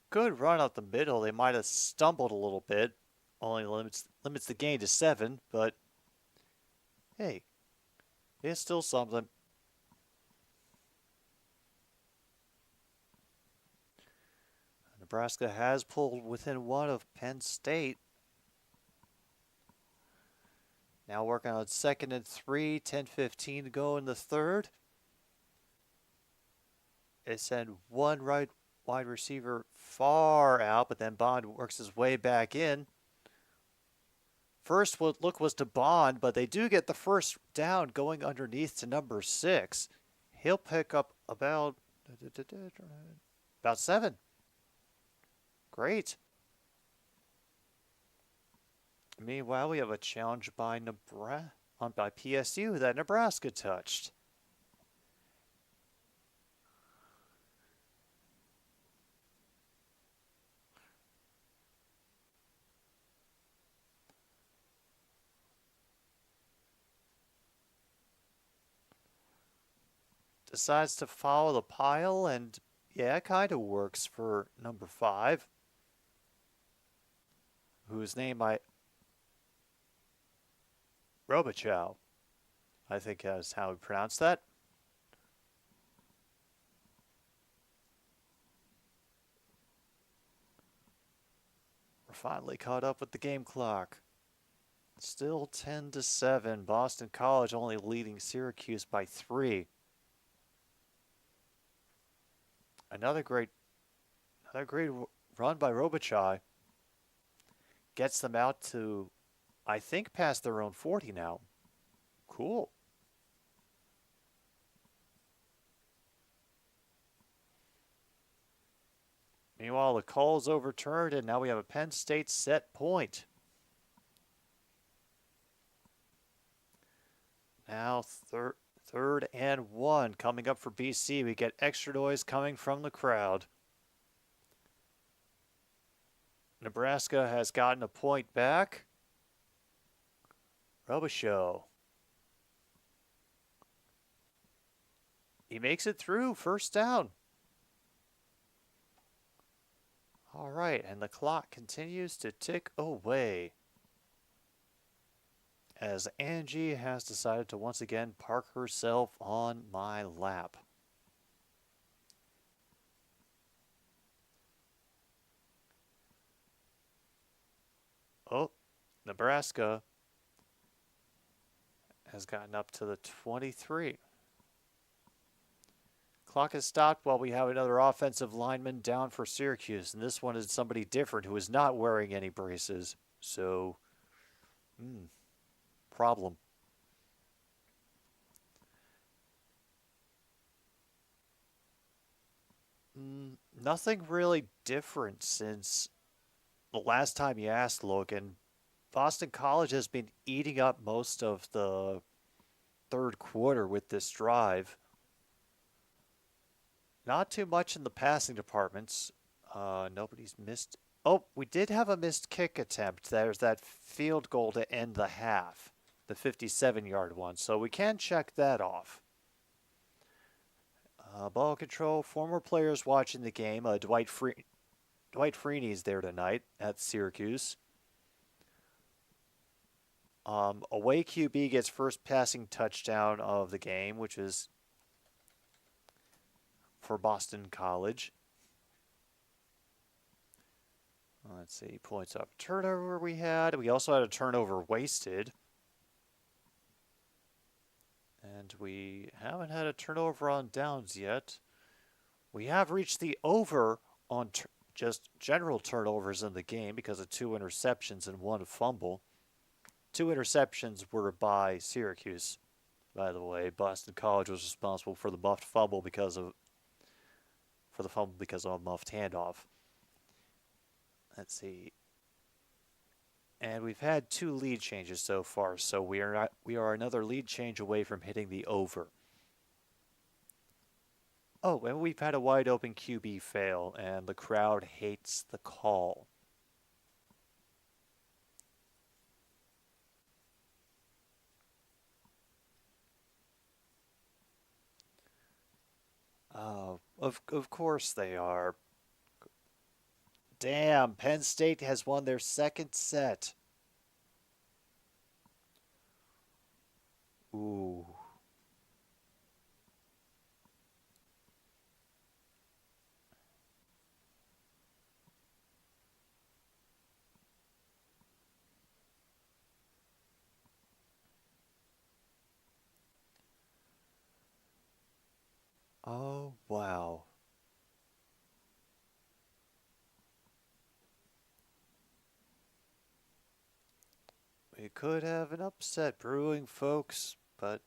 good run up the middle. They might have stumbled a little bit. Only limits the gain to 7, but hey, it's still something. Nebraska has pulled within 1 of Penn State. Now working on 2nd and 3, 10:15 to go in the third. They send one wide receiver far out, but then Bond works his way back in. First look was to Bond, but they do get the first down going underneath to number 6. He'll pick up about 7. Great. Meanwhile, we have a challenge by PSU that Nebraska touched. Decides to follow the pile, and yeah, it kind of works for number 5, whose name Robichow, I think is how we pronounce that. We're finally caught up with the game clock. Still 10-7. Boston College only leading Syracuse by 3. Another great run by Robichai. Gets them out to, I think, past their own 40 now. Cool. Meanwhile, the call's overturned, and now we have a Penn State set point. Now third and 1 coming up for BC. We get extra noise coming from the crowd. Nebraska has gotten a point back. Robichaux. He makes it through. First down. All right, and the clock continues to tick away as Angie has decided to once again park herself on my lap. Oh, Nebraska has gotten up to the 23. Clock has stopped while we have another offensive lineman down for Syracuse, and this one is somebody different who is not wearing any braces. So, problem. Nothing really different since the last time you asked, Logan. Boston College has been eating up most of the third quarter with this drive. Not too much in the passing departments. Nobody's missed. Oh, we did have a missed kick attempt. There's that field goal to end the half, the 57-yard one. So we can check that off. Ball control. Former players watching the game. Dwight Freeney's there tonight at Syracuse. Away QB gets first passing touchdown of the game, which is for Boston College. Let's see, points up. Turnover we had. We also had a turnover wasted. And we haven't had a turnover on downs yet. We have reached the over on just general turnovers in the game because of 2 interceptions and 1 fumble. 2 interceptions were by Syracuse, by the way. Boston College was responsible for the muffed fumble because of a muffed handoff. Let's see. And we've had 2 lead changes so far, so we are another lead change away from hitting the over. Oh, and we've had a wide open QB fail, and the crowd hates the call. Of course they are. Damn, Penn State has won their second set. Ooh. Oh, wow. We could have an upset brewing, folks, but...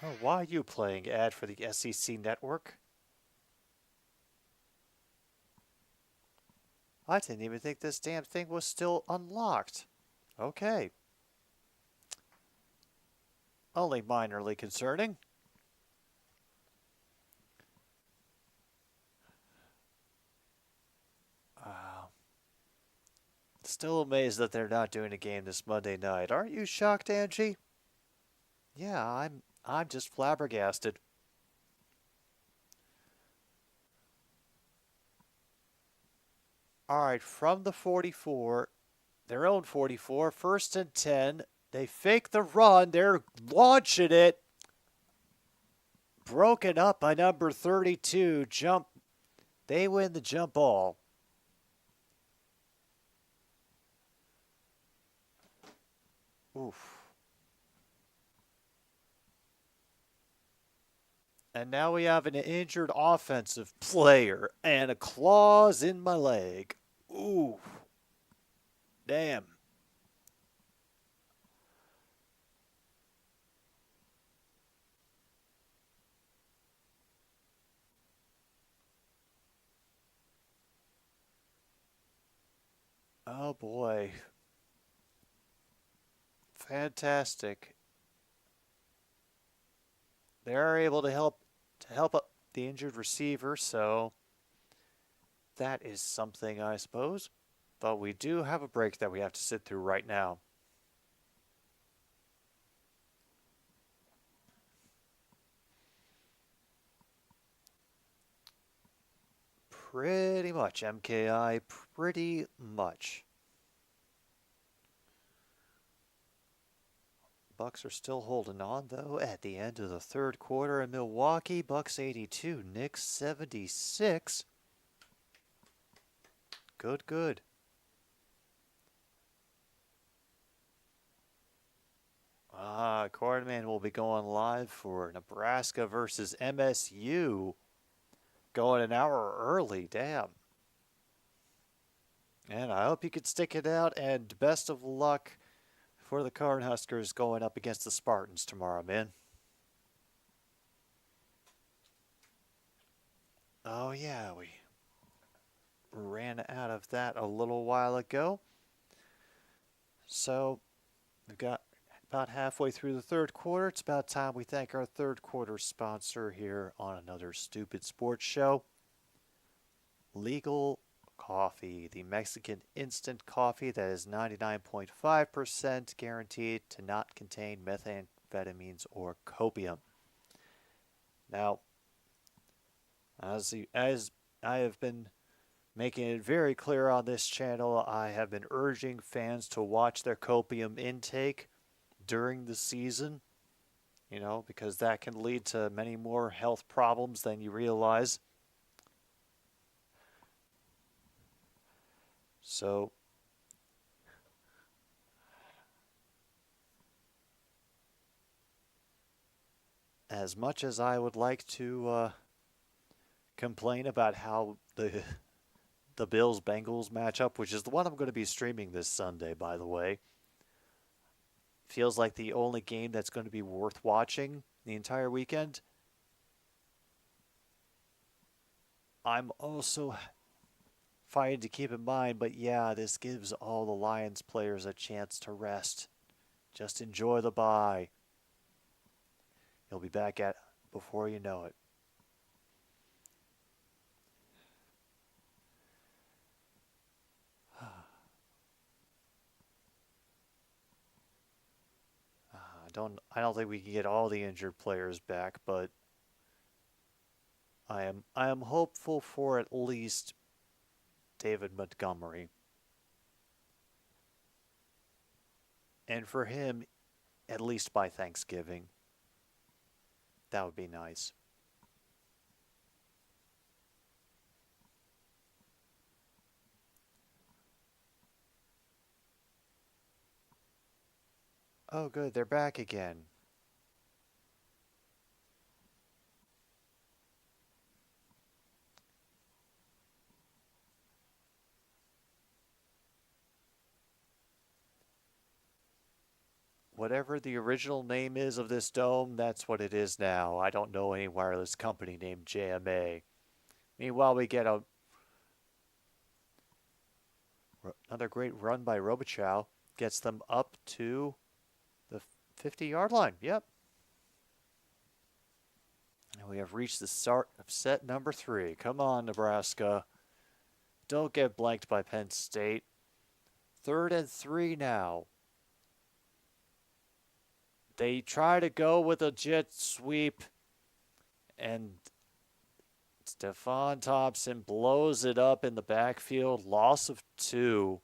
Oh, why are you playing ad for the SEC network? I didn't even think this damn thing was still unlocked. Okay. Only minorly concerning. Still amazed that they're not doing a game this Monday night. Aren't you shocked, Angie? Yeah, I'm just flabbergasted. All right, from the 44, their own 44, 1st and 10. They fake the run. They're launching it. Broken up by number 32. Jump. They win the jump ball. Oof. And now we have an injured offensive player and a claws in my leg. Ooh. Damn. Oh boy. Fantastic. They're able to help the injured receiver, so that is something, I suppose. But we do have a break that we have to sit through right now. Pretty much, MKI, pretty much. Bucks are still holding on, though, at the end of the third quarter in Milwaukee. Bucks 82, Knicks 76. Good. Cordman will be going live for Nebraska versus MSU. Going an hour early, damn. And I hope you can stick it out, and best of luck for the Cornhuskers going up against the Spartans tomorrow, man. Oh, yeah, we ran out of that a little while ago. So, we've got about halfway through the third quarter. It's about time we thank our third quarter sponsor here on another Stupid Sports Show. Legal Coffee, the Mexican instant coffee that is 99.5% guaranteed to not contain methamphetamines or copium. Now, as I have been making it very clear on this channel, I have been urging fans to watch their copium intake during the season, because that can lead to many more health problems than you realize. So, as much as I would like to complain about how the Bills-Bengals matchup, which is the one I'm going to be streaming this Sunday, by the way, feels like the only game that's going to be worth watching the entire weekend, I'm also fighting to keep in mind, but yeah, this gives all the Lions players a chance to rest. Just enjoy the bye. You'll be back at before you know it. I don't think we can get all the injured players back, but I am hopeful for at least David Montgomery. And for him, at least by Thanksgiving. That would be nice. Oh, good. They're back again. whatever the original name is of this dome, that's what it is now. I don't know any wireless company named JMA. Meanwhile, we get another great run by Robichaux. Gets them up to the 50-yard line. Yep. And we have reached the start of set number 3. Come on, Nebraska. Don't get blanked by Penn State. 3rd and 3 now. They try to go with a jet sweep, and Stephon Thompson blows it up in the backfield. Loss of 2.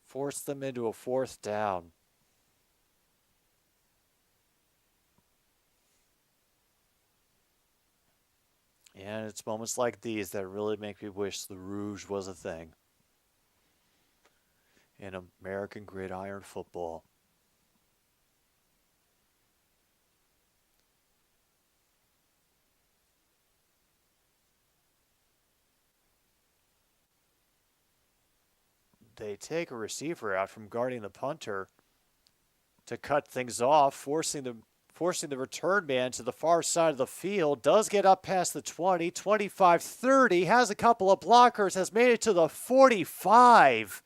Forced them into a 4th down. And it's moments like these that really make me wish the Rouge was a thing in American gridiron football. They take a receiver out from guarding the punter to cut things off, forcing the return man to the far side of the field. Does get up past the 20, 25, 30, has a couple of blockers, has made it to the 45.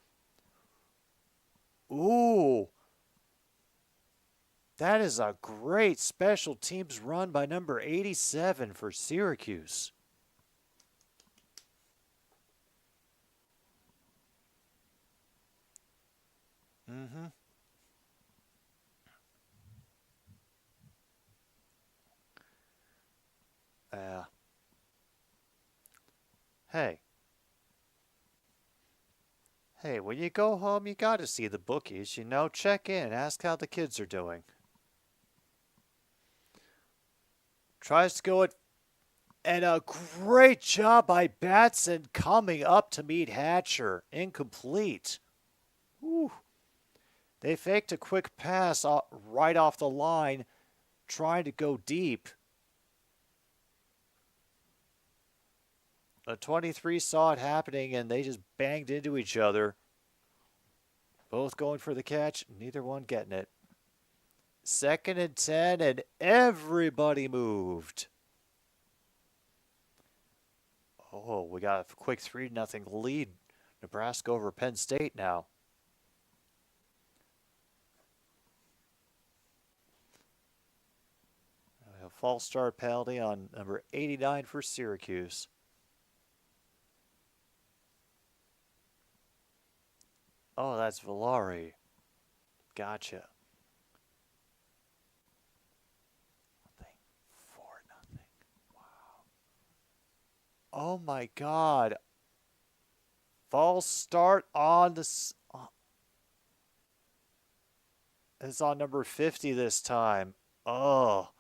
Ooh. That is a great special teams run by number 87 for Syracuse. Mm-hmm. Hey. Hey, when you go home, you gotta see the bookies, you know? Check in, ask how the kids are doing. Tries to go it, and a great job by Batson coming up to meet Hatcher. Incomplete. Whew. They faked a quick pass right off the line, trying to go deep. The 23 saw it happening, and they just banged into each other. Both going for the catch, neither one getting it. 2nd and 10, and everybody moved. Oh, we got a quick 3-0 lead. Nebraska over Penn State now. A false start penalty on number 89 for Syracuse. Oh, that's Villari. Gotcha. 4-0. Wow. Oh my God. False start on the. It's on number 50 this time. Oh.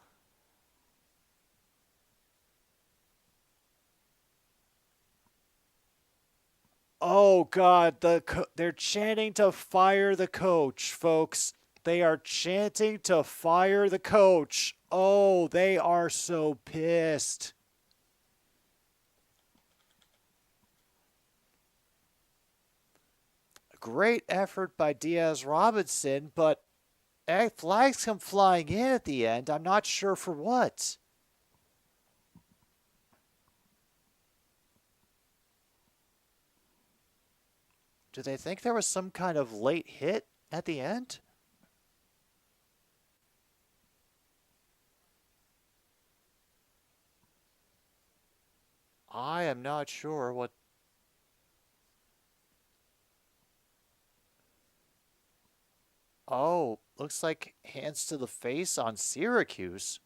Oh, God, they're chanting to fire the coach, folks. They are chanting to fire the coach. Oh, they are so pissed. Great effort by Diaz Robinson, but flags come flying in at the end. I'm not sure for what. Do they think there was some kind of late hit at the end? I am not sure what. Oh, looks like hands to the face on Syracuse.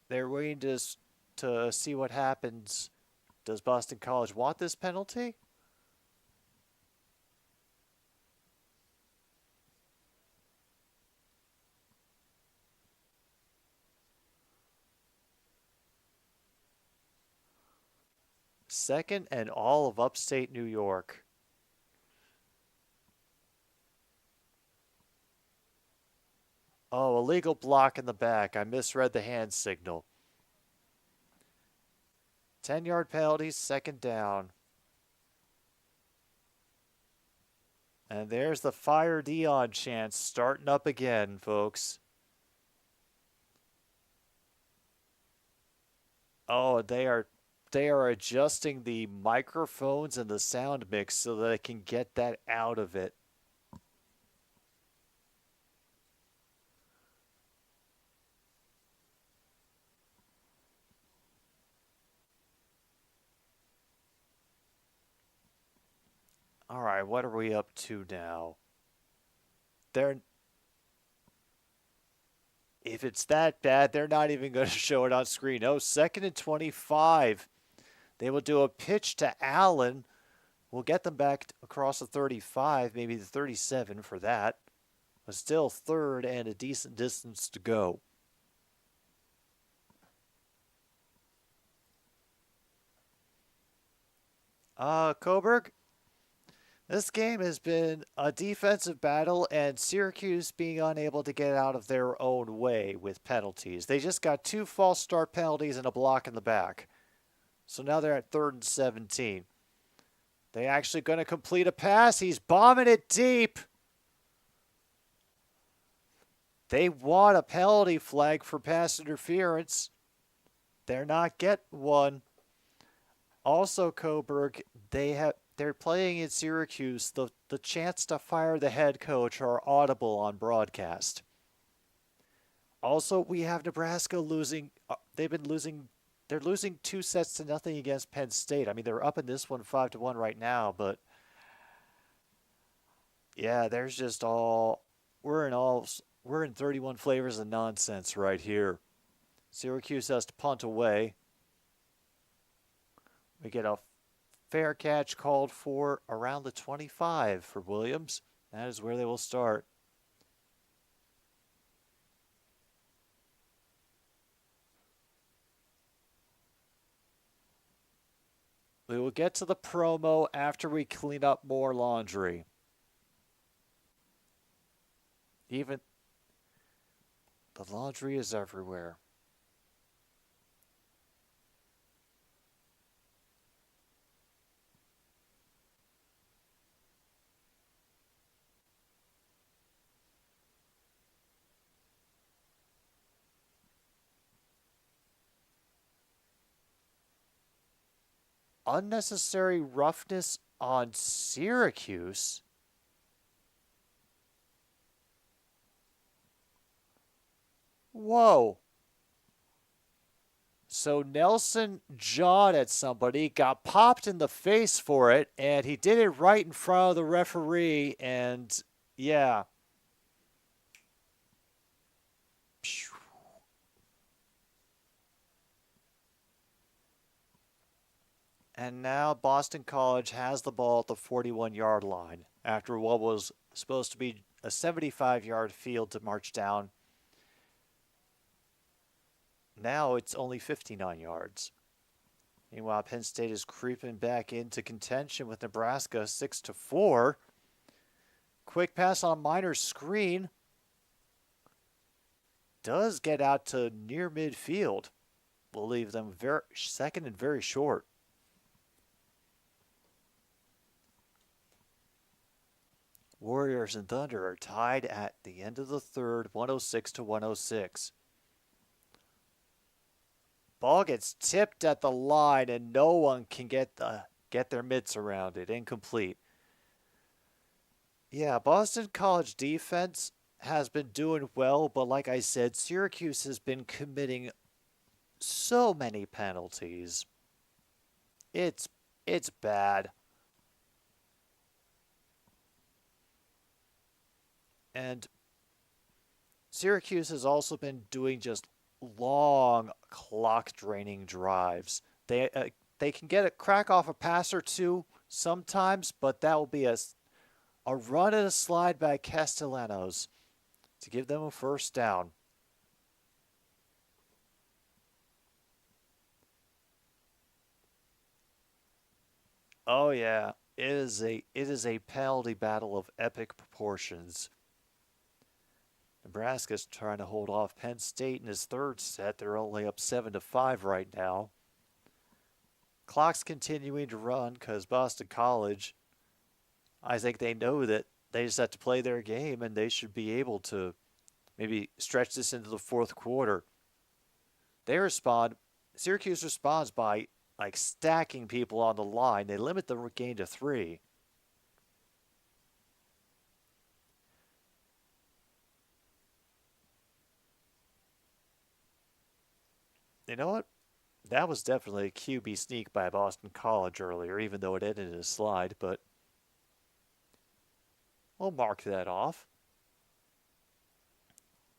They're waiting to see what happens. Does Boston College want this penalty? Second and all of upstate New York. Oh, illegal block in the back. I misread the hand signal. 10-yard penalty, second down. And there's the Fire Dion chant starting up again, folks. Oh, they are adjusting the microphones and the sound mix so that I can get that out of it. All right, what are we up to now? If it's that bad, they're not even going to show it on screen. Oh, 2nd and 25. They will do a pitch to Allen. We'll get them back across the 35, maybe the 37 for that. But still third and a decent distance to go. Coburg, this game has been a defensive battle and Syracuse being unable to get out of their own way with penalties. They just got 2 false start penalties and a block in the back. So now they're at 3rd and 17. They actually going to complete a pass. He's bombing it deep. They want a penalty flag for pass interference. They're not getting one. Also, Coburg, they're playing in Syracuse. The chants to fire the head coach are audible on broadcast. Also, we have Nebraska losing. They're losing 2-0 against Penn State. I mean, they're up in this one 5-1 right now, but yeah, there's just we're in 31 flavors of nonsense right here. Syracuse has to punt away. We get a fair catch called for around the 25 for Williams. That is where they will start. We will get to the promo after we clean up more laundry. Even the laundry is everywhere. Unnecessary roughness on Syracuse. Whoa. So Nelson jawed at somebody, got popped in the face for it, and he did it right in front of the referee, and yeah. And now Boston College has the ball at the 41-yard line after what was supposed to be a 75-yard field to march down. Now it's only 59 yards. Meanwhile, Penn State is creeping back into contention with Nebraska 6-4. Quick pass on Minor's screen. Does get out to near midfield. Will leave them second and very short. Warriors and Thunder are tied at the end of the third, 106-106. Ball gets tipped at the line and no one can get their mitts around it. Incomplete. Yeah, Boston College defense has been doing well, but like I said, Syracuse has been committing so many penalties. It's bad. And Syracuse has also been doing just long clock draining drives. They can get a crack off a pass or two sometimes, but that will be a run and a slide by Castellanos to give them a first down. Oh yeah, it is a penalty battle of epic proportions. Nebraska's trying to hold off Penn State in his third set. They're only up 7-5 right now. Clock's continuing to run because Boston College, I think they know that they just have to play their game and they should be able to maybe stretch this into the fourth quarter. Syracuse responds by like stacking people on the line. They limit the gain to 3. You know what? That was definitely a QB sneak by Boston College earlier, even though it ended in a slide, but we'll mark that off.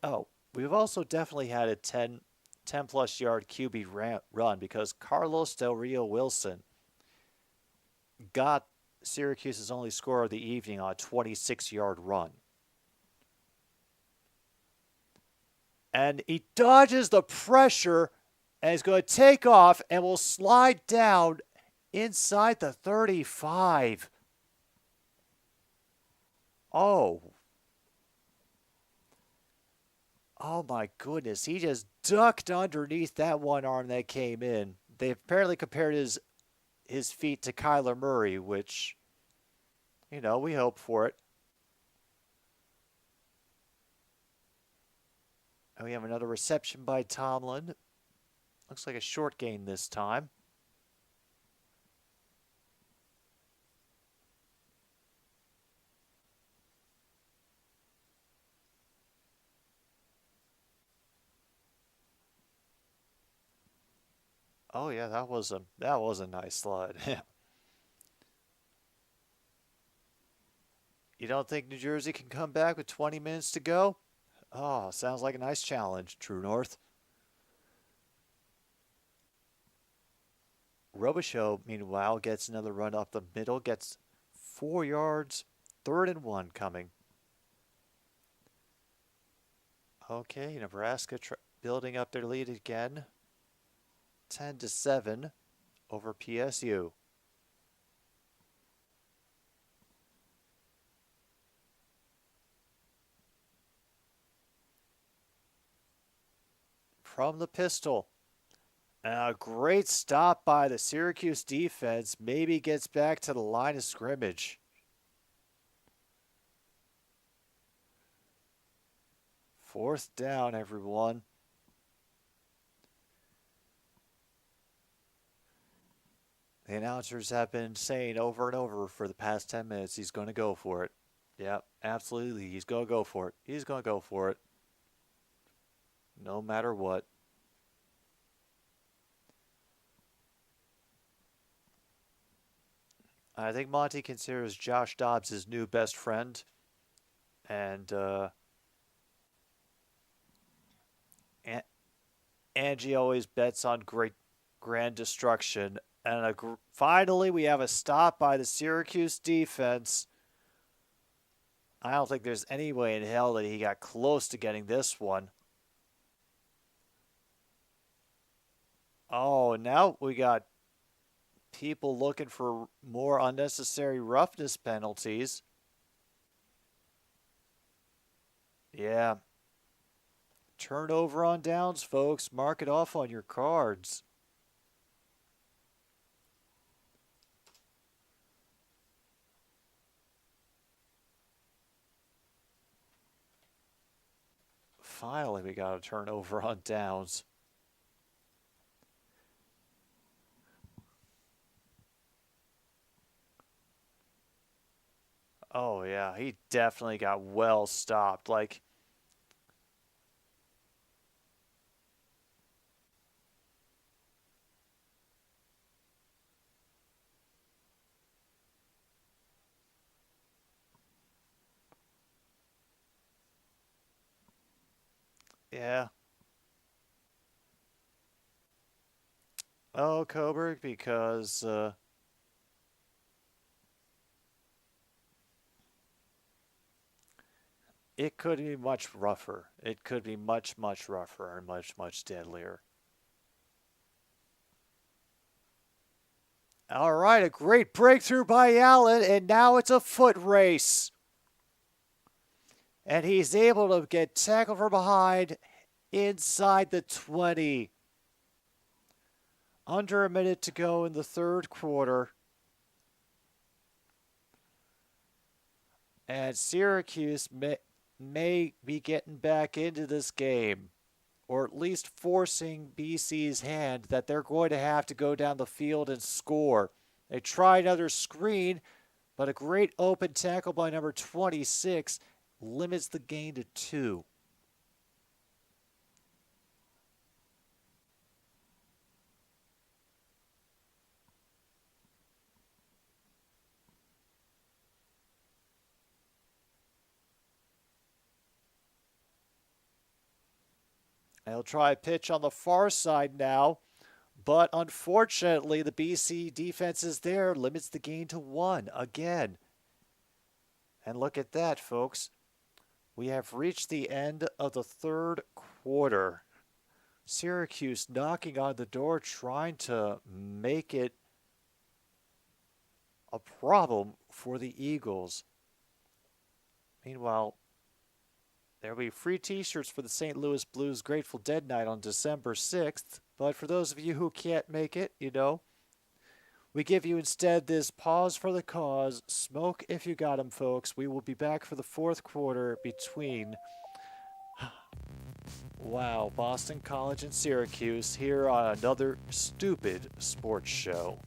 Oh, we've also definitely had a 10-plus yard QB run because Carlos Del Rio Wilson got Syracuse's only score of the evening on a 26-yard run. And he dodges the pressure and he's going to take off and will slide down inside the 35. Oh my goodness. He just ducked underneath that one arm that came in. They apparently compared his feet to Kyler Murray, which, we hope for it. And we have another reception by Tomlin. Looks like a short gain this time. Oh yeah, that was a nice slide. You don't think New Jersey can come back with 20 minutes to go? Oh, sounds like a nice challenge, True North. Robichaux, meanwhile, gets another run up the middle, gets 4 yards, 3rd and 1 coming. Okay, Nebraska building up their lead again. 10-7 over PSU. From the pistol. A great stop by the Syracuse defense. Maybe gets back to the line of scrimmage. Fourth down, everyone. The announcers have been saying over and over for the past 10 minutes he's going to go for it. Yeah, absolutely. He's going to go for it. He's going to go for it. No matter what. I think Monty considers Josh Dobbs his new best friend. And Angie always bets on grand destruction. And finally, we have a stop by the Syracuse defense. I don't think there's any way in hell that he got close to getting this one. Oh, now we got people looking for more unnecessary roughness penalties. Yeah. Turnover on downs, folks. Mark it off on your cards. Finally, we got a turnover on downs. Oh, yeah, he definitely got well stopped. Like, yeah. Oh, Coburg, because it could be much rougher. It could be much, much rougher and much, much deadlier. All right, a great breakthrough by Yellen, and now it's a foot race. And he's able to get tackled from behind inside the 20. Under a minute to go in the third quarter. And Syracuse may be getting back into this game, or at least forcing BC's hand that they're going to have to go down the field and score. They try another screen, but a great open tackle by number 26 limits the gain to 2. They'll try a pitch on the far side now, but unfortunately the BC defense is there, limits the gain to 1 again. And look at that, folks. We have reached the end of the third quarter. Syracuse knocking on the door, trying to make it a problem for the Eagles. Meanwhile, there will be free t-shirts for the St. Louis Blues Grateful Dead night on December 6th. But for those of you who can't make it, we give you instead this pause for the cause. Smoke if you got 'em, folks. We will be back for the fourth quarter between, Boston College and Syracuse here on another stupid sports show.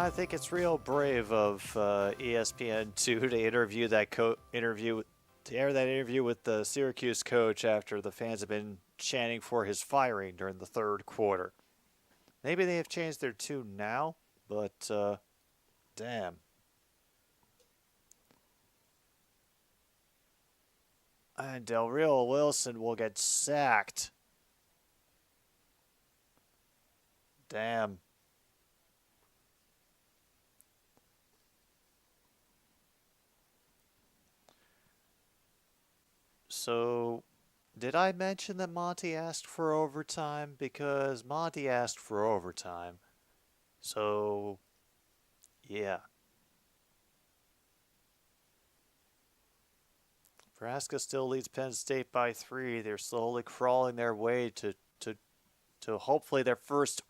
I think it's real brave of ESPN2 to interview that air that interview with the Syracuse coach after the fans have been chanting for his firing during the third quarter. Maybe they have changed their tune now, but damn. And Del Rio Wilson will get sacked. Damn. So, did I mention that Monty asked for overtime? Because Monty asked for overtime. So, yeah. Nebraska still leads Penn State by 3. They're slowly crawling their way to hopefully their first.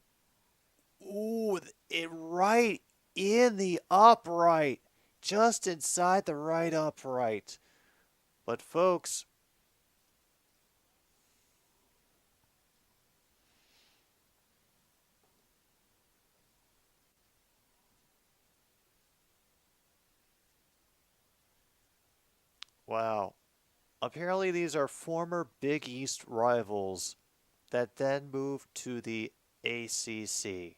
Ooh, it right in the upright. Just inside the right upright. But folks, wow. Apparently these are former Big East rivals that then moved to the ACC.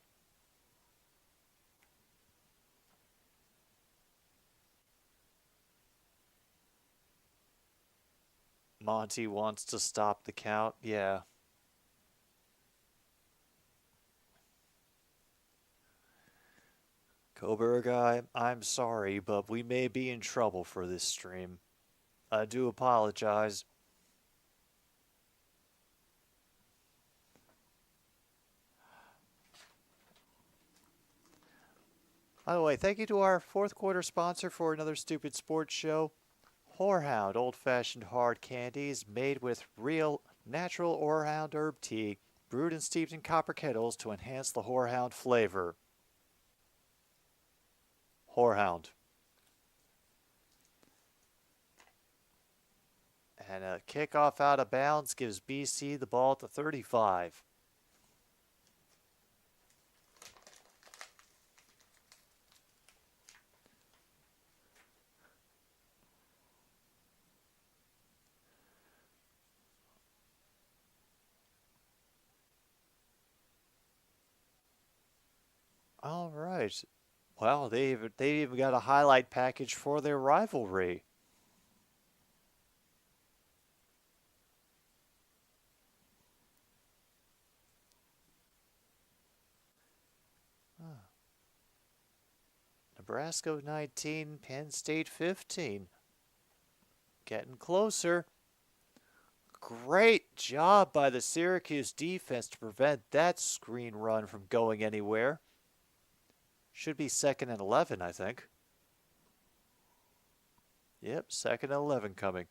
Monty wants to stop the count. Yeah. Coburg, I'm sorry, but we may be in trouble for this stream. I do apologize. By the way, thank you to our fourth quarter sponsor for another stupid sports show. Whorehound old-fashioned hard candies made with real natural Whorehound herb tea, brewed and steeped in copper kettles to enhance the Whorehound flavor. Whorehound. And a kickoff out of bounds gives BC the ball at the 35. All right. Wow, they even got a highlight package for their rivalry. Nebraska 19, Penn State 15. Getting closer. Great job by the Syracuse defense to prevent that screen run from going anywhere. Should be 2nd and 11, I think. Yep, 2nd and 11 coming.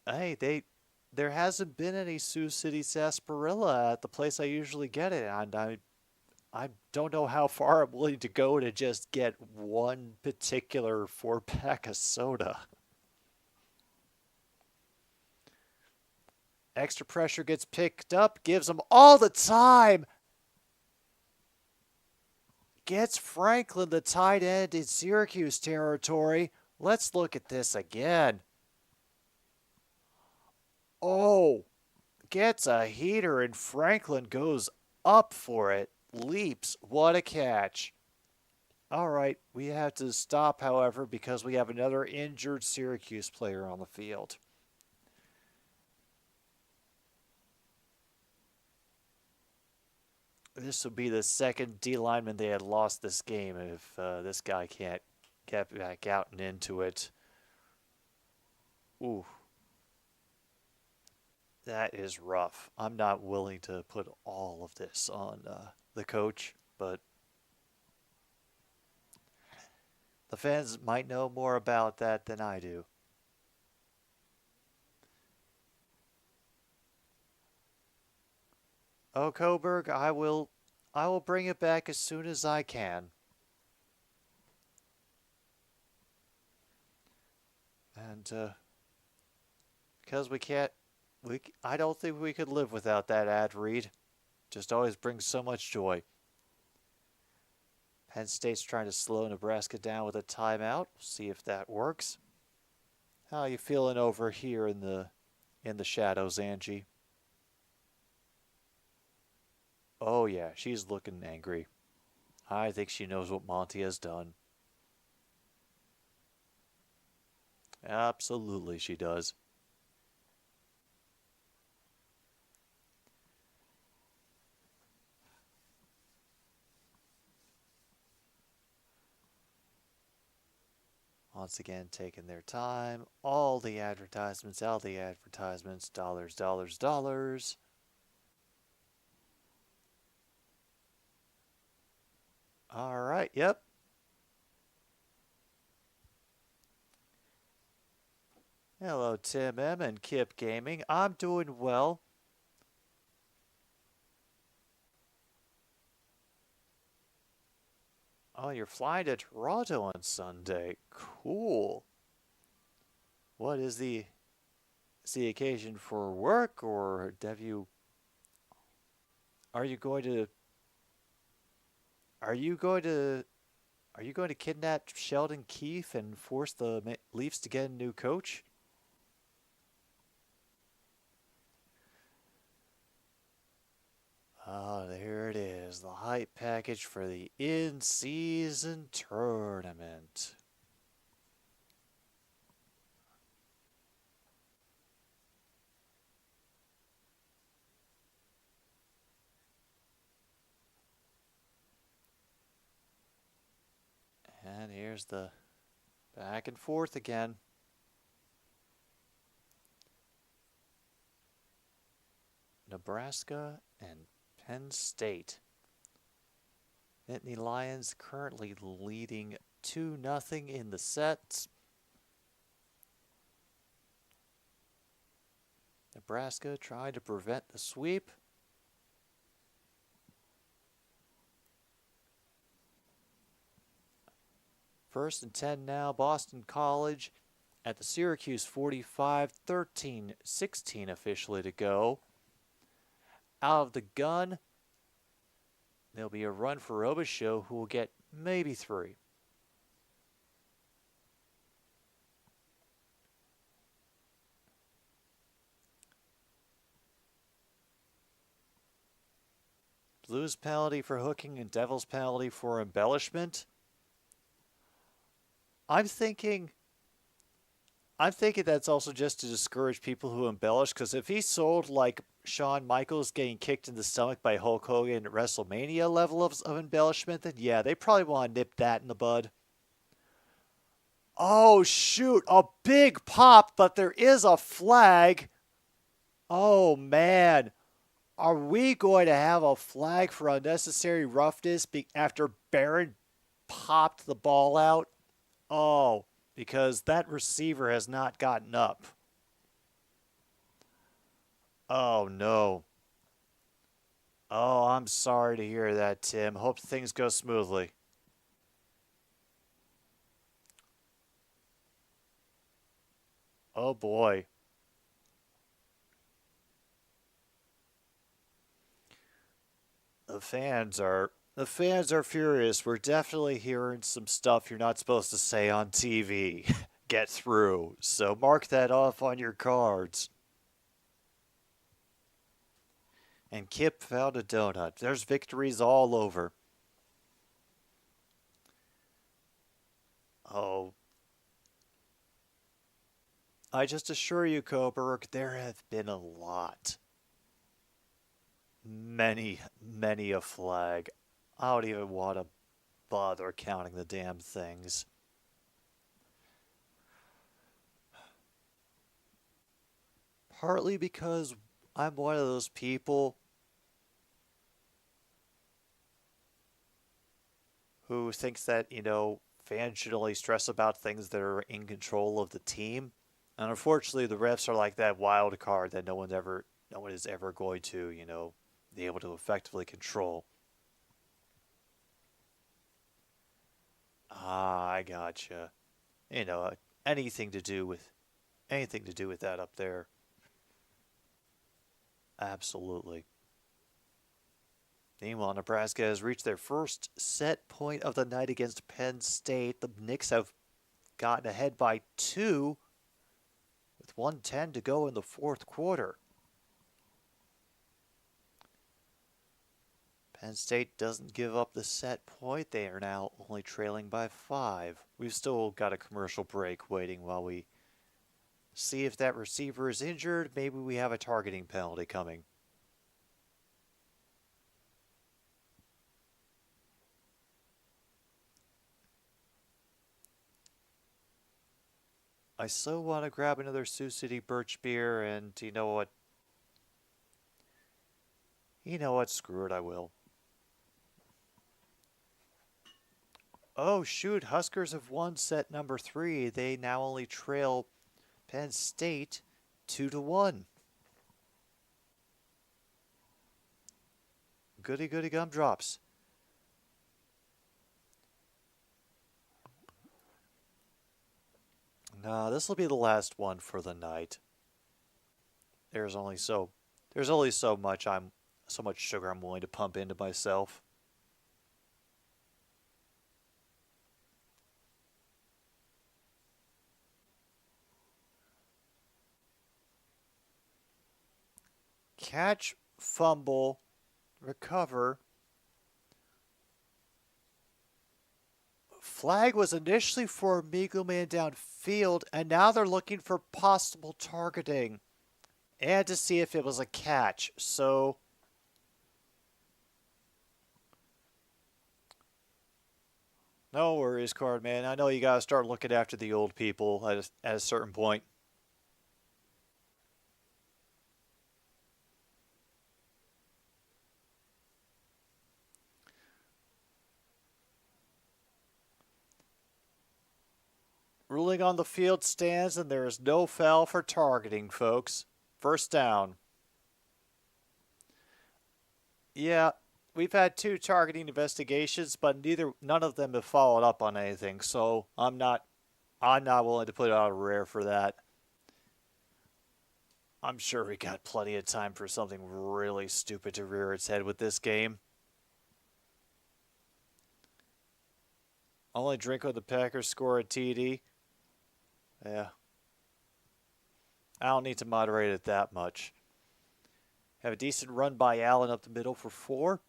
Hey, there hasn't been any Sioux City sarsaparilla at the place I usually get it, and I don't know how far I'm willing to go to just get one particular 4-pack of soda. Extra pressure gets picked up, gives them all the time. Gets Franklin, the tight end, in Syracuse territory. Let's look at this again. Oh, gets a heater and Franklin goes up for it. Leaps. What a catch. All right, we have to stop, however, because we have another injured Syracuse player on the field. This would be the second D lineman they had lost this game if this guy can't get back out and into it. Ooh. That is rough. I'm not willing to put all of this on the coach, but the fans might know more about that than I do. Oh, Coburg, I will bring it back as soon as I can. And because we can't I don't think we could live without that ad read. Just always brings so much joy. Penn State's trying to slow Nebraska down with a timeout. See if that works. How you feeling over here in the shadows, Angie? Oh yeah, she's looking angry. I think she knows what Monty has done. Absolutely she does. Once again, taking their time. All the advertisements, all the advertisements. Dollars, dollars, dollars. All right, yep. Hello, Tim M. and Kip Gaming. I'm doing well. Oh, you're flying to Toronto on Sunday. Cool. What is the occasion for work, or have you? Are you going to? Are you going to? Are you going to kidnap Sheldon Keefe and force the Leafs to get a new coach? Oh, there it is. The hype package for the in-season tournament. And here's the back and forth again. Nebraska and Penn State. Nittany Lions currently leading 2-0 in the sets. Nebraska trying to prevent the sweep. First and 10 now, Boston College at the Syracuse 45, 13-16 officially to go. Out of the gun, there'll be a run for Robichaux, who will get maybe 3. Blues penalty for hooking and Devils penalty for embellishment. I'm thinking that's also just to discourage people who embellish, because if he sold like Shawn Michaels getting kicked in the stomach by Hulk Hogan at WrestleMania level of embellishment, then yeah, they probably want to nip that in the bud. Oh shoot, a big pop, but there is a flag. Oh man, are we going to have a flag for unnecessary roughness after Barron popped the ball out? Oh, because that receiver has not gotten up. Oh, no. Oh, I'm sorry to hear that, Tim. Hope things go smoothly. Oh, boy. The fans are furious. We're definitely hearing some stuff you're not supposed to say on TV. Get through. So mark that off on your cards. And Kip found a donut. There's victories all over. Oh. I just assure you, Coburg, there have been a lot. Many a flag. I don't even want to bother counting the damn things. Partly because I'm one of those people who thinks that, fans should only stress about things that are in control of the team. And unfortunately, the refs are like that wild card that no one is ever going to, be able to effectively control. Ah, I gotcha. Anything to do with that up there. Absolutely. Meanwhile, Nebraska has reached their first set point of the night against Penn State. The Knicks have gotten ahead by 2 with 1:10 to go in the fourth quarter. Penn State doesn't give up the set point. They are now only trailing by 5. We've still got a commercial break waiting while we see if that receiver is injured. Maybe we have a targeting penalty coming. I so want to grab another Sioux City Birch beer, and you know what? Screw it, I will. Oh, shoot, Huskers have won set number 3. They now only trail Penn State 2-1. Goody goody gumdrops. Nah, this will be the last one for the night. There's only so much sugar I'm willing to pump into myself. Catch, fumble, recover. Flag was initially for Miegelman downfield, and now they're looking for possible targeting and to see if it was a catch. So no worries, card man. I know you got to start looking after the old people at a certain point. Ruling on the field stands, and there is no foul for targeting, folks. First down. Yeah, we've had 2 targeting investigations, but none of them have followed up on anything. So I'm not willing to put out a rare for that. I'm sure we got plenty of time for something really stupid to rear its head with this game. Only drink when the Packers score a TD. Yeah. I don't need to moderate it that much. Have a decent run by Allen up the middle for 4.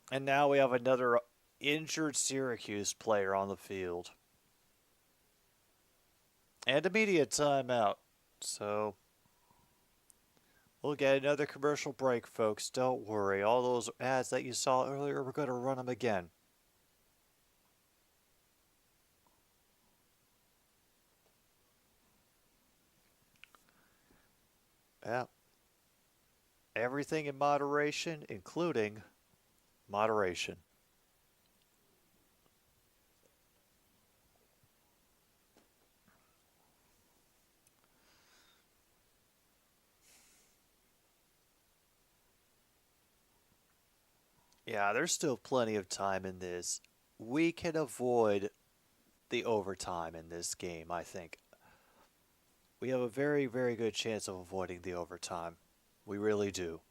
And now we have another injured Syracuse player on the field. And immediate timeout. So we'll get another commercial break, folks. Don't worry. All those ads that you saw earlier, we're going to run them again. Yeah. Everything in moderation, including moderation. Yeah, there's still plenty of time in this. We can avoid the overtime in this game, I think. We have a very, very good chance of avoiding the overtime. We really do.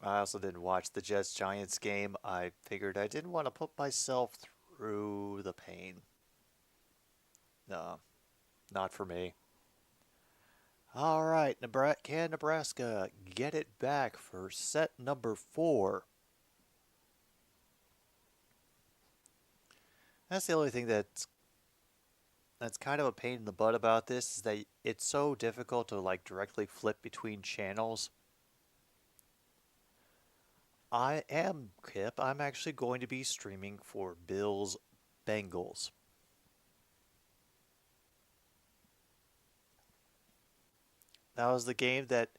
I also didn't watch the Jets-Giants game. I figured I didn't want to put myself through the pain. No, not for me. All right, can Nebraska get it back for set number 4? That's the only thing that's kind of a pain in the butt about this, is that it's so difficult to like directly flip between channels. I am, Kip. I'm actually going to be streaming for Bills Bengals. That was the game that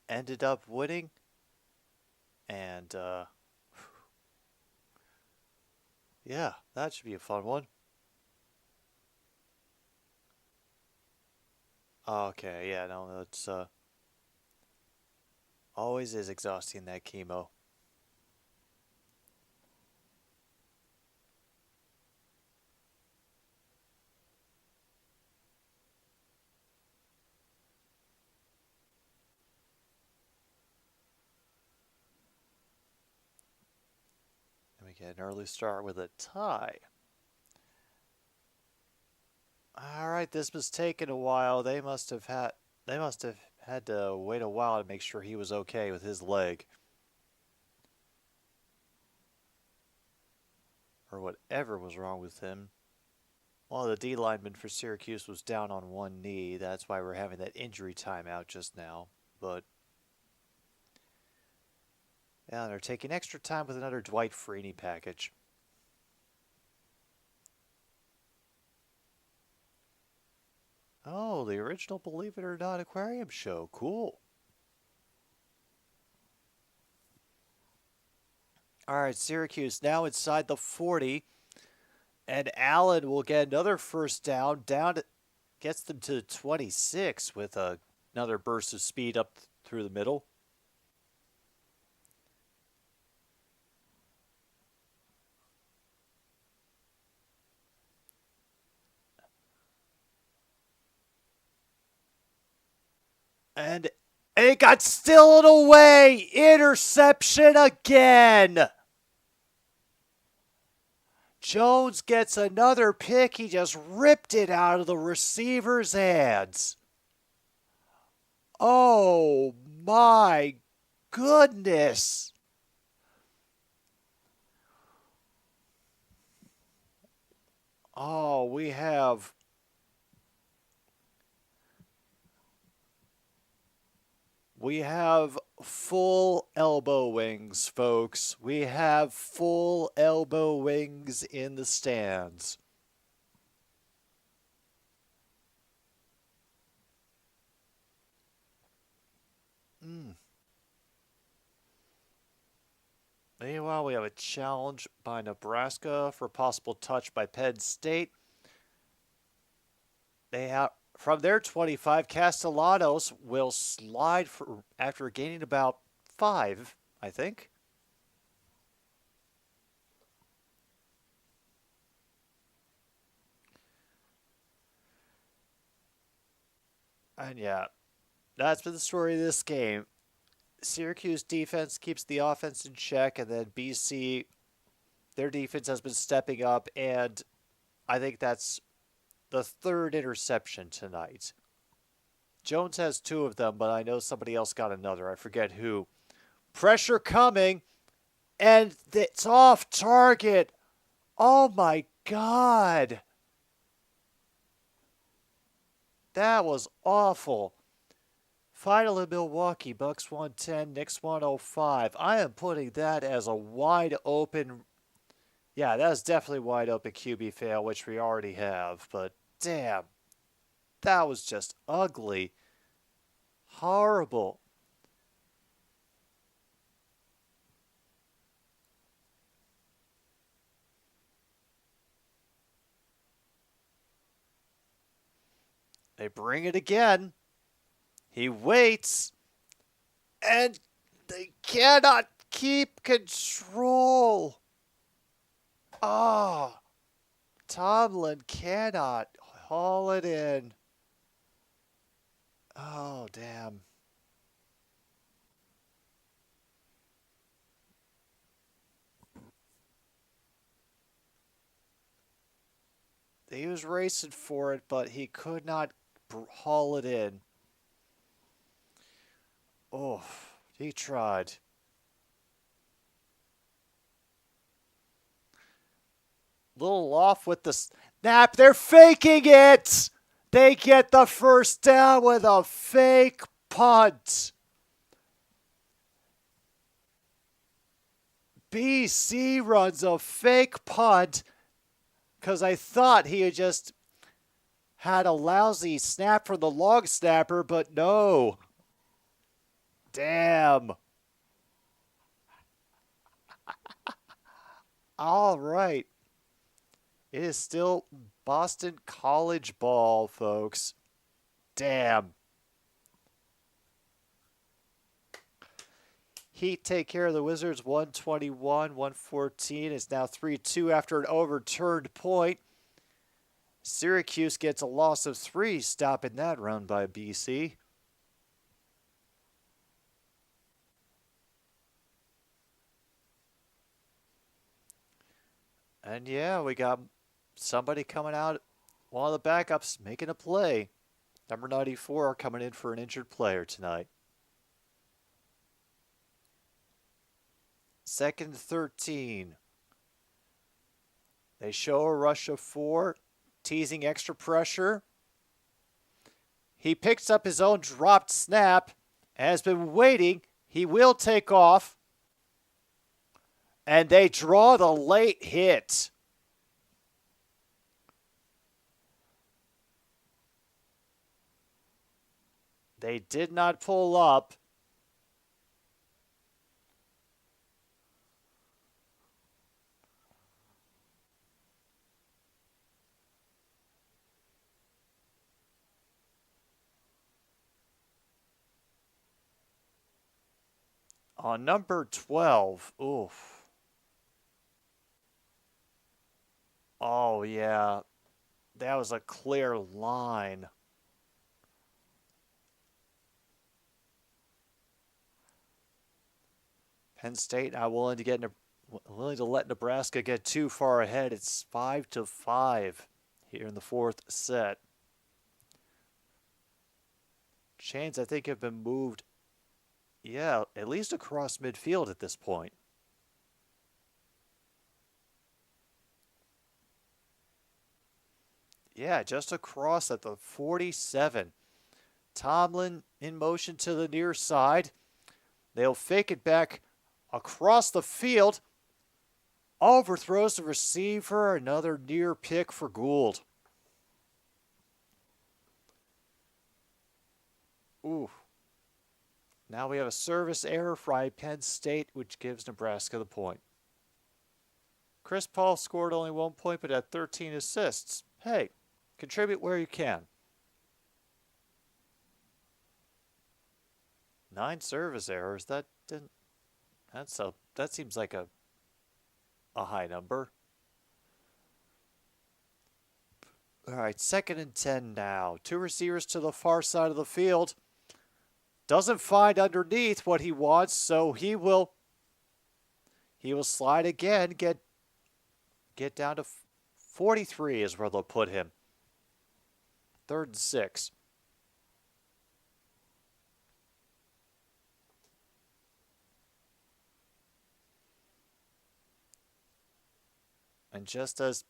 ended up winning. And, Yeah, that should be a fun one. Okay, yeah, no, it's always is exhausting, that chemo. And we get an early start with a tie. All right, this was taking a while. They must have had to wait a while to make sure he was okay with his leg. Or whatever was wrong with him. Well, the D lineman for Syracuse was down on one knee. That's why we're having that injury timeout just now. But yeah, they're taking extra time with another Dwight Freeney package. Oh, the original Believe It or Not aquarium show. Cool. All right, Syracuse now inside the 40. And Allen will get another first down. Gets them to 26 with another burst of speed up through the middle. And it got stolen away. Interception again. Jones gets another pick. He just ripped it out of the receiver's hands. Oh my goodness. Oh, we have full elbow wings, folks. We have full elbow wings in the stands. Meanwhile, we have a challenge by Nebraska for a possible touch by Penn State. They have, from their 25, Castellanos will slide after gaining about 5, I think. And yeah, that's been the story of this game. Syracuse defense keeps the offense in check, and then BC, their defense has been stepping up, and I think that's the third interception tonight. Jones has 2 of them, but I know somebody else got another. I forget who. Pressure coming, and it's off target. Oh my God. That was awful. Final in Milwaukee, Bucks 110, Knicks 105. I am putting that as a wide open. Yeah, that is definitely wide open QB fail, which we already have. But damn, that was just ugly. Horrible. They bring it again. He waits. And they cannot keep control. Oh, Tomlin cannot haul it in. Oh, damn. He was racing for it, but he could not haul it in. Oh, he tried. Little off with the snap. They're faking it. They get the first down with a fake punt. BC runs a fake punt because I thought he had just had a lousy snap from the long snapper, but no. Damn. All right. It is still Boston College ball, folks. Damn. Heat take care of the Wizards 121-114. It's now 3-2 after an overturned point. Syracuse gets a loss of 3, stopping that run by BC. And yeah, we got somebody coming out, one of the backups making a play. Number 94 coming in for an injured player tonight. Second 13. They show a rush of 4, teasing extra pressure. He picks up his own dropped snap, has been waiting. He will take off. And they draw the late hit. They did not pull up. On number 12, oof. Oh, yeah. That was a clear line. Penn State not willing to let Nebraska get too far ahead. It's 5-5 here in the fourth set. Chains, I think, have been moved, yeah, at least across midfield at this point. Yeah, just across at the 47. Tomlin in motion to the near side. They'll fake it back across the field. Overthrows the receiver. Another near pick for Gould. Ooh. Now we have a service error for Penn State, which gives Nebraska the point. Chris Paul scored only 1 point, but had 13 assists. Hey, contribute where you can. 9 service errors. That seems like a high number. All right, 2nd and 10 now. 2 receivers to the far side of the field. Doesn't find underneath what he wants, so he will slide again, get down to 43 is where they'll put him. 3rd and 6. And just as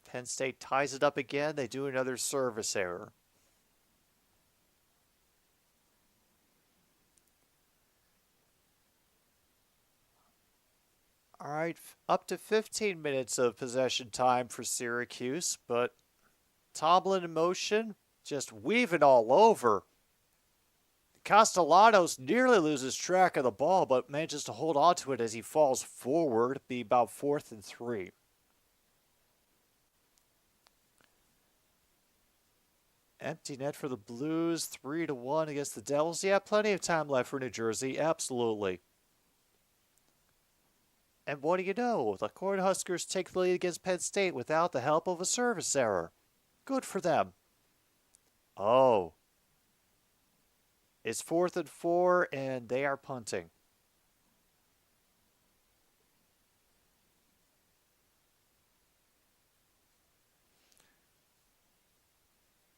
Penn State ties it up again, they do another service error. All right, up to 15 minutes of possession time for Syracuse, but Tomlin in motion, just weaving all over. Castellanos nearly loses track of the ball, but manages to hold on to it as he falls forward, be about 4th and 3. Empty net for the Blues, 3-1 against the Devils. Yeah, plenty of time left for New Jersey, absolutely. And what do you know? The Cornhuskers take the lead against Penn State without the help of a service error. Good for them. Oh. It's 4th and 4, and they are punting.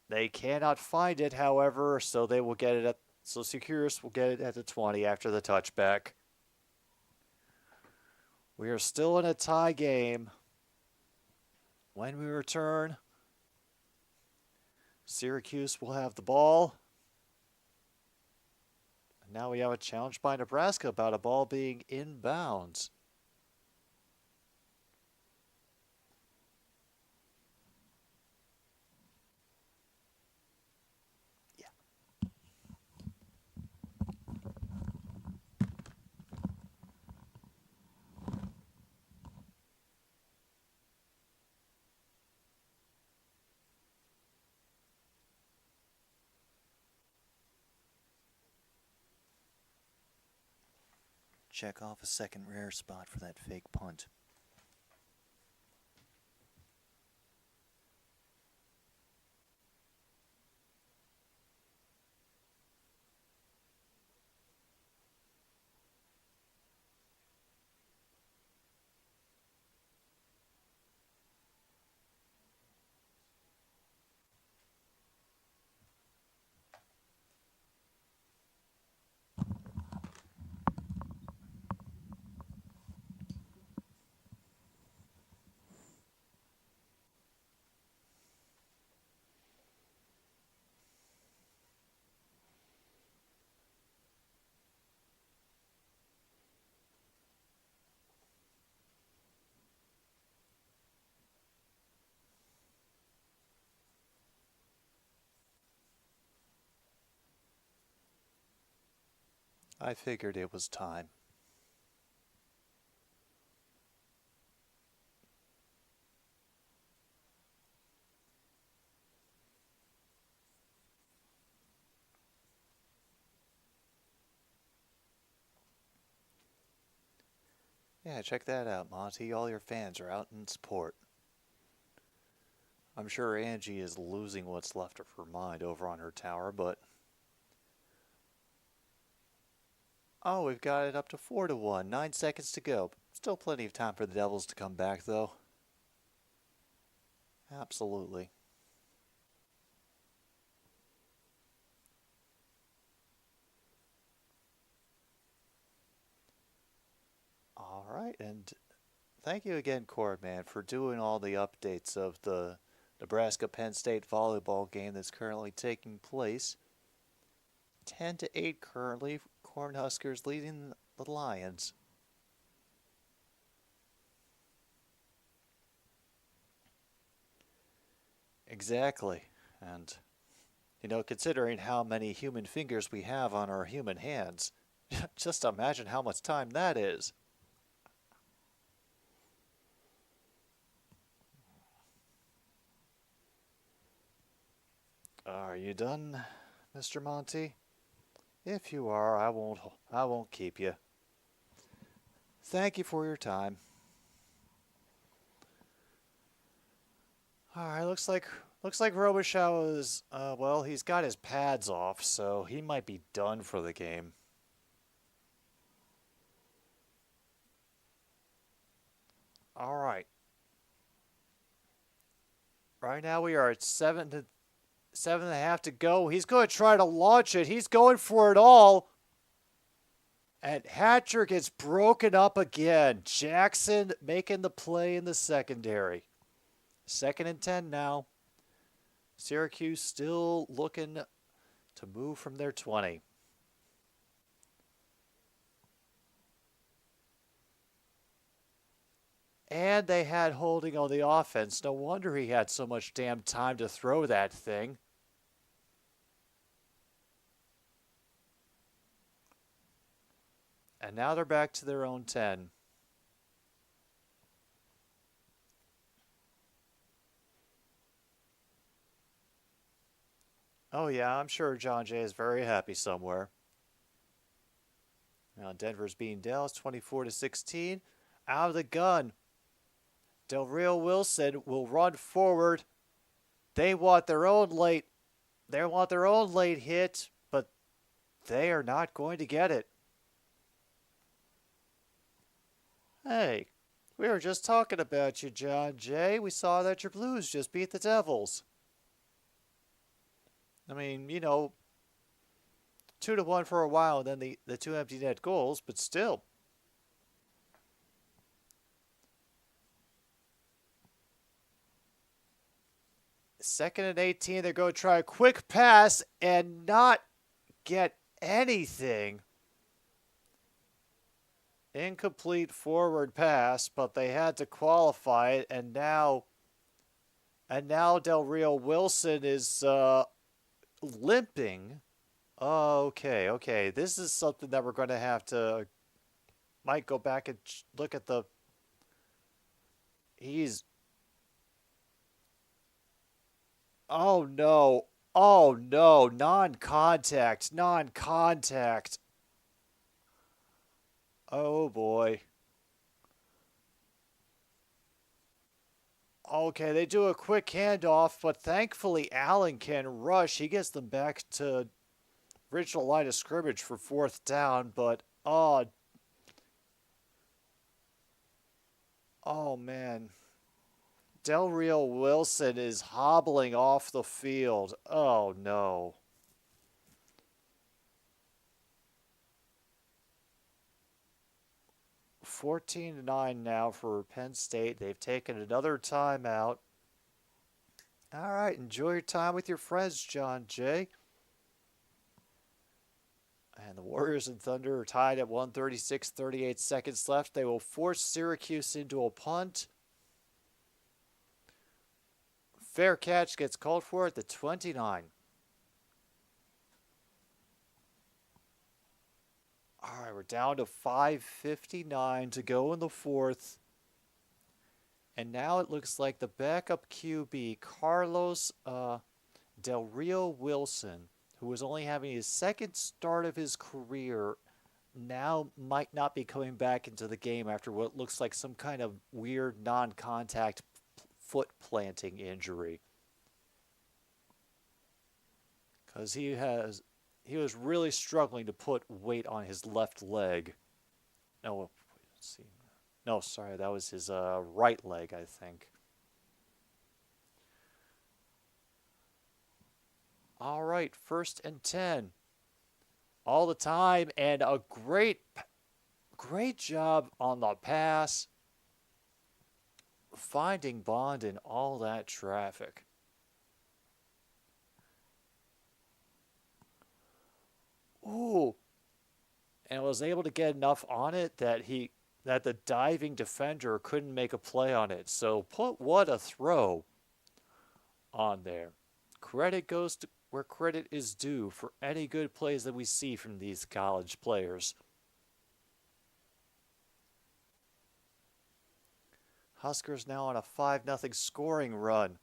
They cannot find it, however, so they will get it so Syracuse will get it at the 20 after the touchback. We are still in a tie game. When we return, Syracuse will have the ball. And now we have a challenge by Nebraska about a ball being inbounds. check off a second rare spot for that fake punt. I figured it was time. Yeah, check that out, Monty. All your fans are out in support. I'm sure Angie is losing what's left of her mind over on her tower, but... Oh, we've got it up to 4-1. 9 seconds to go. Still plenty of time for the Devils to come back, though. Absolutely. All right, and thank you again, Cordman, for doing all the updates of the Nebraska-Penn State volleyball game that's currently taking place. 10-8 currently. Cornhuskers leading the Lions. Exactly. And, you know, considering how many human fingers we have on our human hands, just imagine how much time that is. Are you done, Mr. Monty? If you are, I won't keep you. Thank you for your time. All right, looks like Robichaux is well, he's got his pads off, so he might be done for the game. All right. Right now we are at 7.5 to go. He's going to try to launch it. He's going for it all. And Hatcher gets broken up again. Jackson making the play in the secondary. 2nd and 10 now. Syracuse still looking to move from their 20. And they had holding on the offense. No wonder he had so much damn time to throw that thing. And now they're back to their own 10. Oh yeah, I'm sure John Jay is very happy somewhere. Now Denver's beating Dallas 24-16. Out of the gun. Del Rio Wilson will run forward. They want their own late hit, but they are not going to get it. Hey, we were just talking about you, John Jay. We saw that your Blues just beat the Devils. I mean, you know, 2-1 for a while, and then the 2 empty net goals, but still. Second and 18, they're going to try a quick pass and not get anything. Incomplete forward pass, but they had to qualify it, and now Del Rio Wilson is limping. Okay. This is something that we're going to have to might go back and look at the. Oh no, non-contact. Oh boy. Okay, they do a quick handoff, but thankfully Allen can rush. He gets them back to original line of scrimmage for fourth down, but oh man. Del Rio Wilson is hobbling off the field. Oh no. 14-9 now for Penn State. They've taken another timeout. All right, enjoy your time with your friends, John Jay. And the Warriors and Thunder are tied at 1:36, 38 seconds left. They will force Syracuse into a punt. Fair catch gets called for at the 29. All right, we're down to 5:59 to go in the fourth. And now it looks like the backup QB, Carlos Del Rio Wilson, who was only having his second start of his career, now might not be coming back into the game after what looks like some kind of weird non-contact foot planting injury. Because he was really struggling to put weight on his left leg. No, let's see. No, sorry, that was his right leg, I think. All right, 1st and 10. All the time, and a great job on the pass. Finding Bond in all that traffic. Ooh. And was able to get enough on it that the diving defender couldn't make a play on it. So what a throw on there. Credit goes to where credit is due for any good plays that we see from these college players. Huskers now on a 5-0 scoring run.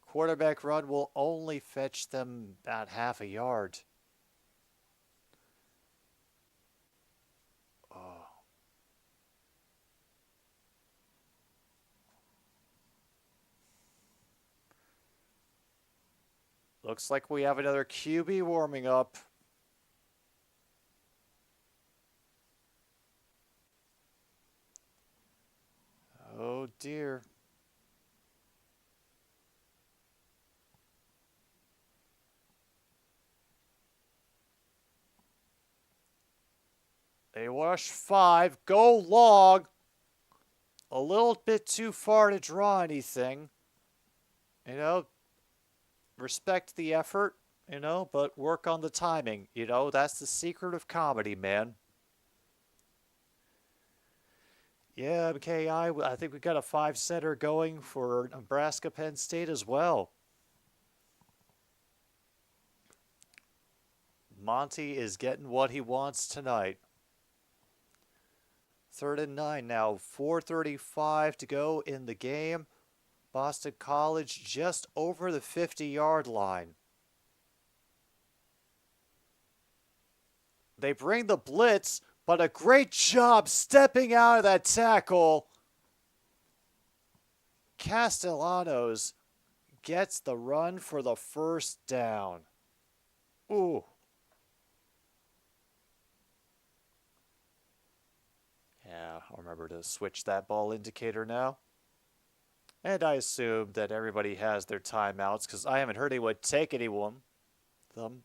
Quarterback run will only fetch them about half a yard. Looks like we have another QB warming up. Oh dear. They rush 5, go long. A little bit too far to draw anything. Respect the effort, but work on the timing. That's the secret of comedy, man. Yeah, MKI, I think we've got a 5-setter going for Nebraska Penn State as well. Monty is getting what he wants tonight. 3rd and 9 now, 4:35 to go in the game. Boston College just over the 50-yard line. They bring the blitz, but a great job stepping out of that tackle. Castellanos gets the run for the first down. Ooh. Yeah, I'll remember to switch that ball indicator now. And I assume that everybody has their timeouts because I haven't heard anyone take them.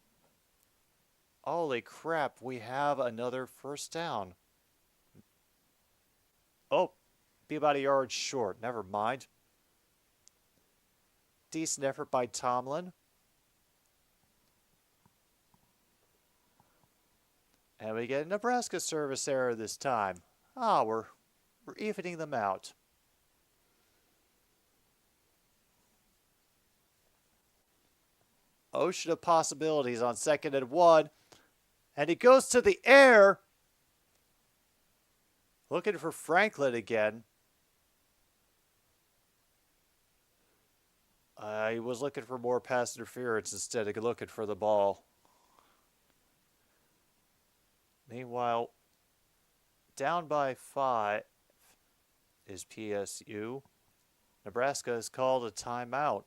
Holy crap, we have another first down. Oh, be about a yard short. Never mind. Decent effort by Tomlin. And we get a Nebraska service error this time. We're evening them out. Ocean of possibilities on 2nd and 1. And he goes to the air. Looking for Franklin again. He was looking for more pass interference instead of looking for the ball. Meanwhile, down by 5 is PSU. Nebraska has called a timeout.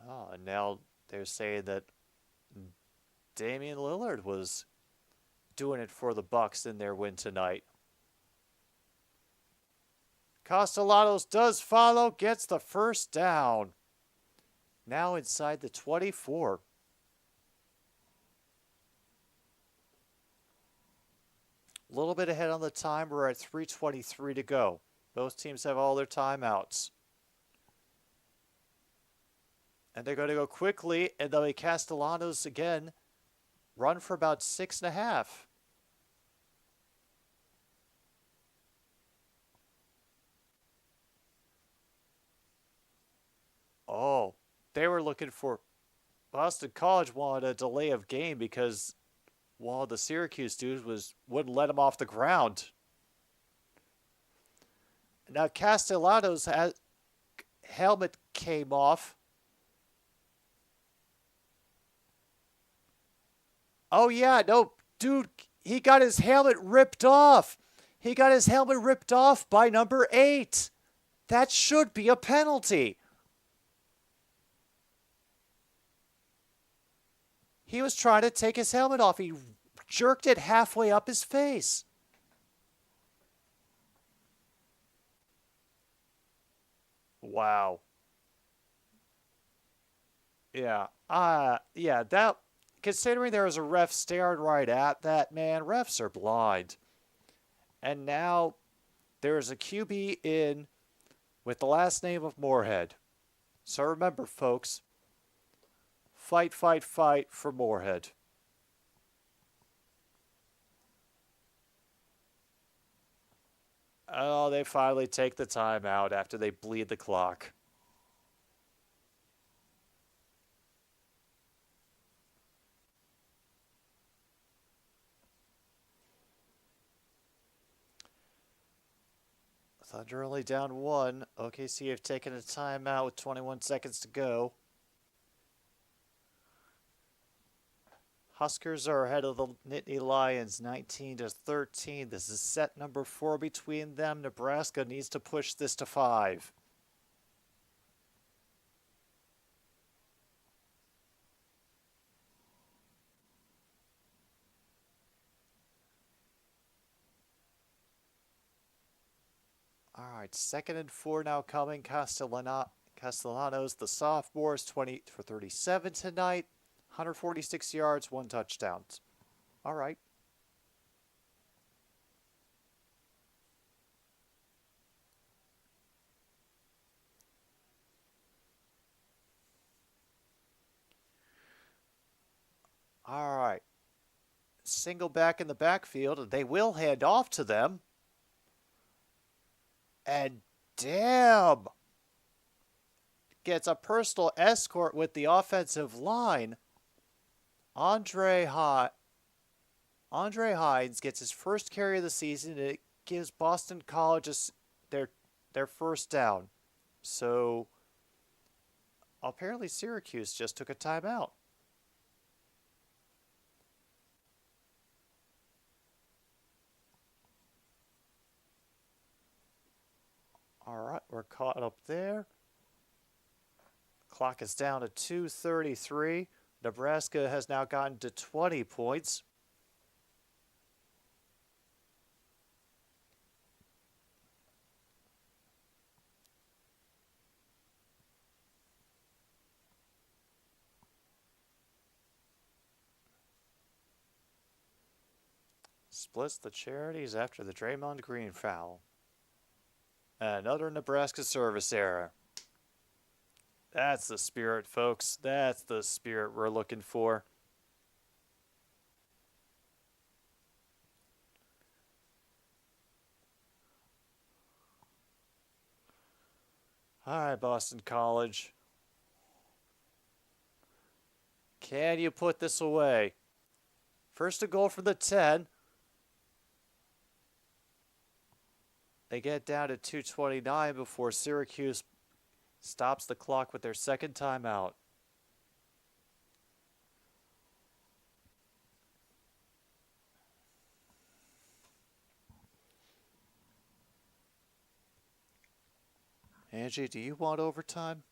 Oh, and now they're saying that Damian Lillard was doing it for the Bucks in their win tonight. Castellanos does follow, gets the first down. Now inside the 24. A little bit ahead on the time. We're at 3:23 to go. Both teams have all their timeouts. And they're going to go quickly, and they'll be Castellanos again. Run for about 6.5. Oh, they were looking for Boston College wanted a delay of game because one of the Syracuse dudes wouldn't let him off the ground. Now Castellanos' helmet came off. Oh yeah, no, dude, he got his helmet ripped off. He got his helmet ripped off by number 8. That should be a penalty. He was trying to take his helmet off. He jerked it halfway up his face. Wow. Yeah. That, considering there was a ref staring right at that man, refs are blind. And now there's a QB in with the last name of Moorhead. So remember, folks, fight, fight, fight for Moorhead. Oh, they finally take the timeout after they bleed the clock. Thunder only down 1. OKC have taken a timeout with 21 seconds to go. Huskers are ahead of the Nittany Lions 19-13. This is set number 4 between them. Nebraska needs to push this to 5. All right, 2nd and 4 now coming. Castellanos, the sophomores, 20 for 37 tonight. 146 yards, 1 touchdown. All right. All right. Single back in the backfield, and they will hand off to them. And damn! Gets a personal escort with the offensive line. Andre Hines gets his first carry of the season, and it gives Boston College their first down. So apparently Syracuse just took a timeout. All right, we're caught up there. Clock is down to 2:33. Nebraska has now gotten to 20 points. Splits the charities after the Draymond Green foul. Another Nebraska service error. That's the spirit, folks. That's the spirit we're looking for. All right, Boston College. Can you put this away? First a goal for the 10. They get down to 2:29 before Syracuse stops the clock with their second timeout. Angie, do you want overtime?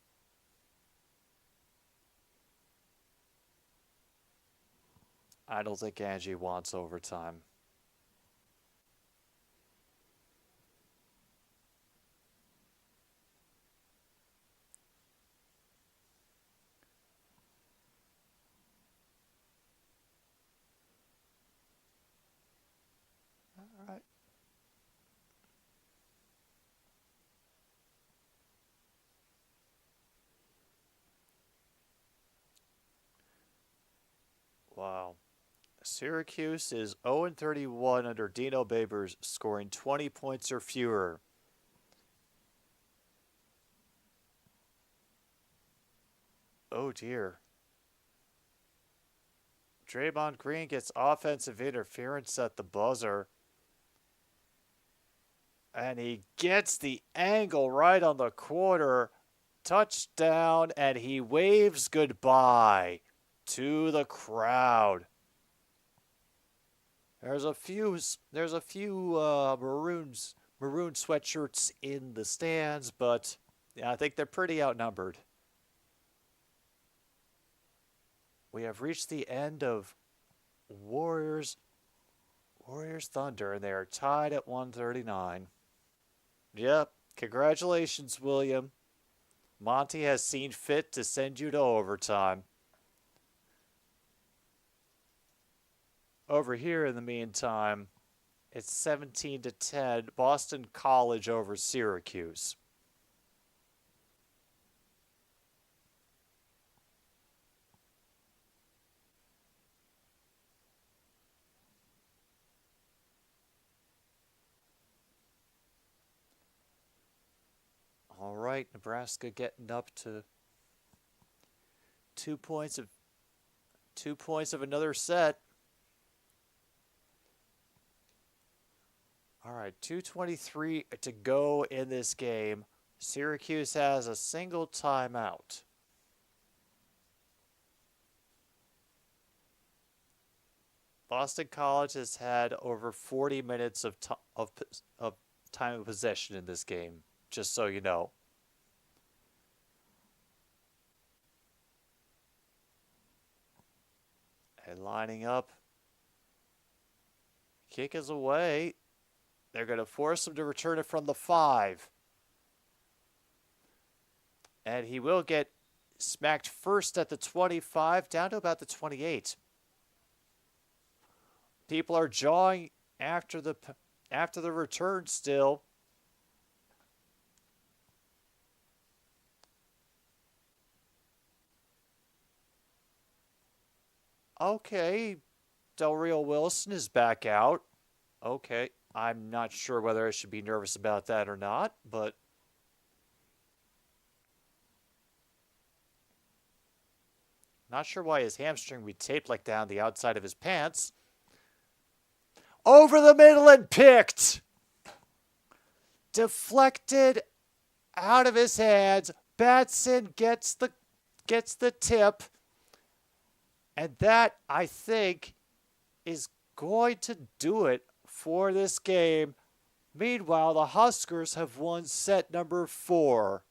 I don't think Angie wants overtime. All right. Wow. Syracuse is 0-31 under Dino Babers, scoring 20 points or fewer. Oh dear. Draymond Green gets offensive interference at the buzzer. And he gets the angle right on the corner. Touchdown, and he waves goodbye to the crowd. There's a few maroon sweatshirts in the stands, but yeah, I think they're pretty outnumbered. We have reached the end of Warriors Thunder, and they are tied at 139. Yep, congratulations, William. Monty has seen fit to send you to overtime. Over here, in the meantime, it's 17-10, Boston College over Syracuse. All right, Nebraska getting up to 2 points of another set. All right, 2:23 to go in this game. Syracuse has a single timeout. Boston College has had over 40 minutes of time of possession in this game, just so you know. And lining up. Kick is away. They're going to force him to return it from the 5. And he will get smacked first at the 25, down to about the 28. People are jawing after the return still. Okay, Del Rio Wilson is back out. Okay. I'm not sure whether I should be nervous about that or not, but not sure why his hamstring would be taped like down the outside of his pants. Over the middle and picked. Deflected out of his hands. Batson gets the tip. And that, I think, is going to do it for this game. Meanwhile, the Huskers have won set number 4.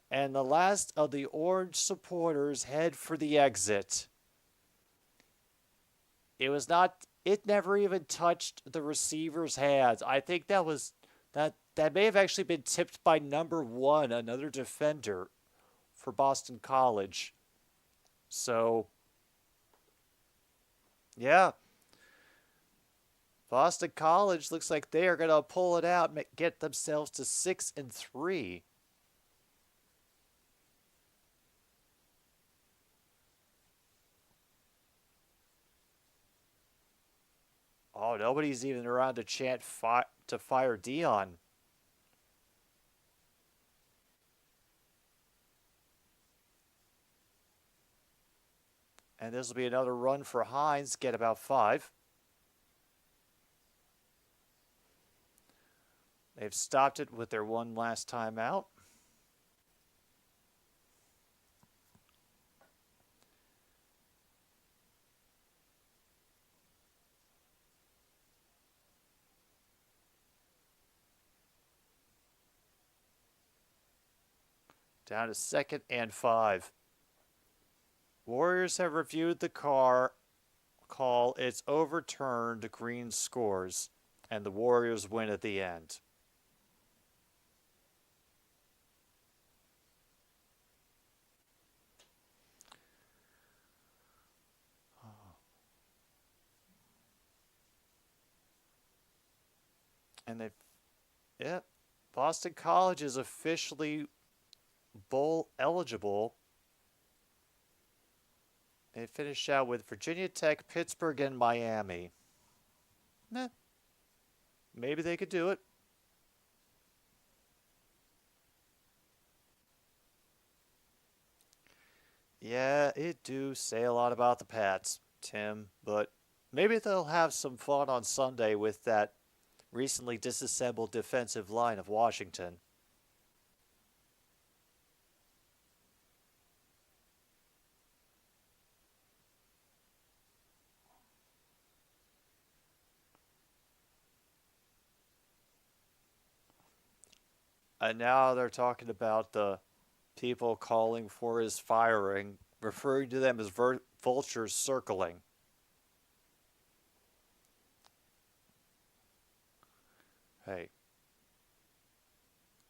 And the last of the orange supporters head for the exit. It never even touched the receiver's hands. I think that may have actually been tipped by number 1, another defender for Boston College. So, yeah. Boston College looks like they are going to pull it out and get themselves to 6-3. Oh, nobody's even around to chant to fire Dion. And this will be another run for Hines, get about 5. They've stopped it with their one last timeout. Down to 2nd and 5. Warriors have reviewed the call. It's overturned. Green scores. And the Warriors win at the end. And Boston College is officially bowl eligible. They finished out with Virginia Tech, Pittsburgh, and Miami. Maybe they could do it. Yeah, it do say a lot about the Pats, Tim, but maybe they'll have some fun on Sunday with that recently disassembled defensive line of Washington. And now they're talking about the people calling for his firing, referring to them as vultures circling.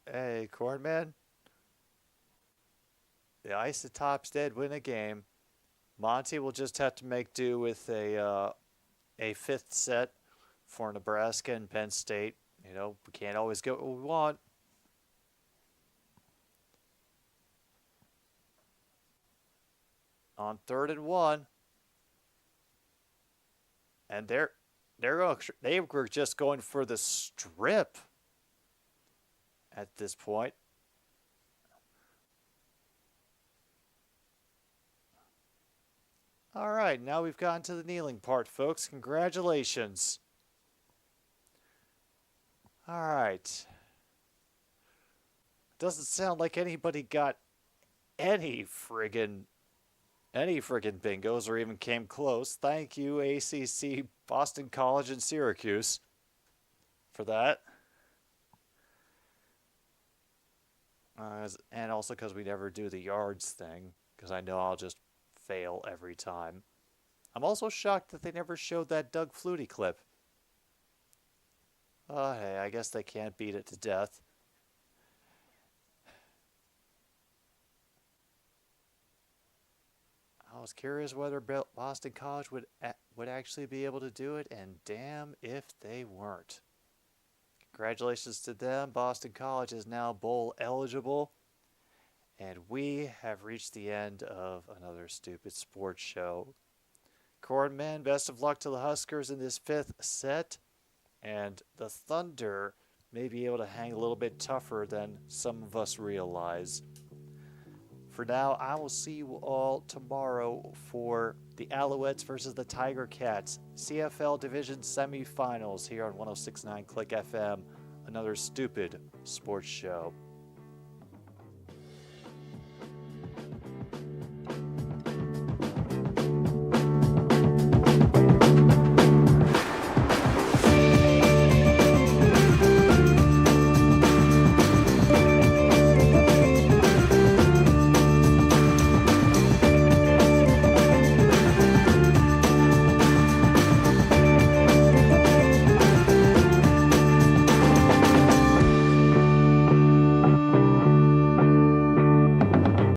Hey, Cornman. The Isotops did win a game. Monty will just have to make do with a 5th set for Nebraska and Penn State. You know, we can't always get what we want. On 3rd and 1. And they were just going for the strip at this point. All right, now we've gotten to the kneeling part, folks. Congratulations. All right. Doesn't sound like anybody got any friggin' bingos or even came close. Thank you, ACC, Boston College, and Syracuse for that. And also because we never do the yards thing, because I know I'll just fail every time. I'm also shocked that they never showed that Doug Flutie clip. Oh, hey, I guess they can't beat it to death. I was curious whether Boston College would actually be able to do it, and damn if they weren't. Congratulations to them. Boston College is now bowl eligible, and we have reached the end of another stupid sports show. Cornman, best of luck to the Huskers in this 5th set, and the Thunder may be able to hang a little bit tougher than some of us realize. For now, I will see you all tomorrow for the Alouettes versus the Tiger Cats CFL Division semifinals here on 106.9 Click FM, another stupid sports show.